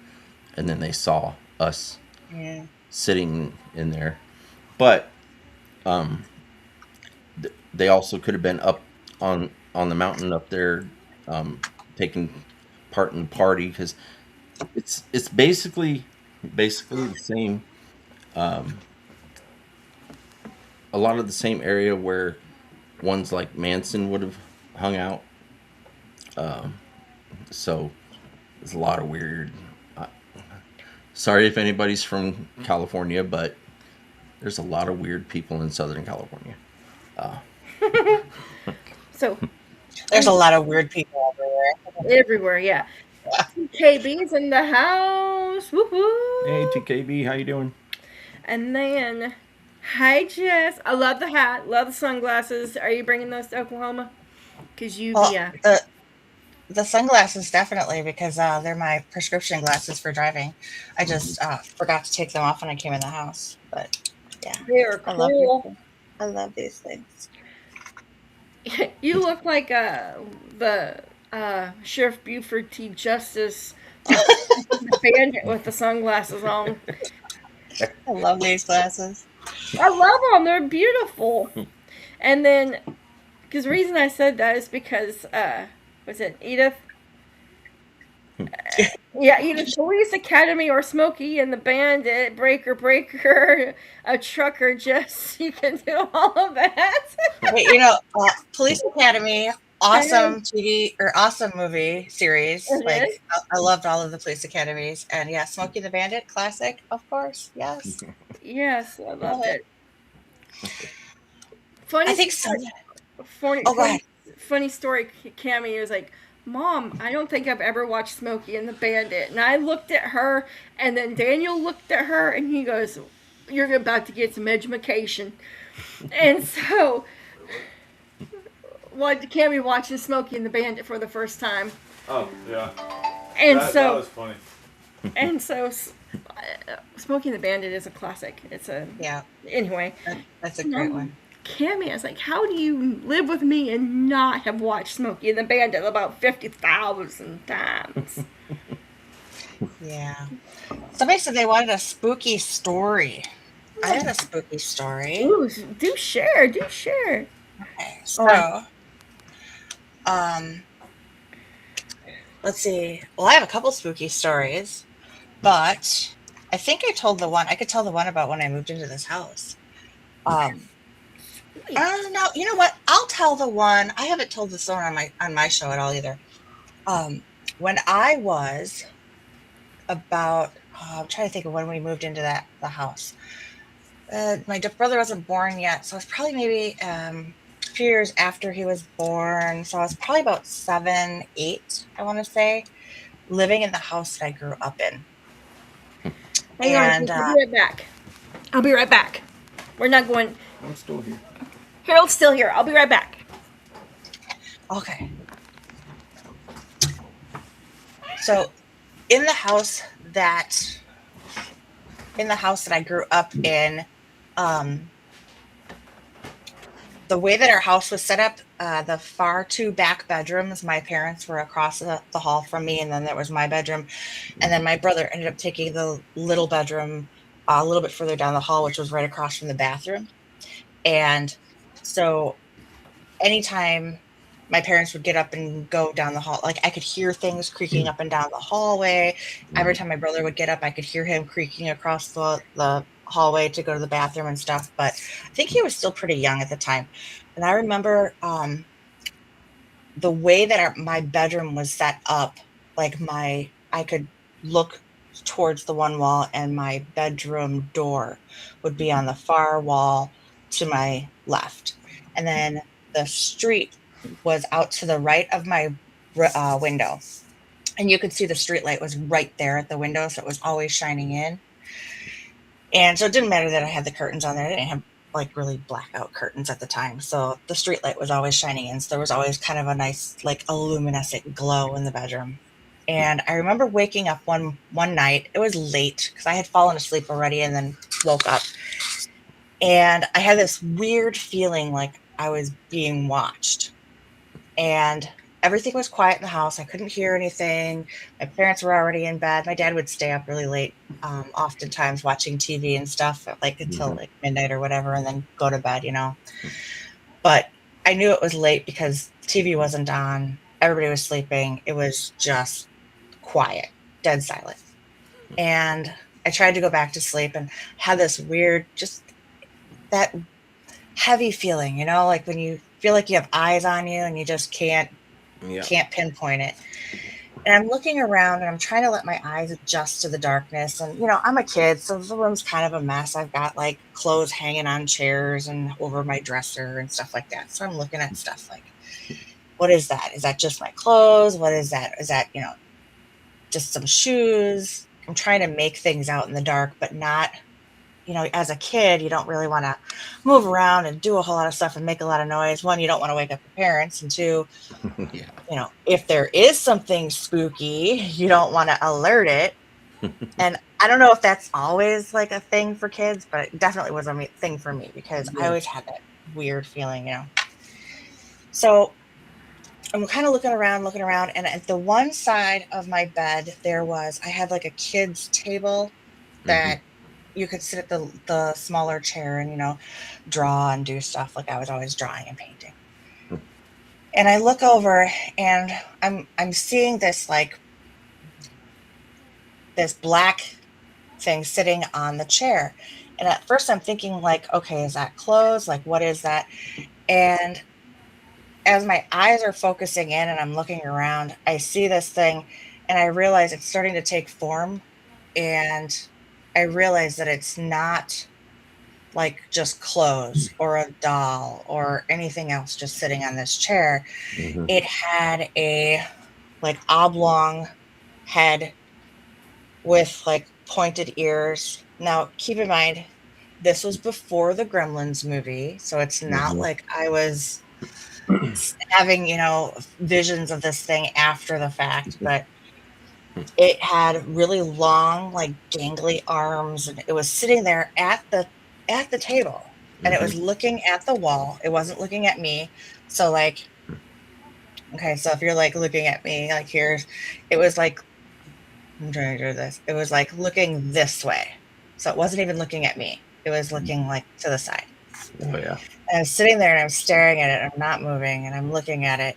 and then they saw us sitting in there. But they also could have been up on the mountain up there, taking part in the party, because it's basically the same. A lot of the same area where ones like Manson would have hung out. So there's a lot of weird. Sorry if anybody's from California, but there's a lot of weird people in Southern California. So There's a lot of weird people everywhere. everywhere, yeah. TKB's in the house. Woohoo! Hey TKB, how you doing? And then, hi Jess. I love the hat. Love the sunglasses. Are you bringing those to Oklahoma? Cause you, Well, yeah. The sunglasses definitely, because they're my prescription glasses for driving. I just forgot to take them off when I came in the house. But yeah, They are I love these cool. things. I love these things. You look like the Sheriff Buford T. Justice on the Bandit with the sunglasses on. I love these glasses. I love them. They're beautiful. And then, because the reason I said that is because, was it Edith? Yeah, either Police Academy or Smokey and the Bandit, Breaker Breaker, a trucker, just you can do all of that. Wait, Police Academy, awesome TV or awesome movie series. It is. Like I loved all of the Police Academies, and yeah, Smokey the Bandit, classic, of course. Yes, Yes, I love loved it. it. Funny I think so. story. Funny, Oh, go funny, ahead. funny story. Cammy was like, "Mom, I don't think I've ever watched Smokey and the Bandit." And I looked at her, and then Daniel looked at her, and he goes, "You're about to get some education." And so, what Cammy watching Smokey and the Bandit for the first time, Oh yeah. and That was funny. and so, Smokey and the Bandit is a classic. It's a Yeah, anyway. that's a great one. Cammy, I was like, how do you live with me and not have watched Smokey and the Bandit about 50,000 times? Yeah. Somebody said they wanted a spooky story. I had a spooky story. Ooh, do share, do share. Okay, so, let's see. Well, I have a couple spooky stories, but I think I could tell the one about when I moved into this house. No, you know what? I'll tell the one. I haven't told this one on my show at all either. When I was about, I'm trying to think of when we moved into the house. My brother wasn't born yet, so it was probably maybe a few years after he was born. So I was probably about 7, 8, I want to say, living in the house that I grew up in. Hang on, I'll be right back. I'll be right back. We're not going. I'm still here. Harold's still here. I'll be right back. Okay. So, in the house that I grew up in, the way that our house was set up, the far two back bedrooms, my parents were across the hall from me, and then there was my bedroom, and then my brother ended up taking the little bedroom a little bit further down the hall, which was right across from the bathroom. And so anytime my parents would get up and go down the hall, like I could hear things creaking up and down the hallway. Every time my brother would get up, I could hear him creaking across the hallway to go to the bathroom and stuff. But I think he was still pretty young at the time. And I remember the way that my bedroom was set up, like I could look towards the one wall, and my bedroom door would be on the far wall to my left. And then the street was out to the right of my window. And you could see the street light was right there at the window, so it was always shining in. And so it didn't matter that I had the curtains on there. I didn't have like really blackout curtains at the time. So the street light was always shining in. So there was always kind of a nice, like a luminescent glow in the bedroom. And I remember waking up one night. It was late because I had fallen asleep already and then woke up. And I had this weird feeling like I was being watched. And everything was quiet in the house. I couldn't hear anything. My parents were already in bed. My dad would stay up really late, oftentimes watching TV and stuff, like until like midnight or whatever, and then go to bed, But I knew it was late because TV wasn't on. Everybody was sleeping. It was just quiet, dead silent. And I tried to go back to sleep and had this weird, just that heavy feeling, like when you feel like you have eyes on you and you just can't pinpoint it. And I'm looking around and I'm trying to let my eyes adjust to the darkness. And, I'm a kid, so the room's kind of a mess. I've got like clothes hanging on chairs and over my dresser and stuff like that. So I'm looking at stuff like, what is that? Is that just my clothes? What is that? Is that, just some shoes? I'm trying to make things out in the dark, but not as a kid, you don't really want to move around and do a whole lot of stuff and make a lot of noise. One, you don't want to wake up your parents. And two, Yeah. if there is something spooky, you don't want to alert it. And I don't know if that's always like a thing for kids, but it definitely was a thing for me because I always had that weird feeling. So I'm kind of looking around, and at the one side of my bed, I had like a kid's table that you could sit at the smaller chair and, draw and do stuff. Like I was always drawing and painting. And I look over and I'm seeing this like this black thing sitting on the chair. And at first I'm thinking like, okay, is that clothes? Like, what is that? And as my eyes are focusing in and I'm looking around, I see this thing and I realize it's starting to take form. And I realize that it's not like just clothes or a doll or anything else just sitting on this chair. It had a like oblong head with like pointed ears. Now, keep in mind, this was before the Gremlins movie, so it's not like I was having, visions of this thing after the fact, but it had really long, like gangly arms, and it was sitting there at the table, and it was looking at the wall. It wasn't looking at me. So like, okay, so if you're like looking at me, like it was like, I'm trying to do this. It was like looking this way. So it wasn't even looking at me. It was looking like to the side. Oh yeah. And I was sitting there and I'm staring at it. I'm not moving and I'm looking at it.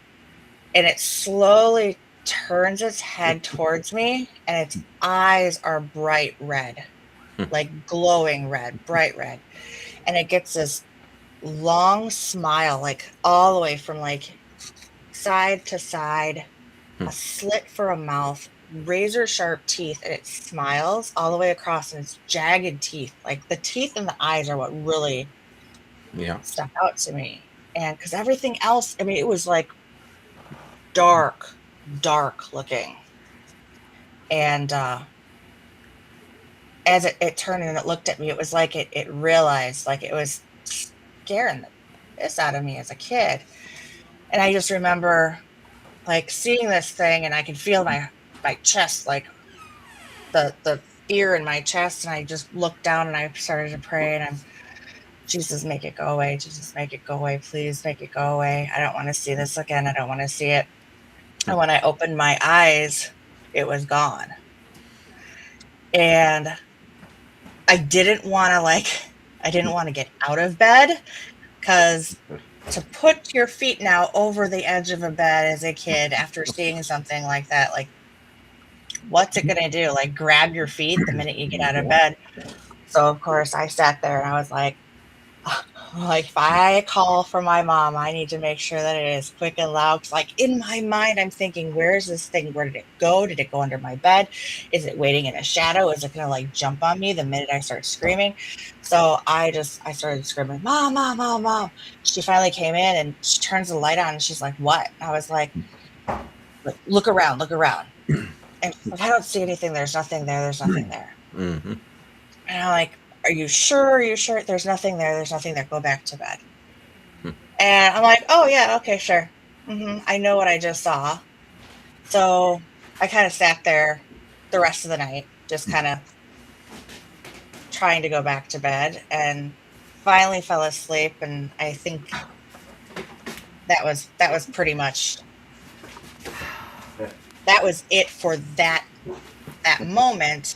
And it slowly turns its head towards me and its eyes are bright red, like glowing red, bright red. And it gets this long smile, like all the way from like side to side, a slit for a mouth, razor sharp teeth, and it smiles all the way across, and it's jagged teeth. Like the teeth and the eyes are what really stuck out to me. And because everything else, I mean, it was like dark looking. And as it turned and it looked at me, it was like it realized, like it was scaring the piss out of me as a kid. And I just remember like seeing this thing, and I could feel my chest, like the fear in my chest. And I just looked down and I started to pray, and Jesus, make it go away. Jesus, make it go away. Please make it go away. I don't want to see this again. I don't want to see it. And when I opened my eyes, it was gone. And I didn't want to get out of bed, because to put your feet now over the edge of a bed as a kid after seeing something like that, like, what's it going to do? Like, grab your feet the minute you get out of bed. So, of course, I sat there and I was like, if I call for my mom, I need to make sure that it is quick and loud. 'Cause, like, in my mind, I'm thinking, where's this thing? Where did it go? Did it go under my bed? Is it waiting in a shadow? Is it going to, like, jump on me the minute I start screaming? So I started screaming, Mom, Mom, Mom, Mom. She finally came in and she turns the light on and she's like, what? I was like, look around. And if I don't see anything, there's nothing there. There's nothing there. Mm-hmm. And I'm like, Are you sure? There's nothing there. There's nothing there. Go back to bed. And I'm like, oh, yeah, okay, sure. I know what I just saw. So I kind of sat there the rest of the night, just kind of trying to go back to bed, and finally fell asleep. And I think that was pretty much, that was it for that moment.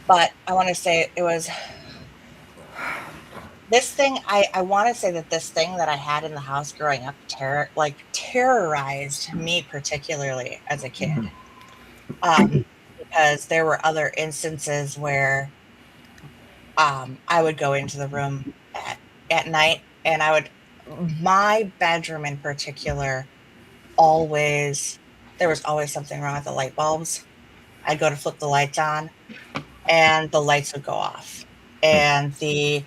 But I want to say it was this thing. I want to say that this thing that I had in the house growing up terrorized me, particularly as a kid. Because there were other instances where I would go into the room at night, and my bedroom in particular, there was always something wrong with the light bulbs. I'd go to flip the lights on, and the lights would go off. And the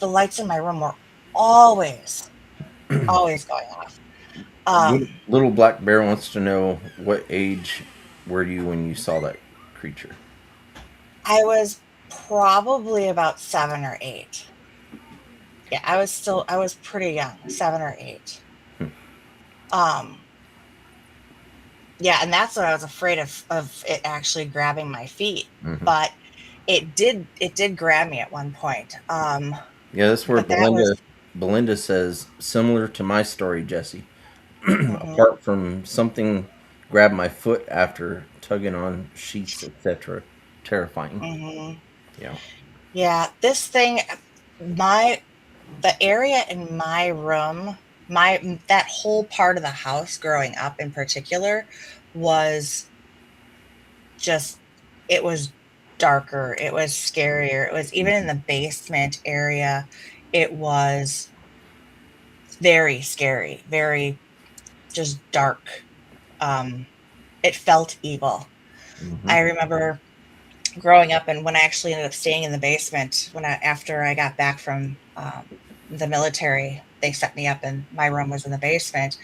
lights in my room were always going off. Little Black Bear wants to know, what age were you when you saw that creature? I was probably about 7 or 8. Yeah, I was pretty young, 7 or 8. Um, yeah, and that's what I was afraid of it actually grabbing my feet. Mm-hmm. But it did grab me at one point. Yeah, that's where But that was Belinda says similar to my story, Jesse. mhm, Apart from something grabbed my foot after tugging on sheets, etc. Terrifying. mhm. Yeah. Yeah, this thing, my the area in my room, that whole part of the house growing up in particular was just it was darker, it was scarier. It was even in the basement area, it was very scary, very just dark. Um, it felt evil. Mm-hmm. I remember growing up, and when I actually ended up staying in the basement after I got back from the military, they set me up and my room was in the basement.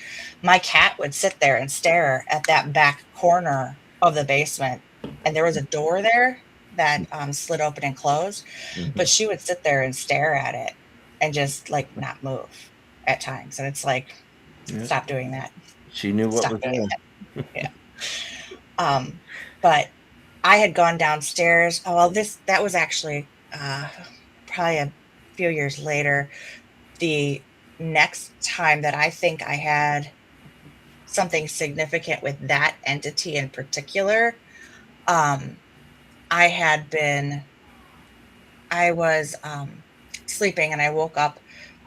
My cat would sit there and stare at that back corner of the basement, and there was a door there that slid open and closed, Mm-hmm. but she would sit there and stare at it and just like not move at times, and it's like, Yeah. stop doing that, She knew what stop was doing there. that. Yeah. But I had gone downstairs. Oh, well, that was actually probably a few years later. The next time that I think I had something significant with that entity in particular, um, I had been, I was sleeping and I woke up.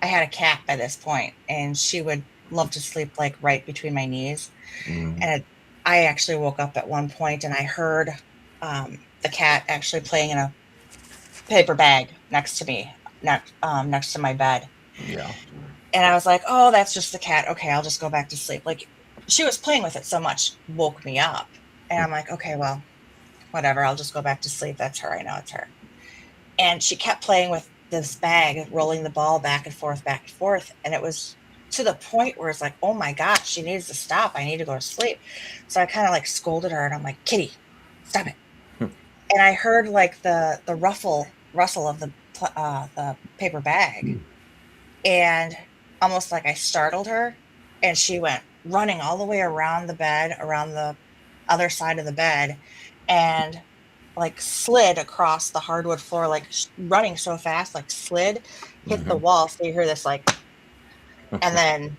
I had a cat by this point, and she would love to sleep like right between my knees. Mm-hmm. And I actually woke up at one point and I heard the cat actually playing in a paper bag next to me, next to my bed. Yeah. And I was like, oh, that's just the cat. Okay, I'll just go back to sleep. Like, she was playing with it so much, woke me up. And I'm like, okay, well, whatever. I'll just go back to sleep. That's her. I know it's her. And she kept playing with this bag, rolling the ball back and forth, back and forth. And it was to the point where it's like, oh my gosh, she needs to stop. I need to go to sleep. So I kind of like scolded her and I'm like, Kitty, stop it. And I heard like the rustle of the paper bag, and almost like I startled her, and she went running all the way around the bed, around the other side of the bed, and like slid across the hardwood floor, like running so fast, like slid, hit the Mm-hmm. wall. So you hear this like, and then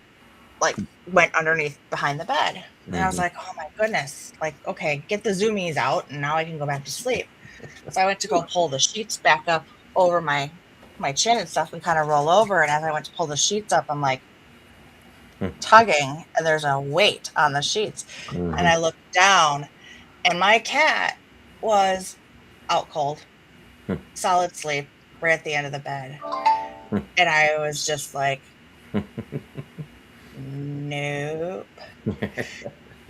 like went underneath behind the bed. And I was Mm-hmm. like, oh my goodness, like, okay, get the zoomies out, and now I can go back to sleep. So I went to go pull the sheets back up over my chin and stuff and kind of roll over. And as I went to pull the sheets up, I'm like tugging, and there's a weight on the sheets. And Mm-hmm. I looked down, and my cat was out cold, solid sleep, right at the end of the bed. And I was just like, nope.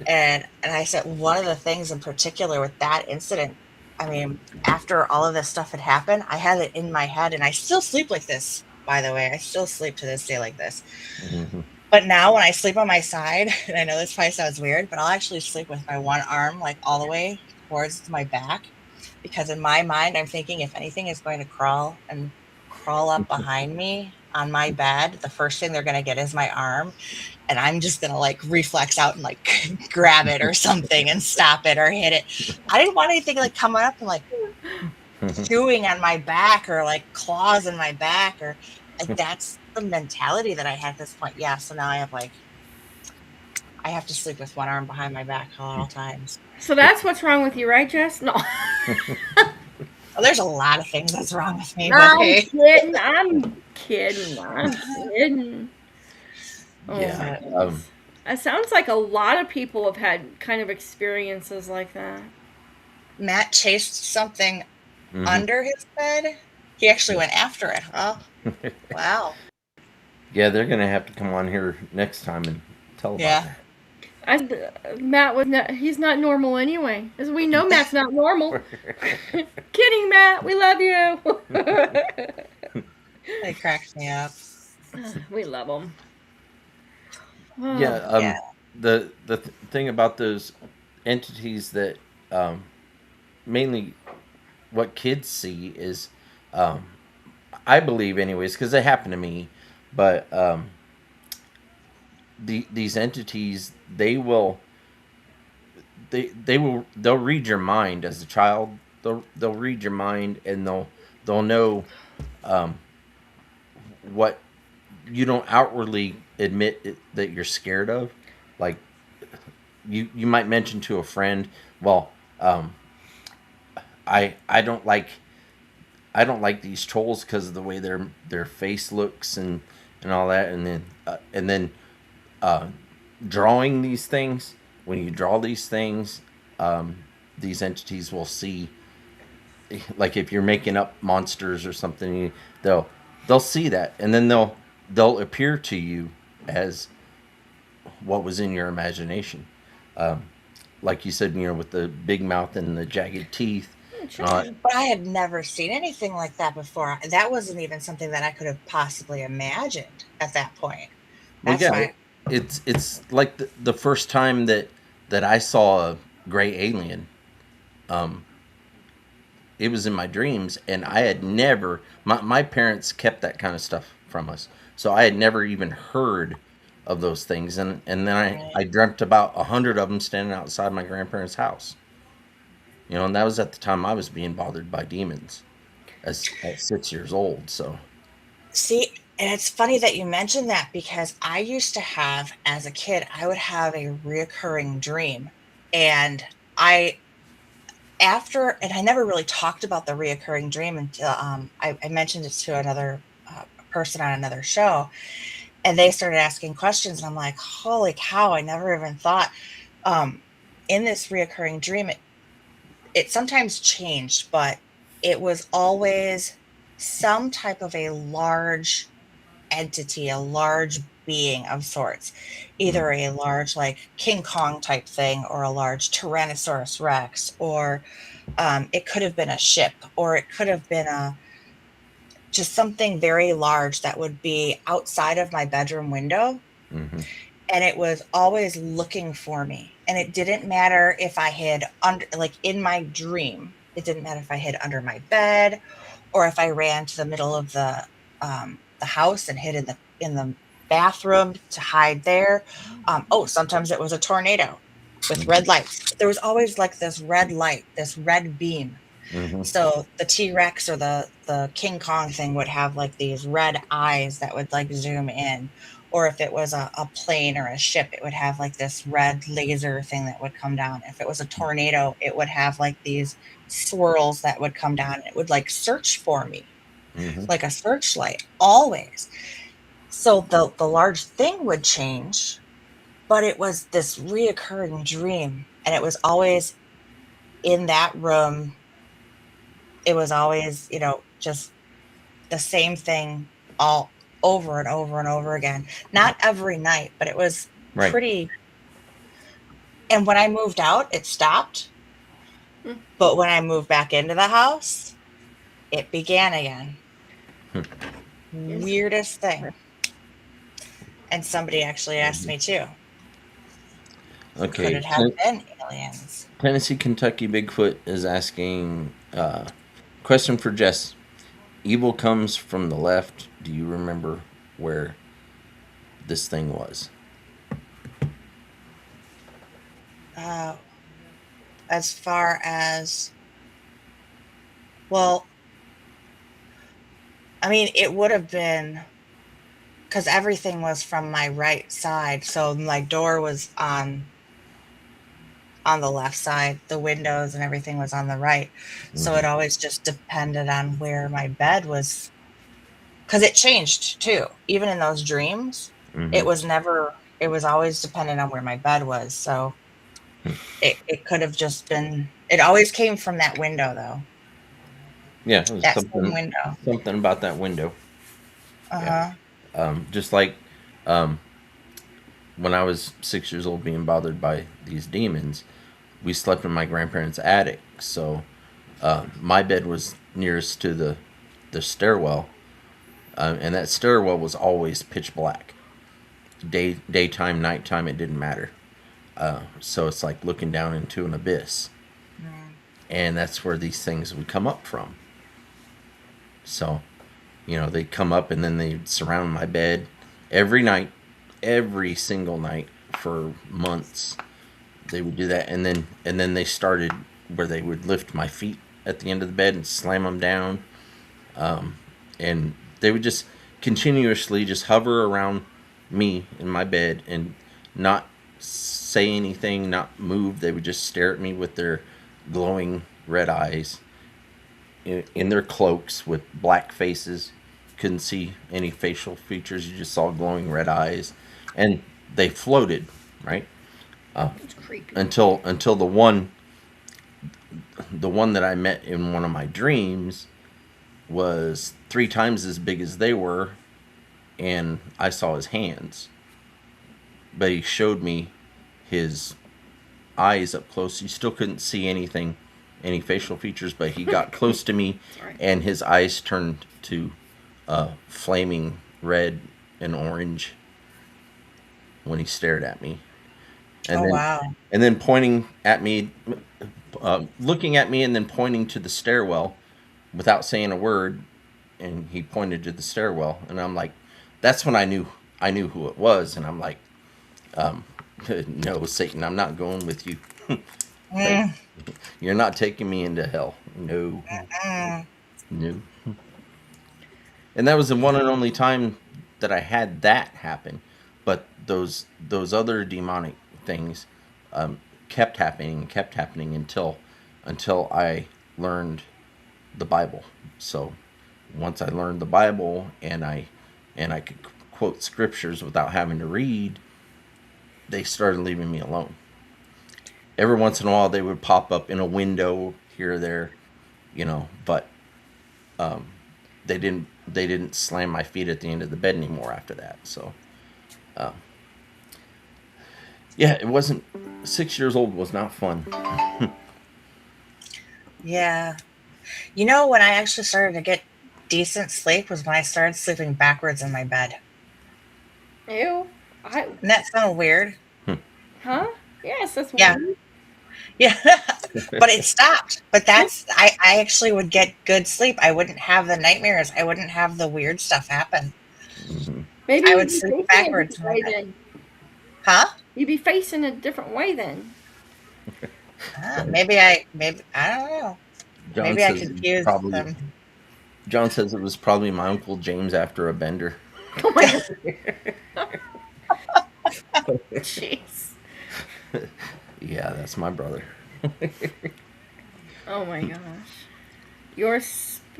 And I said, one of the things in particular with that incident, I mean, after all of this stuff had happened, I had it in my head, and I still sleep like this, by the way. I still sleep to this day like this. Mm-hmm. But now when I sleep on my side, and I know this probably sounds weird, but I'll actually sleep with my one arm like all the way towards my back, because in my mind, I'm thinking if anything is going to crawl up behind me on my bed, the first thing they're going to get is my arm, and I'm just gonna like reflex out and like grab it or something and stop it or hit it. I didn't want anything like coming up and like chewing on my back or like claws in my back, or like that's the mentality that I had at this point. Yeah, so now I have to sleep with one arm behind my back at all times. So that's what's wrong with you, right, Jess? No. Well, there's a lot of things that's wrong with me, No, but I'm hey. kidding. I'm kidding. I'm kidding. Oh my Yeah. goodness. It sounds like a lot of people have had kind of experiences like that. Matt chased something Mm-hmm. under his bed. He actually went after it. Oh, wow. Yeah, they're gonna have to come on here next time and tell about Yeah. Matt was not. He's not normal anyway. As we know, Matt's not normal. Kidding, Matt. We love you. It cracks me up. We love him. that. Yeah. Yeah. Thing about those entities that mainly what kids see is, I believe anyways, because it happened to me, but these entities, they'll read your mind as a child. They'll read your mind, and they'll know what you don't outwardly admit that you're scared of. Like you might mention to a friend, well, I don't like these trolls because of the way their face looks and all that, and then drawing these things. When you draw these things, these entities will see. Like if you're making up monsters or something, they'll see that, and then they'll appear to you as what was in your imagination. Like you said, with the big mouth and the jagged teeth. But I had never seen anything like that before. That wasn't even something that I could have possibly imagined at that point. Well, That's yeah, why. it's like the first time that I saw a gray alien. It was in my dreams, and I had never. My parents kept that kind of stuff from us, so I had never even heard of those things. And then I dreamt about 100 of them standing outside my grandparents' house. And that was at the time I was being bothered by demons, at 6 years old. So See, and it's funny that you mentioned that because I used to have, as a kid, I would have a reoccurring dream. And I, and I never really talked about the reoccurring dream until I mentioned it to another person on another show. And they started asking questions. And I'm like, holy cow, I never even thought. In this reoccurring dream, it sometimes changed, but it was always some type of a large entity, a large being of sorts, either a large like King Kong type thing or a large Tyrannosaurus Rex, or it could have been a ship, or it could have been just something very large that would be outside of my bedroom window. mm-hmm. And it was always looking for me. And it didn't matter if I hid under, like in my dream, it didn't matter if I hid under my bed or if I ran to the middle of the house and hid in the bathroom to hide there. Sometimes it was a tornado with red lights. There was always like this red light, this red beam. Mm-hmm. So the T-Rex or the King Kong thing would have like these red eyes that would like zoom in. Or if it was a plane or a ship, it would have like this red laser thing that would come down. If it was a tornado, it would have like these swirls that would come down. It would like search for me, Mm-hmm. like a searchlight, always. So the large thing would change, but it was this reoccurring dream. And it was always in that room. It was always, just the same thing all over and over and over again. Not every night, but it was pretty. And when I moved out, it stopped. But when I moved back into the house, it began again. Weirdest thing. And somebody actually asked me too. Okay. Could it have been aliens? Tennessee, Kentucky Bigfoot is asking, question for Jess. Evil comes from the left. Do you remember where this thing was? As far as, well, I mean, it would have been, because everything was from my right side. So my door was on the left side. The windows and everything was on the right. So it always just depended on where my bed was. Because it changed too. Even in those dreams, it was always dependent on where my bed was. So it could have just been, it always came from that window though. Yeah, it was that same window. Something about that window. Uh-huh. Yeah. Just like when I was 6 years old being bothered by these demons, we slept in my grandparents' attic. So my bed was nearest to the stairwell. And that stairwell was always pitch black. Daytime, nighttime, it didn't matter. So it's like looking down into an abyss. and that's where these things would come up from. So, they'd come up and then they'd surround my bed every night, every single night for months. They would do that, and then they started where they would lift my feet at the end of the bed and slam them down, and they would just continuously just hover around me in my bed and not say anything, not move. They would just stare at me with their glowing red eyes in their cloaks with black faces. Couldn't see any facial features. You just saw glowing red eyes, and they floated, right? It's creepy. Until the one that I met in one of my dreams was 3 times as big as they were, and I saw his hands. But he showed me his eyes up close. You still couldn't see anything, any facial features, but he got close to me, and his eyes turned to flaming red and orange when he stared at me. And wow. And then pointing at me, looking at me, and then pointing to the stairwell without saying a word. And he pointed to the stairwell, and I'm like, that's when I knew who it was. And I'm like, no, Satan, I'm not going with you. You're not taking me into hell. No. No. And that was the one and only time that I had that happen. But those other demonic things kept happening until I learned the Bible. So once I learned the Bible and I could quote scriptures without having to read, they started leaving me alone. Every once in a while they would pop up in a window here or there, but they didn't slam my feet at the end of the bed anymore after that. So yeah, it wasn't. 6 years old was not fun. Yeah. When I actually started to get decent sleep was when I started sleeping backwards in my bed. Ew. Doesn't that sound weird? Huh? Yes, that's Yeah. weird. Yeah. But it stopped. But I actually would get good sleep. I wouldn't have the nightmares. I wouldn't have the weird stuff happen. Maybe I you'd would be sleep facing backwards a different way in my then. Huh? You'd be facing a different way then. Maybe I don't know. John Maybe I says confused them. John says it was probably my Uncle James after a bender. Oh my god. Jeez. Yeah, that's my brother. Oh my gosh. You're special,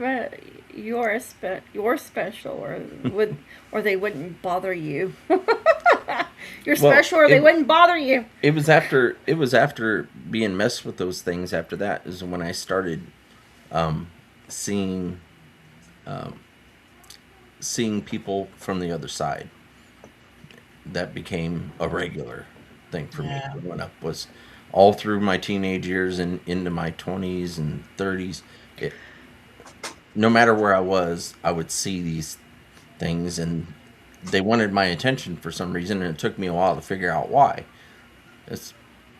or they wouldn't bother you. You're special, or they wouldn't bother you. It was after being messed with those things. After that is when I started seeing people from the other side. That became a regular thing for me growing up. Was all through my teenage years and into my 20s and 30s. No matter where I was, I would see these things, and they wanted my attention for some reason, and it took me a while to figure out why. It's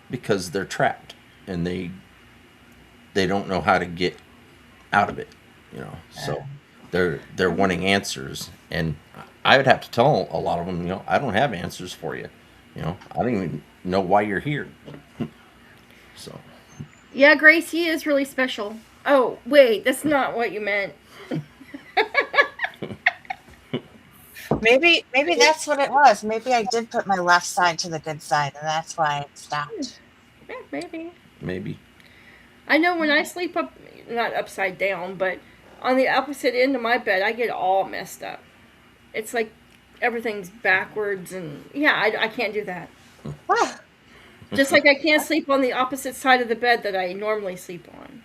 because they're trapped, and they don't know how to get out of it, So they're wanting answers, and I would have to tell a lot of them, I don't have answers for you. I don't even know why you're here. So. Yeah, Gracie is really special. Oh, wait, that's not what you meant. Maybe that's what it was. Maybe I did put my left side to the good side, and that's why it stopped. Yeah, Maybe. I know when I sleep not upside down, but on the opposite end of my bed, I get all messed up. It's like everything's backwards, and I can't do that. Just like I can't sleep on the opposite side of the bed that I normally sleep on.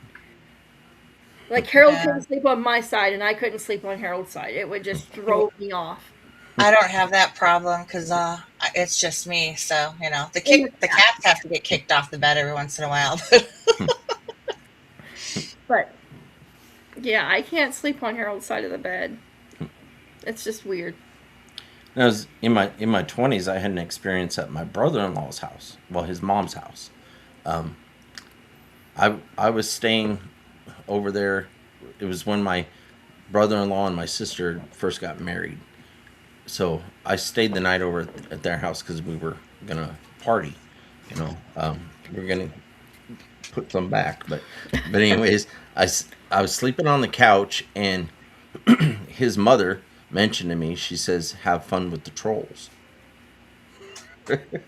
Like Harold couldn't sleep on my side, and I couldn't sleep on Harold's side. It would just throw me off. I don't have that problem because it's just me. So the cats have to get kicked off the bed every once in a while. But yeah, I can't sleep on Harold's side of the bed. It's just weird. I was in my 20s. I had an experience at my brother-in-law's house, his mom's house. I was staying over there. It was when my brother-in-law and my sister first got married. So I stayed the night over at their house because we were gonna party. You know, we were gonna put some back, but anyways, I was sleeping on the couch, and his mother mentioned to me. She says, "Have fun with the trolls." So I'm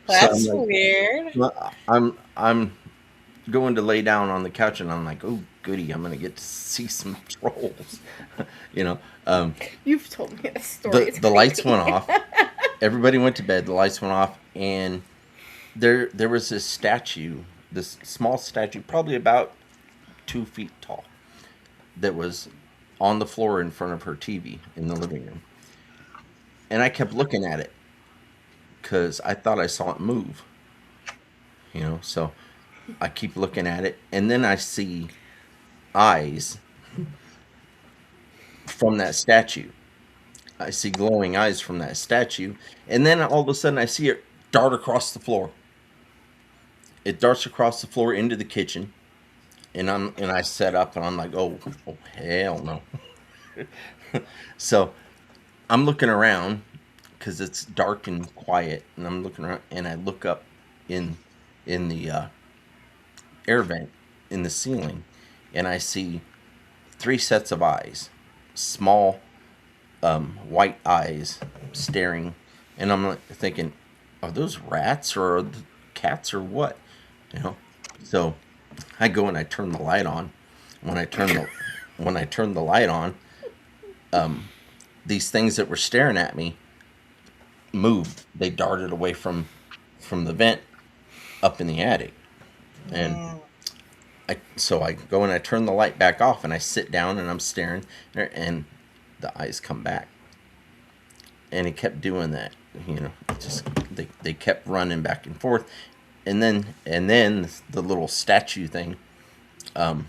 That's like, weird. well, I'm going to lay down on the couch, and I'm like, oh goody, I'm gonna get to see some trolls. you know, You've told me this story. It's the lights creepy. went off. Everybody went to bed. The lights went off, and there was this statue, this small statue, probably about 2 feet tall, that was on the floor in front of her TV in the living room. And I kept looking at it because I thought I saw it move. So I keep looking at it, and then I see eyes from that statue. I see glowing eyes from that statue, and then all of a sudden I see it dart across the floor. It darts across the floor into the kitchen, and I set up, and I'm like, oh hell no. So I'm looking around because it's dark and quiet, and I'm looking around, and I look up in the air vent in the ceiling, and I see 3 sets of eyes, small white eyes staring, and I'm like thinking, are those rats or are cats or what? So I go and I turn the light on. When I turn the light on, these things that were staring at me moved. They darted away from the vent up in the attic, and so I go and I turn the light back off, and I sit down and I'm staring, and the eyes come back, and it kept doing that. Just they kept running back and forth, and then the little statue thing. I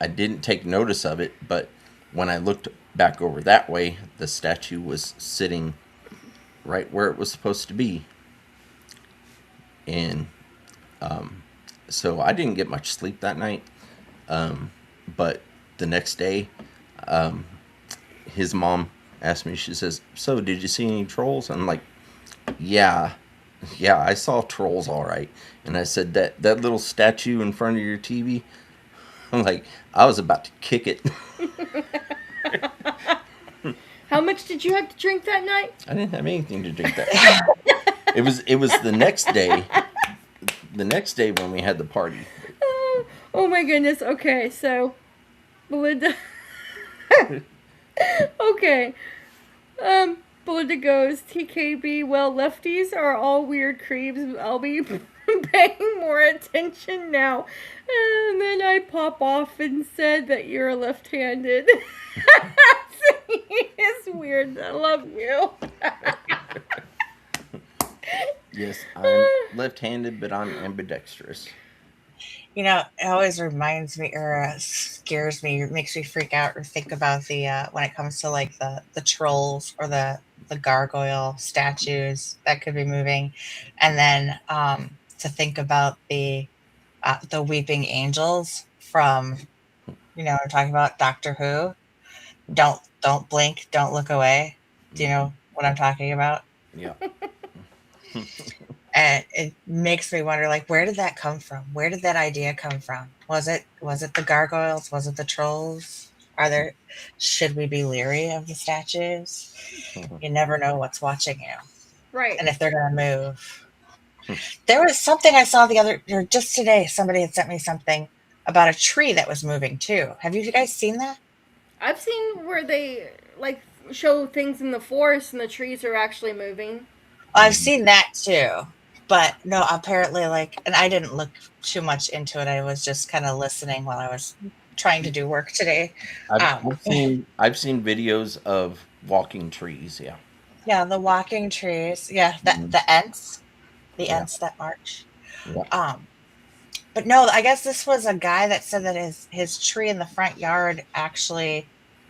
didn't take notice of it, but when I looked back over that way, the statue was sitting right where it was supposed to be, and so I didn't get much sleep that night. But the next day, his mom asked me, she says, so did you see any trolls? I'm like, yeah, I saw trolls all right. And I said, that little statue in front of your TV, I'm like, I was about to kick it. How much did you have to drink that night? I didn't have anything to drink that night. It was the next day. The next day when we had the party. Oh my goodness. Okay, so Belinda. Okay. Belinda goes, TKB, well, lefties are all weird creeps. I'll be paying more attention now. And then I pop off and said that you're left-handed. It's weird. I love you. Yes, I'm left-handed, but I'm ambidextrous. It always reminds me or scares me, makes me freak out or think about the when it comes to like the trolls or the gargoyle statues that could be moving, and then to think about the weeping angels from I'm talking about Doctor Who. Don't blink, don't look away. Do you know what I'm talking about? Yeah. And it makes me wonder, like, where did that come from? Where did that idea come from? Was it the gargoyles? Was it the trolls? Should we be leery of the statues? You never know what's watching you. Right. And if they're going to move. There was something I saw just today. Somebody had sent me something about a tree that was moving too. Have you guys seen that? I've seen where they show things in the forest and the trees are actually moving. I've seen that too. But no, apparently, and I didn't look too much into it. I was just kind of listening while I was trying to do work today. I've seen videos of walking trees. Yeah. Yeah, the walking trees. Yeah, the Ents, Ents that march. Yeah. But no, I guess this was a guy that said that his tree in the front yard actually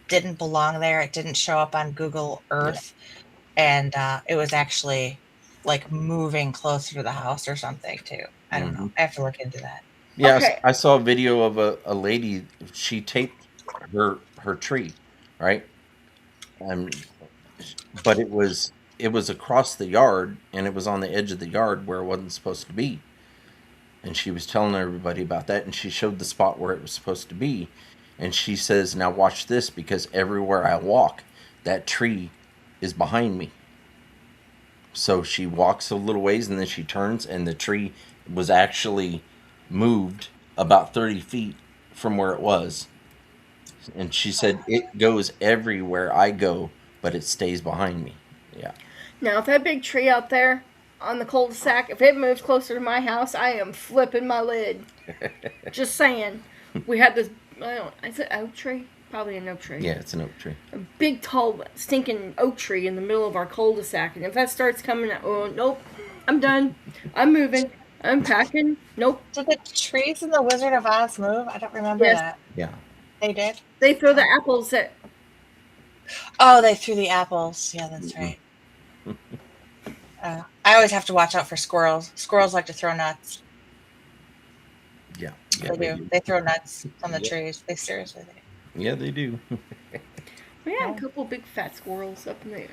didn't belong there. It didn't show up on Google Earth, and it was actually moving closer to the house or something too. I don't know. I have to look into that. Yeah, Okay. I saw a video of a lady. She taped her tree, right? Um, but it was across the yard, and it was on the edge of the yard where it wasn't supposed to be. And she was telling everybody about that, and she showed the spot where it was supposed to be, and she says, "Now watch this, because everywhere I walk, that tree is behind me." So she walks a little ways, and then she turns, and the tree was actually moved about 30 feet from where it was. And she said, "It goes everywhere I go, but it stays behind me." Yeah. Now, if that big tree out there on the cul-de-sac, if it moves closer to my house, I am flipping my lid. Just saying. We had this, is it oak tree? Probably an oak tree. Yeah, it's an oak tree. A big, tall, stinking oak tree in the middle of our cul-de-sac. And if that starts coming out, oh, nope, I'm done. I'm moving. I'm packing. Nope. Did the trees in the Wizard of Oz move? I don't remember that. Yeah. They did? They throw the apples at... Oh, they threw the apples. Yeah, that's right. I always have to watch out for squirrels. Squirrels like to throw nuts. Yeah. They do. They throw nuts from the trees. They seriously do. Yeah, they do. We had a couple big fat squirrels up in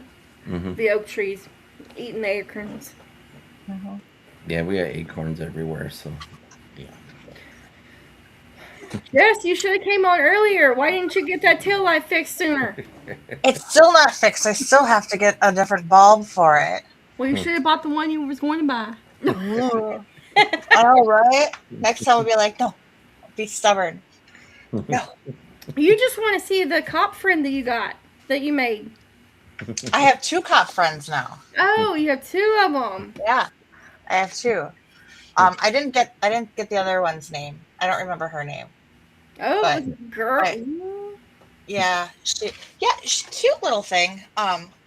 Mm-hmm. the oak trees eating the acorns. Mm-hmm. Yeah, we got acorns everywhere, so yeah. Yes, you should have came on earlier. Why didn't you get that tail light fixed sooner? It's still not fixed. I still have to get a different bulb for it. Well, you should have bought the one you was going to buy. I know, right? Next time we'll be like, no, be stubborn. No. You just want to see the cop friend that you made. I have 2 cop friends now. Oh, you have 2 of them. Yeah, I have 2. I didn't get the other one's name. I don't remember her name. Oh, But- it was a girl. Yeah, she's a cute little thing.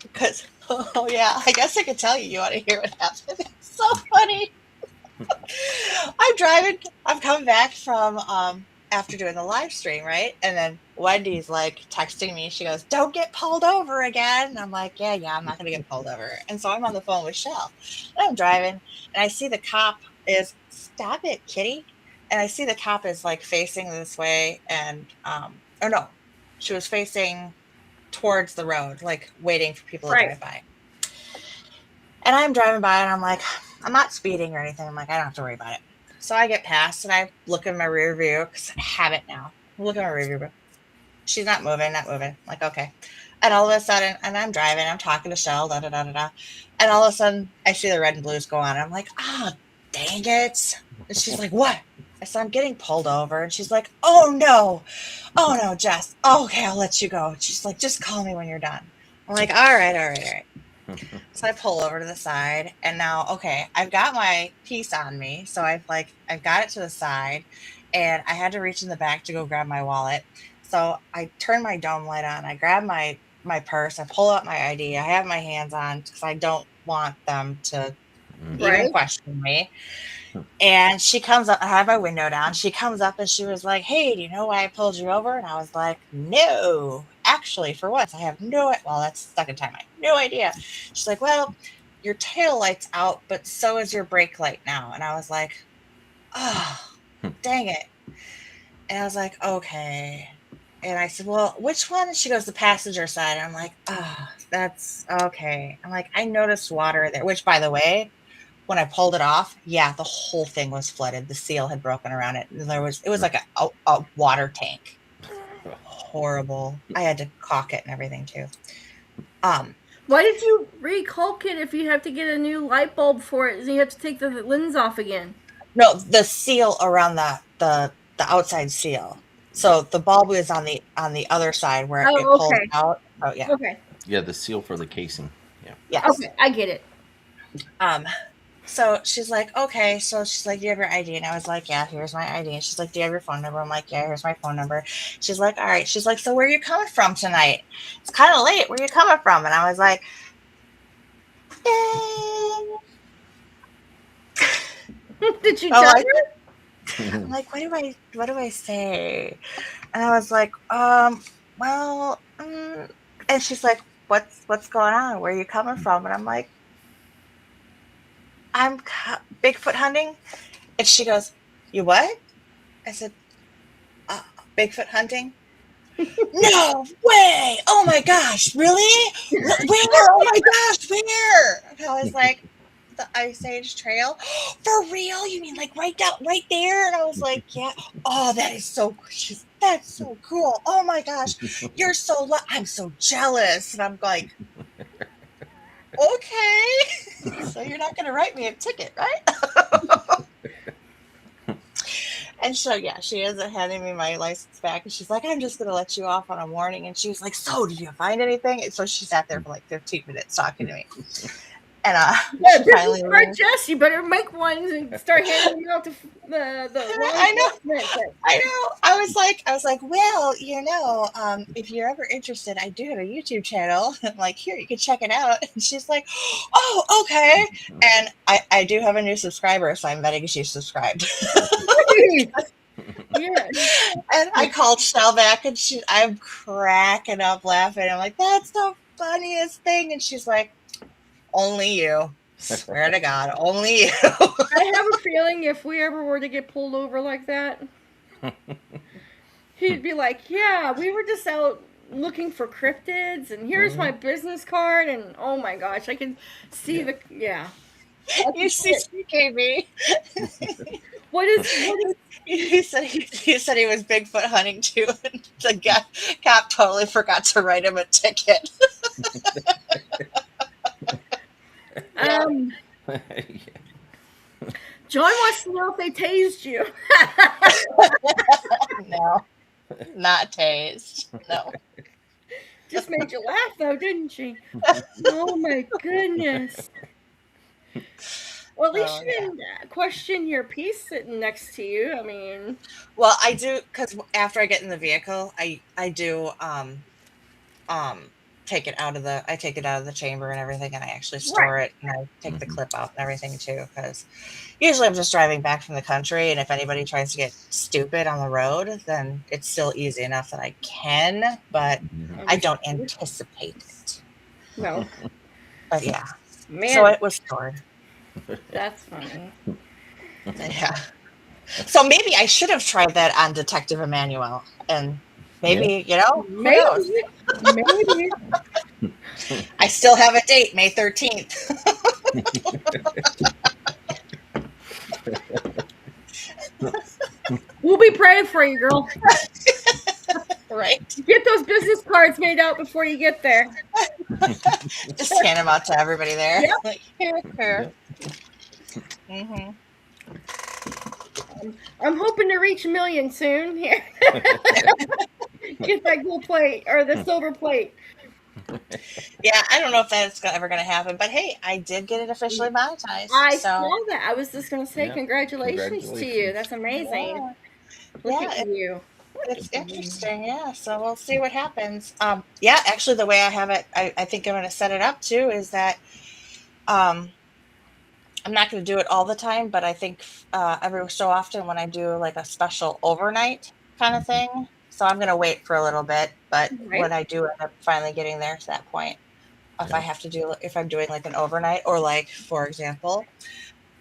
Because oh yeah, I guess I could tell you. You want to hear what happened? It's so funny. I'm driving. I'm coming back from after doing the live stream, right? And then Wendy's like texting me. She goes, "Don't get pulled over again." And I'm like, yeah, I'm not gonna get pulled over. And so I'm on the phone with Shell. And I'm driving, and I see the cop is, "Stop it, kitty." And I see the cop is like facing this way, and oh no, she was facing towards the road, like waiting for people to drive by. And I'm driving by, and I'm like, I'm not speeding or anything. I'm like, I don't have to worry about it. So I get past, and I look in my rear view because I have it now. Look at my rear view. She's not moving. I'm like, okay. And all of a sudden, and I'm driving, I'm talking to Shell, da da da da da. And all of a sudden, I see the red and blues go on. And I'm like, dang it. And she's like, what? I said, I'm getting pulled over. And she's like, oh no, Jess. Oh, okay, I'll let you go. She's like, just call me when you're done. I'm like, all right. So I pull over to the side, and now, okay, I've got my piece on me. So I've got it to the side, and I had to reach in the back to go grab my wallet. So I turn my dome light on. I grab my purse. I pull out my ID. I have my hands on because I don't want them to even question me. And she comes up, I have my window down. She comes up and she was like, "Hey, do you know why I pulled you over?" And I was like, "No, actually, for once, I have that's the second time. I have no idea." She's like, "Well, your tail light's out, but so is your brake light now." And I was like, "Oh, dang it." And I was like, "Okay." And I said, "Well, which one?" And she goes, "The passenger side." And I'm like, that's okay. I'm like, I noticed water there, which, by the way, when I pulled it off, yeah, the whole thing was flooded. The seal had broken around it. It was like a water tank. Horrible. I had to caulk it and everything too. Why did you re-caulk it if you have to get a new light bulb for it? You have to take the lens off again. No, the seal around the outside seal. So the bulb is on the other side where it pulled out. Oh yeah. Okay. Yeah, the seal for the casing. Yeah. Yes. Okay, I get it. So she's like, okay. So she's like, "Do you have your ID?" And I was like, "Yeah, here's my ID." And she's like, "Do you have your phone number?" I'm like, "Yeah, here's my phone number." She's like, "All right." She's like, "So where are you coming from tonight? It's kind of late. Where are you coming from?" And I was like, Did you tell her? I'm like, what do I say? And I was like, well, and she's like, what's going on? Where are you coming from? And I'm like, I'm Bigfoot hunting And she goes, "You what?" I said, "Bigfoot hunting." "No way! Oh my gosh, really? Where? Oh my gosh, where?" And I was like, "The Ice Age Trail." "For real? You mean like right there?" And I was like, "Yeah." "Oh, that is so. That's so cool. Oh my gosh, you're so. I'm so jealous." And I'm like, "Okay, so you're not gonna write me a ticket, right?" And so, yeah, she ends up handing me my license back, and she's like, "I'm just gonna let you off on a warning." And she was like, "So, did you find anything?" And so she sat there for like 15 minutes talking to me, and Yeah, she this finally is for Jess. You better make ones and start handing them out to the law I know. enforcement. I know. I was like, "Well, if you're ever interested, I do have a YouTube channel." I'm like, "Here, you can check it out." And she's like, "Oh, okay." And I do have a new subscriber, so I'm betting she's subscribed. Yeah. And I called Shell back, and I'm cracking up laughing. I'm like, "That's the funniest thing." And she's like, "Only you. Swear to God, only you." I have a feeling if we ever were to get pulled over like that, he'd be like, "Yeah, we were just out looking for cryptids, and here's my business card." And oh my gosh, I can see the You see, CKB. What is He said he was Bigfoot hunting too, and the cop totally forgot to write him a ticket. John wants to know if they tased you. No, not tased. No. Just made you laugh though, didn't she? Oh my goodness. Well, at least you didn't question your piece sitting next to you. I mean, Well, I do, because after I get in the vehicle, I do take it out of the chamber and everything, and I actually store it, and I take the clip out and everything too, because usually I'm just driving back from the country, and if anybody tries to get stupid on the road, then it's still easy enough that I can, but I don't anticipate it. no. But yeah, Man, so it was stored. That's funny. Yeah. So maybe I should have tried that on Detective Emmanuel, and maybe, who knows? Maybe. I still have a date, May 13th. We'll be praying for you, girl. Right. Get those business cards made out before you get there. Just hand them out to everybody there. Yep. Like, here. Mm-hmm. I'm hoping to reach 1 million soon. Here. Get that gold plate or the silver plate. Yeah, I don't know if that's ever going to happen, but hey, I did get it officially monetized. I saw that. I was just going to say congratulations to you. Congratulations. That's amazing. Yeah. Look at you. It's interesting, yeah. So we'll see what happens. Actually, the way I have it, I think I'm going to set it up too, is that I'm not going to do it all the time, but I think every so often when I do like a special overnight kind of thing. So I'm going to wait for a little bit, but when I do end up finally getting there to that point, if I'm doing like an overnight, or like, for example,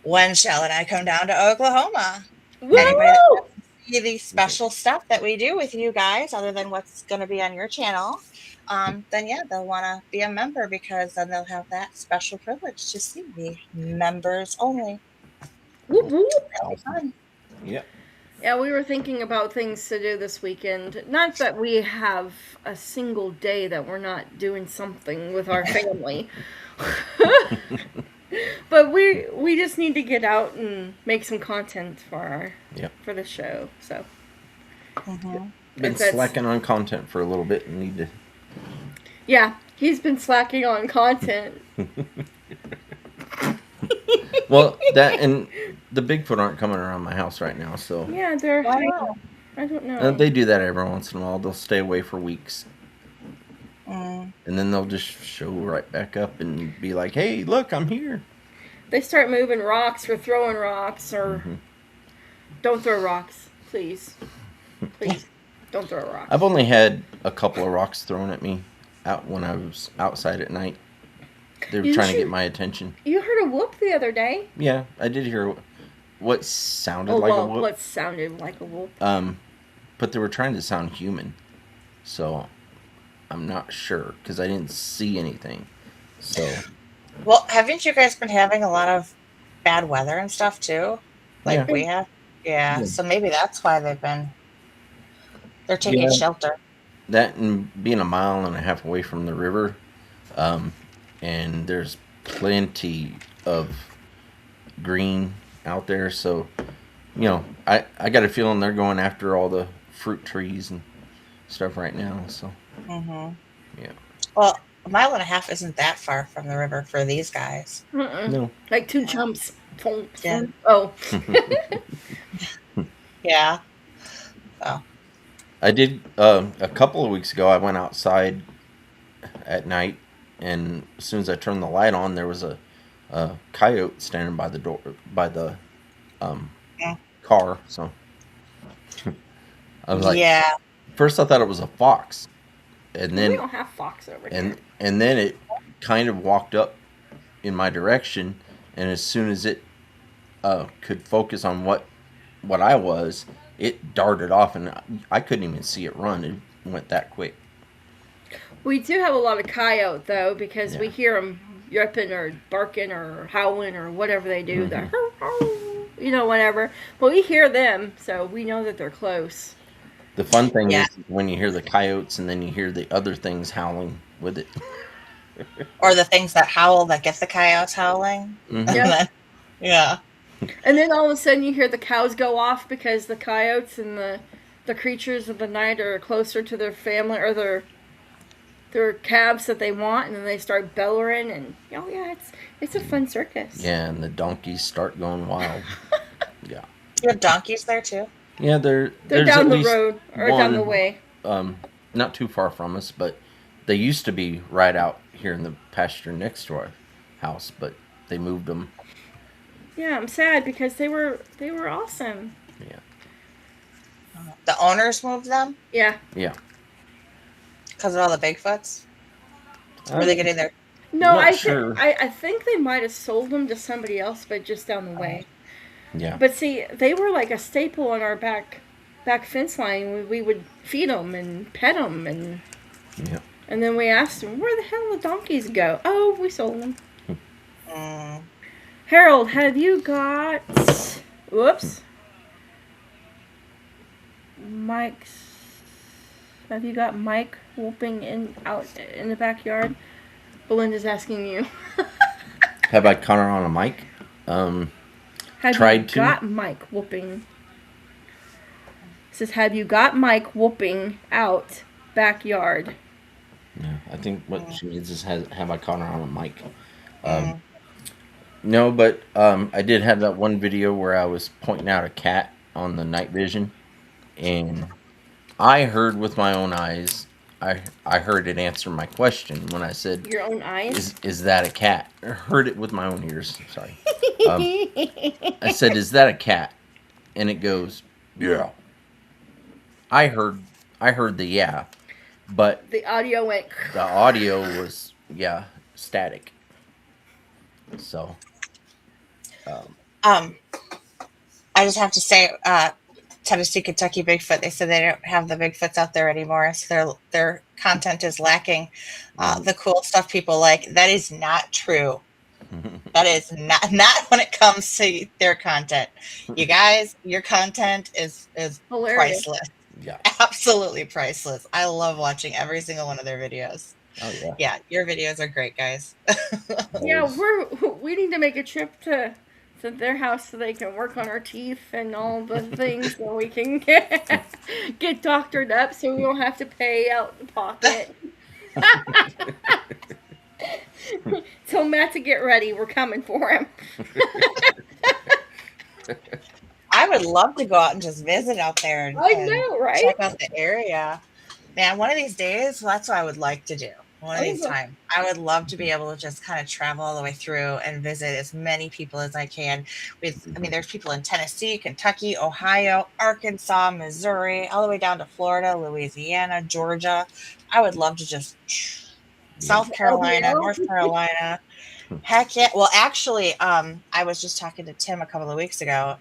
when Shell and I come down to Oklahoma, anybody that wants to see the special stuff that we do with you guys, other than what's going to be on your channel, then yeah, they'll want to be a member, because then they'll have that special privilege to see the members only. Whoop, whoop. That'll be fun. Yep. Yeah, we were thinking about things to do this weekend. Not that we have a single day that we're not doing something with our family. But we just need to get out and make some content for the show. So been slacking on content for a little bit and need to. Yeah, he's been slacking on content. Well, that and the Bigfoot aren't coming around my house right now, so Yeah, they're. I don't know. they do that every once in a while. They'll stay away for weeks, and then they'll just show right back up and be like, "Hey, look, I'm here." They start moving rocks or throwing rocks, or don't throw rocks, please. Please, don't throw rocks. I've only had a couple of rocks thrown at me out when I was outside at night. They were trying to get my attention. You heard a whoop the other day. Yeah, I did hear. what sounded like a wolf. What sounded like a wolf? But they were trying to sound human, so I'm not sure because I didn't see anything. So, Well, haven't you guys been having a lot of bad weather and stuff too? Like yeah, we have? Yeah. yeah, So maybe that's why they're taking yeah. shelter. That and being a mile and a half away from the river, um, and there's plenty of green out there. So, I got a feeling they're going after all the fruit trees and stuff right now. So, Mm-hmm. yeah, Well, a mile and a half isn't that far from the river for these guys. no, Like 2 jumps. Yeah. Oh. Yeah. So. I did a couple of weeks ago. I went outside at night, and as soon as I turned the light on, there was a coyote standing by the door by the um, Yeah. car. So I was like, Yeah. first I thought it was a fox, and We then don't have fox over here. and then it kind of walked up in my direction, and as soon as it could focus on what I was, it darted off, and I couldn't even see it run. It went that quick. We do have a lot of coyote though, because we Yeah. hear them yipping or barking or howling or whatever they do. Whatever. But we hear them, so we know that they're close. The fun thing Yeah. is when you hear the coyotes and then you hear the other things howling with it. Or the things that howl that get the coyotes howling. Mhm. And Yeah. then, yeah. And then all of a sudden you hear the cows go off because the coyotes and the creatures of the night are closer to their family or their calves that they want, and then they start bellowing, and it's a fun circus. Yeah, and the donkeys start going wild. Yeah. You have donkeys there too? Yeah, They're there's down at the least road or down the one, way. not too far from us, but they used to be right out here in the pasture next to our house, but they moved them. Yeah, I'm sad because they were awesome. Yeah. The owners moved them Yeah. Yeah. because of all the Bigfoots? Were they getting their... No, Not I sure. I think they might have sold them to somebody else, but just down the way. Yeah. But see, they were like a staple on our back fence line. We would feed them and pet them, Yeah. and then we asked them, where the hell the donkeys go? Oh, we sold them. Mm. Harold, have you got... Whoops. Mike's... Have you got Mike whooping out in the backyard? Belinda's asking you. Have I caught her on a mic? Have Tried you to. got Mike whooping? It says, have you got Mike whooping out backyard? Yeah, I think what she means is have I caught her on a mic? No, but I did have that one video where I was pointing out a cat on the night vision, and I heard with my own eyes. I heard it answer my question when I said, Your own eyes? "Is that a cat?" I heard it with my own ears. Sorry. I said, "Is that a cat?" And it goes, "Yeah." I heard the yeah, but The audio went... the audio was static. So I just have to say, Tennessee, Kentucky Bigfoot, they said they don't have the Bigfoots out there anymore, so their content is lacking. The cool stuff people like, that is not true. That is not when it comes to their content. You guys, your content is Hilarious. priceless. yeah. Absolutely priceless. I love watching every single one of their videos. Oh yeah. Yeah, your videos are great, guys. Yeah, Always. we need to make a trip to their house so they can work on our teeth and all the things so we can get doctored up so we don't have to pay out the pocket. Tell Matt to get ready. We're coming for him. I would love to go out and just visit out there and, I know, right? check out the area. Man, one of these days, that's what I would like to do. One of these Okay. times, I would love to be able to just kind of travel all the way through and visit as many people as I can. There's people in Tennessee, Kentucky, Ohio, Arkansas, Missouri, all the way down to Florida, Louisiana, Georgia. I would love to just South Carolina, North Carolina. Heck yeah. Well, actually, I was just talking to Tim a couple of weeks ago,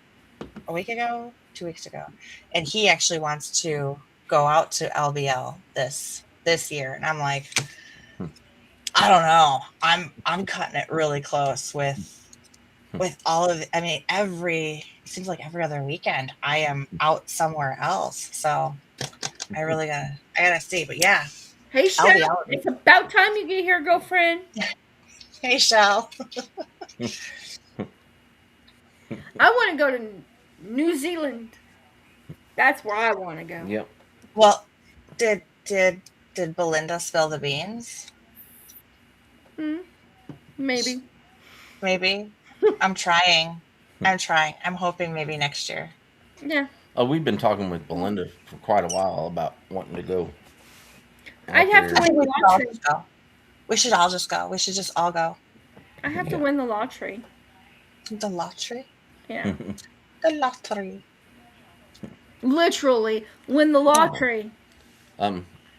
a week ago, 2 weeks ago, and he actually wants to go out to LBL this year, and I'm like, I don't know. I'm cutting it really close with all of it. I mean, it seems like every other weekend I am out somewhere else. So I gotta see. But yeah, Hey, I'll be Shell, out. it's about time you get here, girlfriend. Hey, Shell. I want to go to New Zealand. That's where I want to go. Yep. Well, did Belinda spill the beans? Maybe. Maybe. I'm trying. I'm hoping maybe next year. Yeah. Oh, we've been talking with Belinda for quite a while about wanting to go. I'd have to win the lottery. We should all just go. We should just all go. I have to win the lottery. The lottery? Yeah. The lottery. Literally win the lottery.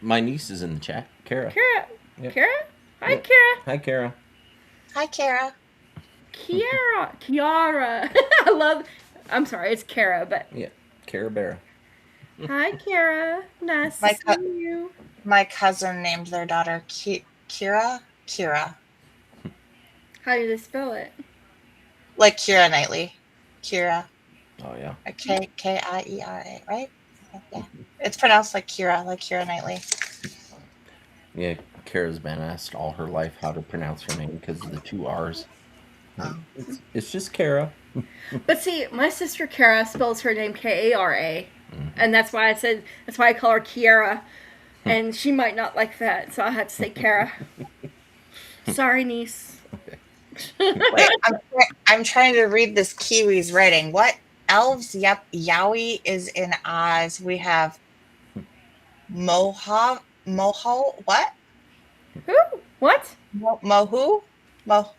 My niece is in the chat, Kara. Kara. Yep. Kara? Hi, Yep. Kara. Hi, Kara. Hi, Kara. Kiara. I'm sorry, it's Kara, but. Yeah, Kara Barra. Hi, Kara. Nice to see you. My cousin named their daughter Kira. How do they spell it? Like Keira Knightley. Kira. Oh, yeah. Kiera, right? Yeah. It's pronounced like Kira Knightley. Yeah, Kara's been asked all her life how to pronounce her name because of the 2 R's. It's just Kara. But see, my sister Kara spells her name Kara, and that's why I call her Kiara, and she might not like that, so I had to say Kara. Sorry, niece. Wait, I'm trying to read this Kiwi's writing. What elves? Yep, Yowie is in Oz. We have Moho. What? Who? What? Mohu? What?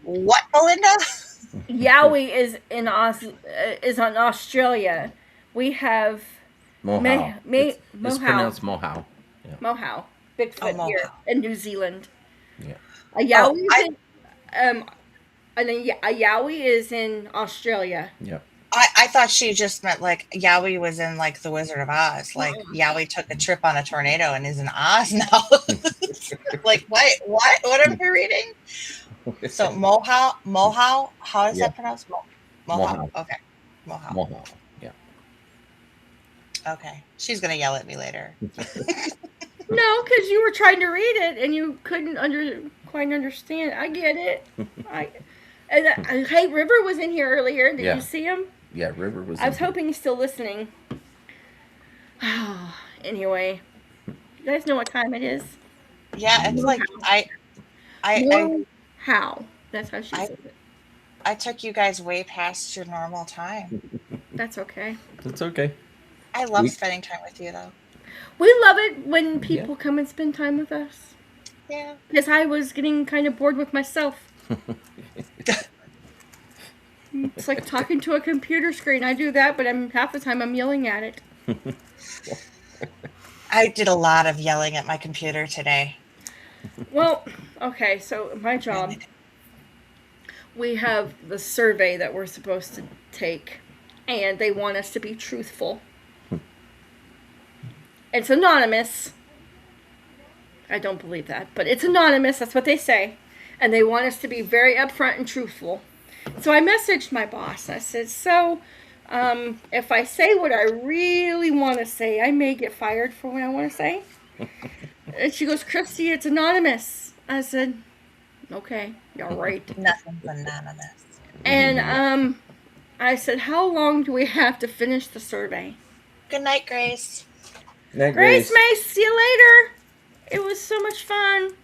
What, Belinda? Yowie is in is on Australia. We have Mohau. It's Mohau. pronounced Mohau. Yeah. Mohau. Bigfoot here in New Zealand. Yeah. A Yowie a Yowie is in Australia. Yep. I thought she just meant like Yowie was in like the Wizard of Oz. Like Yowie took a trip on a tornado and is in Oz now. Like what am I reading? So Mohau, how is that pronounced? Mohau. Okay. Mohau. Yeah. Okay. She's gonna yell at me later. No, because you were trying to read it and you couldn't quite understand. I get it. Hey, River was in here earlier. Did you see him? Yeah, River was. I was hoping he's still listening. Anyway, you guys know what time it is? Yeah, it's like how? That's how she says it. I took you guys way past your normal time. That's okay. It's okay. I love spending time with you, though. We love it when people come and spend time with us. Yeah. Because I was getting kind of bored with myself. It's like talking to a computer screen. I do that, but half the time I'm yelling at it. I did a lot of yelling at my computer today. Well, okay, so my job, we have the survey that we're supposed to take, and they want us to be truthful. It's anonymous. I don't believe that, but it's anonymous. That's what they say. And they want us to be very upfront and truthful. So I messaged my boss. I said, if I say what I really want to say, I may get fired for what I want to say. And she goes, Christy, it's anonymous. I said, okay, you're right. Nothing's anonymous. And I said, how long do we have to finish the survey? Good night, Grace. Night, Grace Mace, see you later. It was so much fun.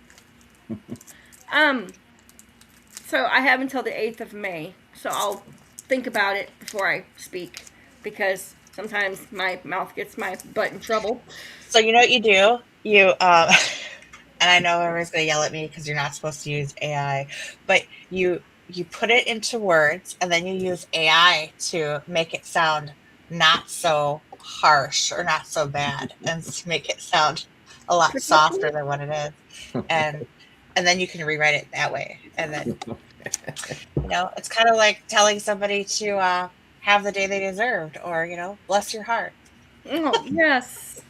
So I have until the 8th of May. So I'll think about it before I speak. Because sometimes my mouth gets my butt in trouble. So you know what you do? You, and I know everyone's going to yell at me because you're not supposed to use AI. But you put it into words and then you use AI to make it sound not so harsh or not so bad. And to make it sound a lot softer than what it is. And then you can rewrite it that way. And then You know, it's kind of like telling somebody to have the day they deserved, or bless your heart. Oh, yes.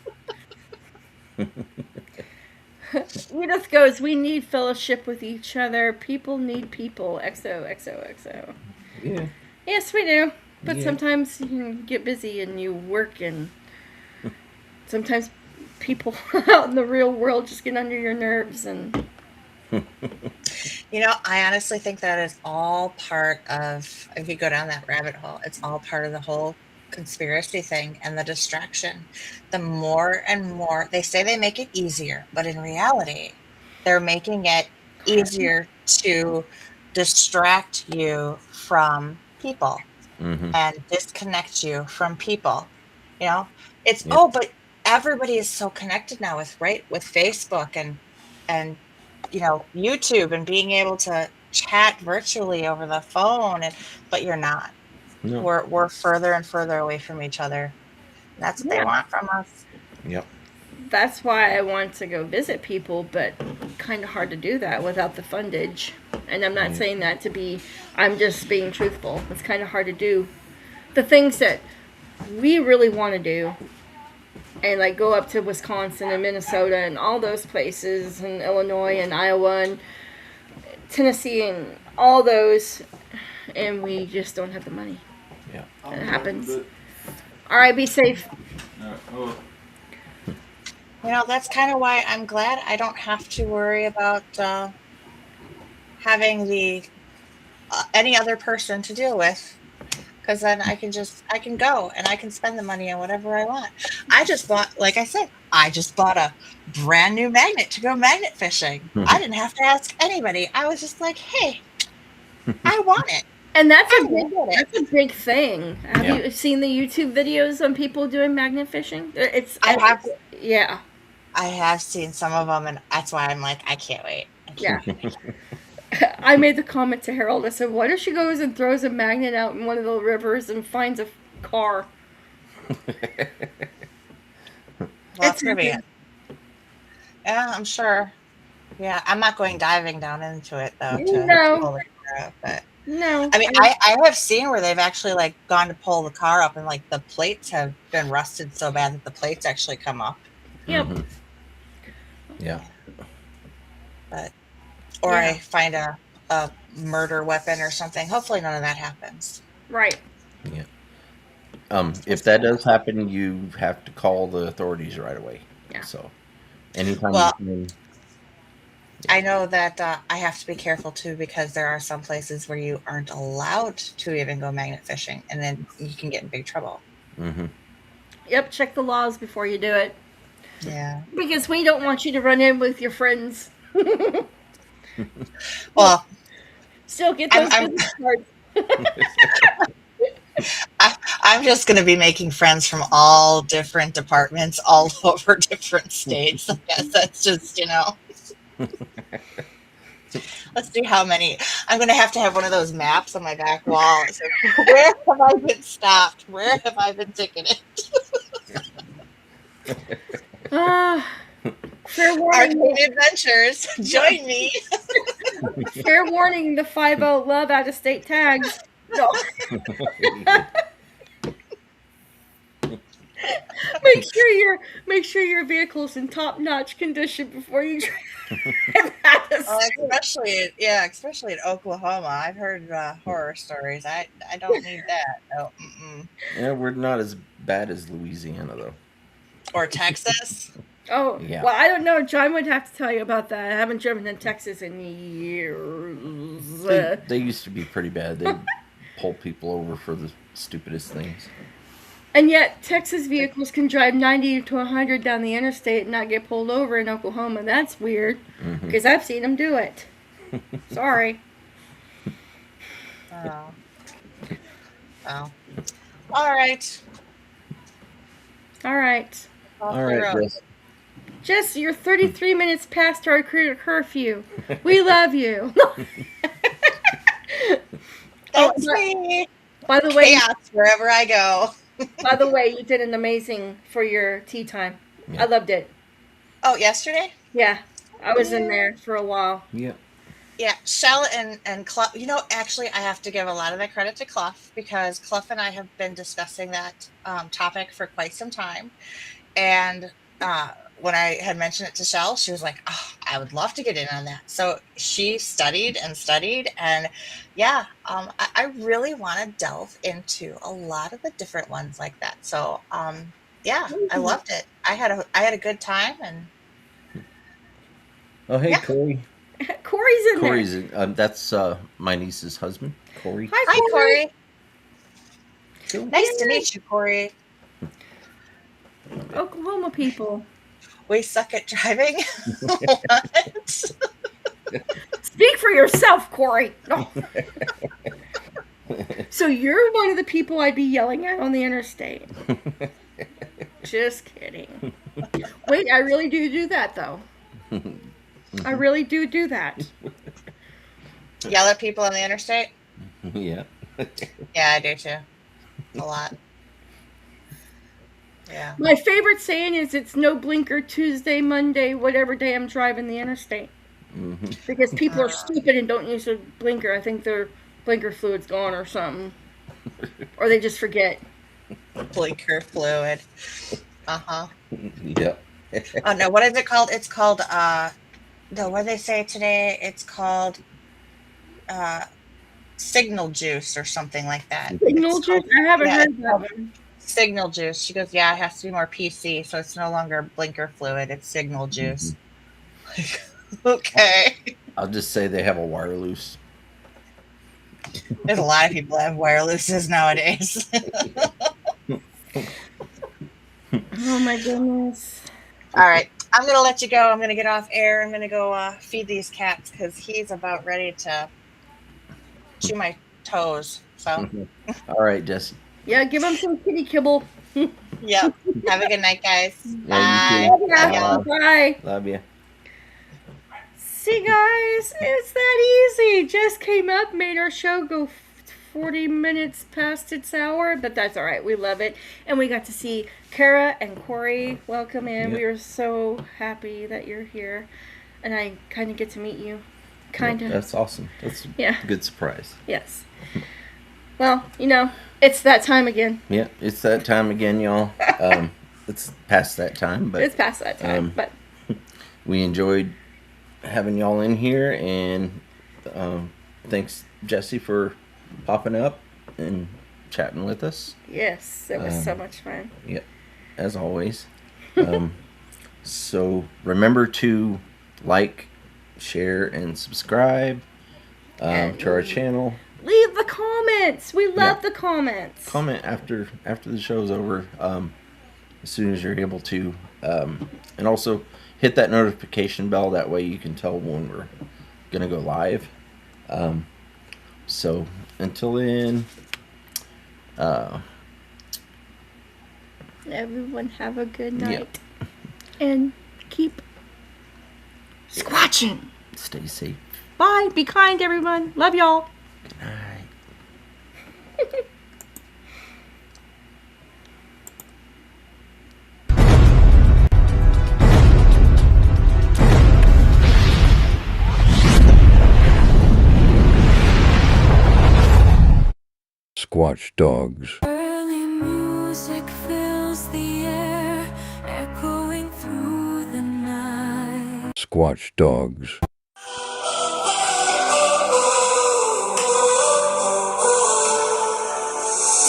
Edith goes, we need fellowship with each other. People need people. XOXOXO. Yeah. Yes, we do. But Yeah. sometimes you get busy and you work, and sometimes people out in the real world just get under your nerves. And I honestly think that is all part of, if you go down that rabbit hole, it's all part of the whole conspiracy thing and the distraction. The more and more, they say they make it easier, but in reality, they're making it easier to distract you from people and disconnect you from people. You know, it's, Yep. oh, but everybody is so connected now with Facebook and YouTube, and being able to chat virtually over the phone, but you're not. No. We're further and further away from each other. That's what they yeah, want from us. Yep. that's why I want to go visit people, but kind of hard to do that without the fundage. And I'm not saying that to be, I'm just being truthful. It's kind of hard to do the things that we really want to do. And like go up to Wisconsin and Minnesota and all those places, and Illinois and Iowa and Tennessee and all those, and we just don't have the money. Yeah. It happens. All right, be safe. Oh, That's kind of why I'm glad I don't have to worry about having the any other person to deal with, because then I can go and I can spend the money on whatever I want. I just bought, like I said, a brand new magnet to go magnet fishing. I didn't have to ask anybody. I was just like, hey, I want it. And that's I will get it. a big thing. Have Yeah. you seen the YouTube videos on people doing magnet fishing? I have. Yeah. I have seen some of them, and that's why I'm like, I can't wait. Yeah. I made the comment to Harold. I said, what if she goes and throws a magnet out in one of the rivers and finds a car? That's gonna be it. Yeah, I'm sure. Yeah, I'm not going diving down into it though. No. To pull the car up, but No. I mean, I have seen where they've actually like gone to pull the car up, and like the plates have been rusted so bad that the plates actually come up. Yep. Yeah. Or Yeah. I find a murder weapon or something. Hopefully none of that happens. Right. Yeah. If that does happen, you have to call the authorities right away. Yeah. So, anytime Well, you can. I know that I have to be careful too, because there are some places where you aren't allowed to even go magnet fishing, and then you can get in big trouble. Mm-hmm. Yep. Check the laws before you do it. Yeah. Because we don't want you to run in with your friends. Well, Still get those business cards. I'm just going to be making friends from all different departments all over different states. I guess that's just, let's see how many. I'm going to have one of those maps on my back wall. So, where have I been stopped? Where have I been ticketed? Fair warning. Arcade Adventures, join me. Fair warning. The 50 love out of state tags. No. Make sure your vehicle's in top notch condition before you drive out of state. Especially in Oklahoma. I've heard horror stories. I don't need that. No. Mm-mm. Yeah, we're not as bad as Louisiana though. Or Texas. Oh, Yeah. well, I don't know. John would have to tell you about that. I haven't driven in Texas in years. They used to be pretty bad. They pull people over for the stupidest things. And yet, Texas vehicles can drive 90 to 100 down the interstate and not get pulled over in Oklahoma. That's weird, because I've seen them do it. Sorry. Oh. Well. All right. All right. All right, Jess. Jess, you're 33 minutes past our curfew. We love you. That's me. By the way, Chaos wherever I go. By the way, you did an amazing for your tea time. Yeah. I loved it. Oh, yesterday? Yeah, I was in there for a while. Yep. Yeah, Shell and Clough. Actually, I have to give a lot of the credit to Clough because Clough and I have been discussing that topic for quite some time. And when I had mentioned it to Shell, she was like, "Oh, I would love to get in on that." So she studied and studied, and yeah, I really want to delve into a lot of the different ones like that. So yeah, I loved it. I had a good time, and Oh, hey, yeah. Corey. Corey's in there. Corey's that's my niece's husband, Corey. Hi, Hi, Corey. Corey. Nice to meet you, Corey. Oklahoma people. We suck at driving. What? Speak for yourself, Corey. No. So you're one of the people I'd be yelling at on the interstate. Just kidding. Wait, I really do that, though. I really do that. Yell at people on the interstate? Yeah. Yeah, I do too. A lot. Yeah. My favorite saying is it's no blinker Tuesday, Monday, whatever day I'm driving the interstate. Mm-hmm. Because people are stupid and don't use a blinker. I think their blinker fluid's gone or something. Or they just forget. Blinker fluid. Uh-huh. Yep. Oh no, what is it called? It's called no, what do they say today? It's called signal juice or something like that. Signal It's juice? called- I haven't yeah, heard it's that called one. signal juice. She goes, yeah, it has to be more PC, so it's no longer blinker fluid, it's signal juice. Okay. I'll just say they have a wire loose. There's a lot of people that have wirelesses nowadays. Oh my goodness. All right. I'm going to let you go. I'm going to get off air. I'm going to go feed these cats because he's about ready to chew my toes. So, All right, Jesse. Yeah, give them some kitty kibble. yep. Have a good night, guys. Yeah, Bye. you too. Yeah, bye. Love you. See, guys, it's that easy. Just came up, made our show go 40 minutes past its hour, but that's all right. We love it. And we got to see Kara and Corey. Welcome in. Yep. We are so happy that you're here. And I kind of get to meet you. Kind of. That's awesome. That's Yeah. a good surprise. Yes. Well, it's that time again. Yeah, it's that time again, y'all. It's past that time, but It's past that time, but we enjoyed having y'all in here, and thanks, Jesse, for popping up and chatting with us. yes, it was so much fun. Yeah, as always. So remember to like, share, and subscribe to our channel. Leave the comments. We love Yeah. the comments. Comment after the show's over, as soon as you're able to, and also hit that notification bell. That way you can tell when we're gonna go live. So until then, Everyone have a good night. Yep. And keep squatching. stay safe. Bye. Be kind, everyone. Love y'all. Good night. Squatch dogs. Early music fills the air, echoing through the night. Squatch dogs.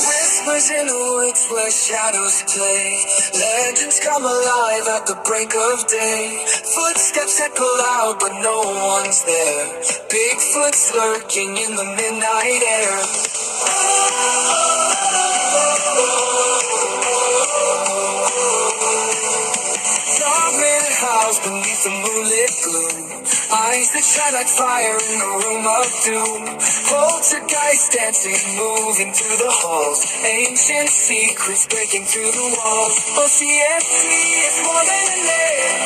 Whispers in the woods where shadows play. Legends come alive at the break of day. Footsteps echo loud, but no one's there. Bigfoot's lurking in the midnight air. Dark house beneath the moonlit gloom. Eyes that shine like fire in a room of doom. Poltergeist dancing, moving through the halls. Ancient secrets breaking through the walls. O.C.S.T is more than a name.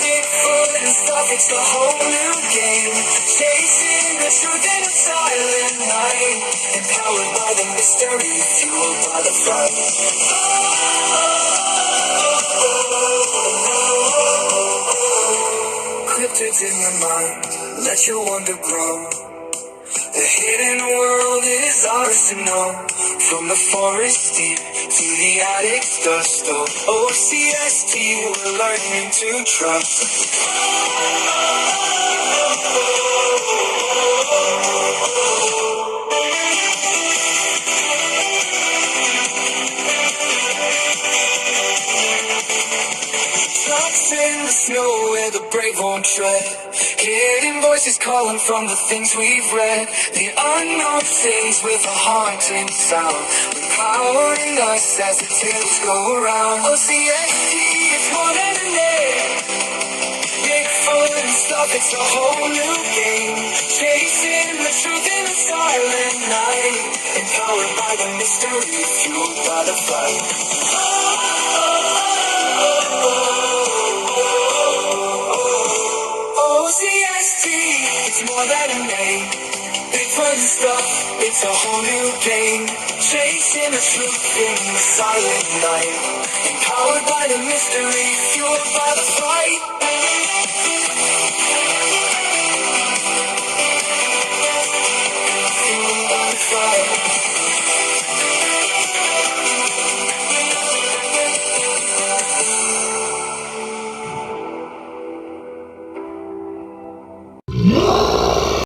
Bigfoot and stuff, it's a whole new game. Chasing the truth in a silent night. Empowered by the mystery, fueled by the fright. cryptids in your mind. Let your wonder grow. The hidden world is ours to know. From the forest deep to the attic's dust. Oh, O.C.S.T, we're learning to trust. Tracks in the snow where the brave won't tread. Hidden voices calling from the things we've read. The unknown things with a haunting sound, empowering us as the tales go around. O.C.S.T, it's more than a name. BIGFOOT and stuff, it's a whole new game. Chasing the truth in the silent night. Empowered by the mystery, fueled by the fight. O.C.S.T, it's more than a name. Bigfoot and stuff, it's a whole new game. Chasing the truth in the silent night. Empowered by the mystery, fueled by the fight. Fueled by the fight. Yeah.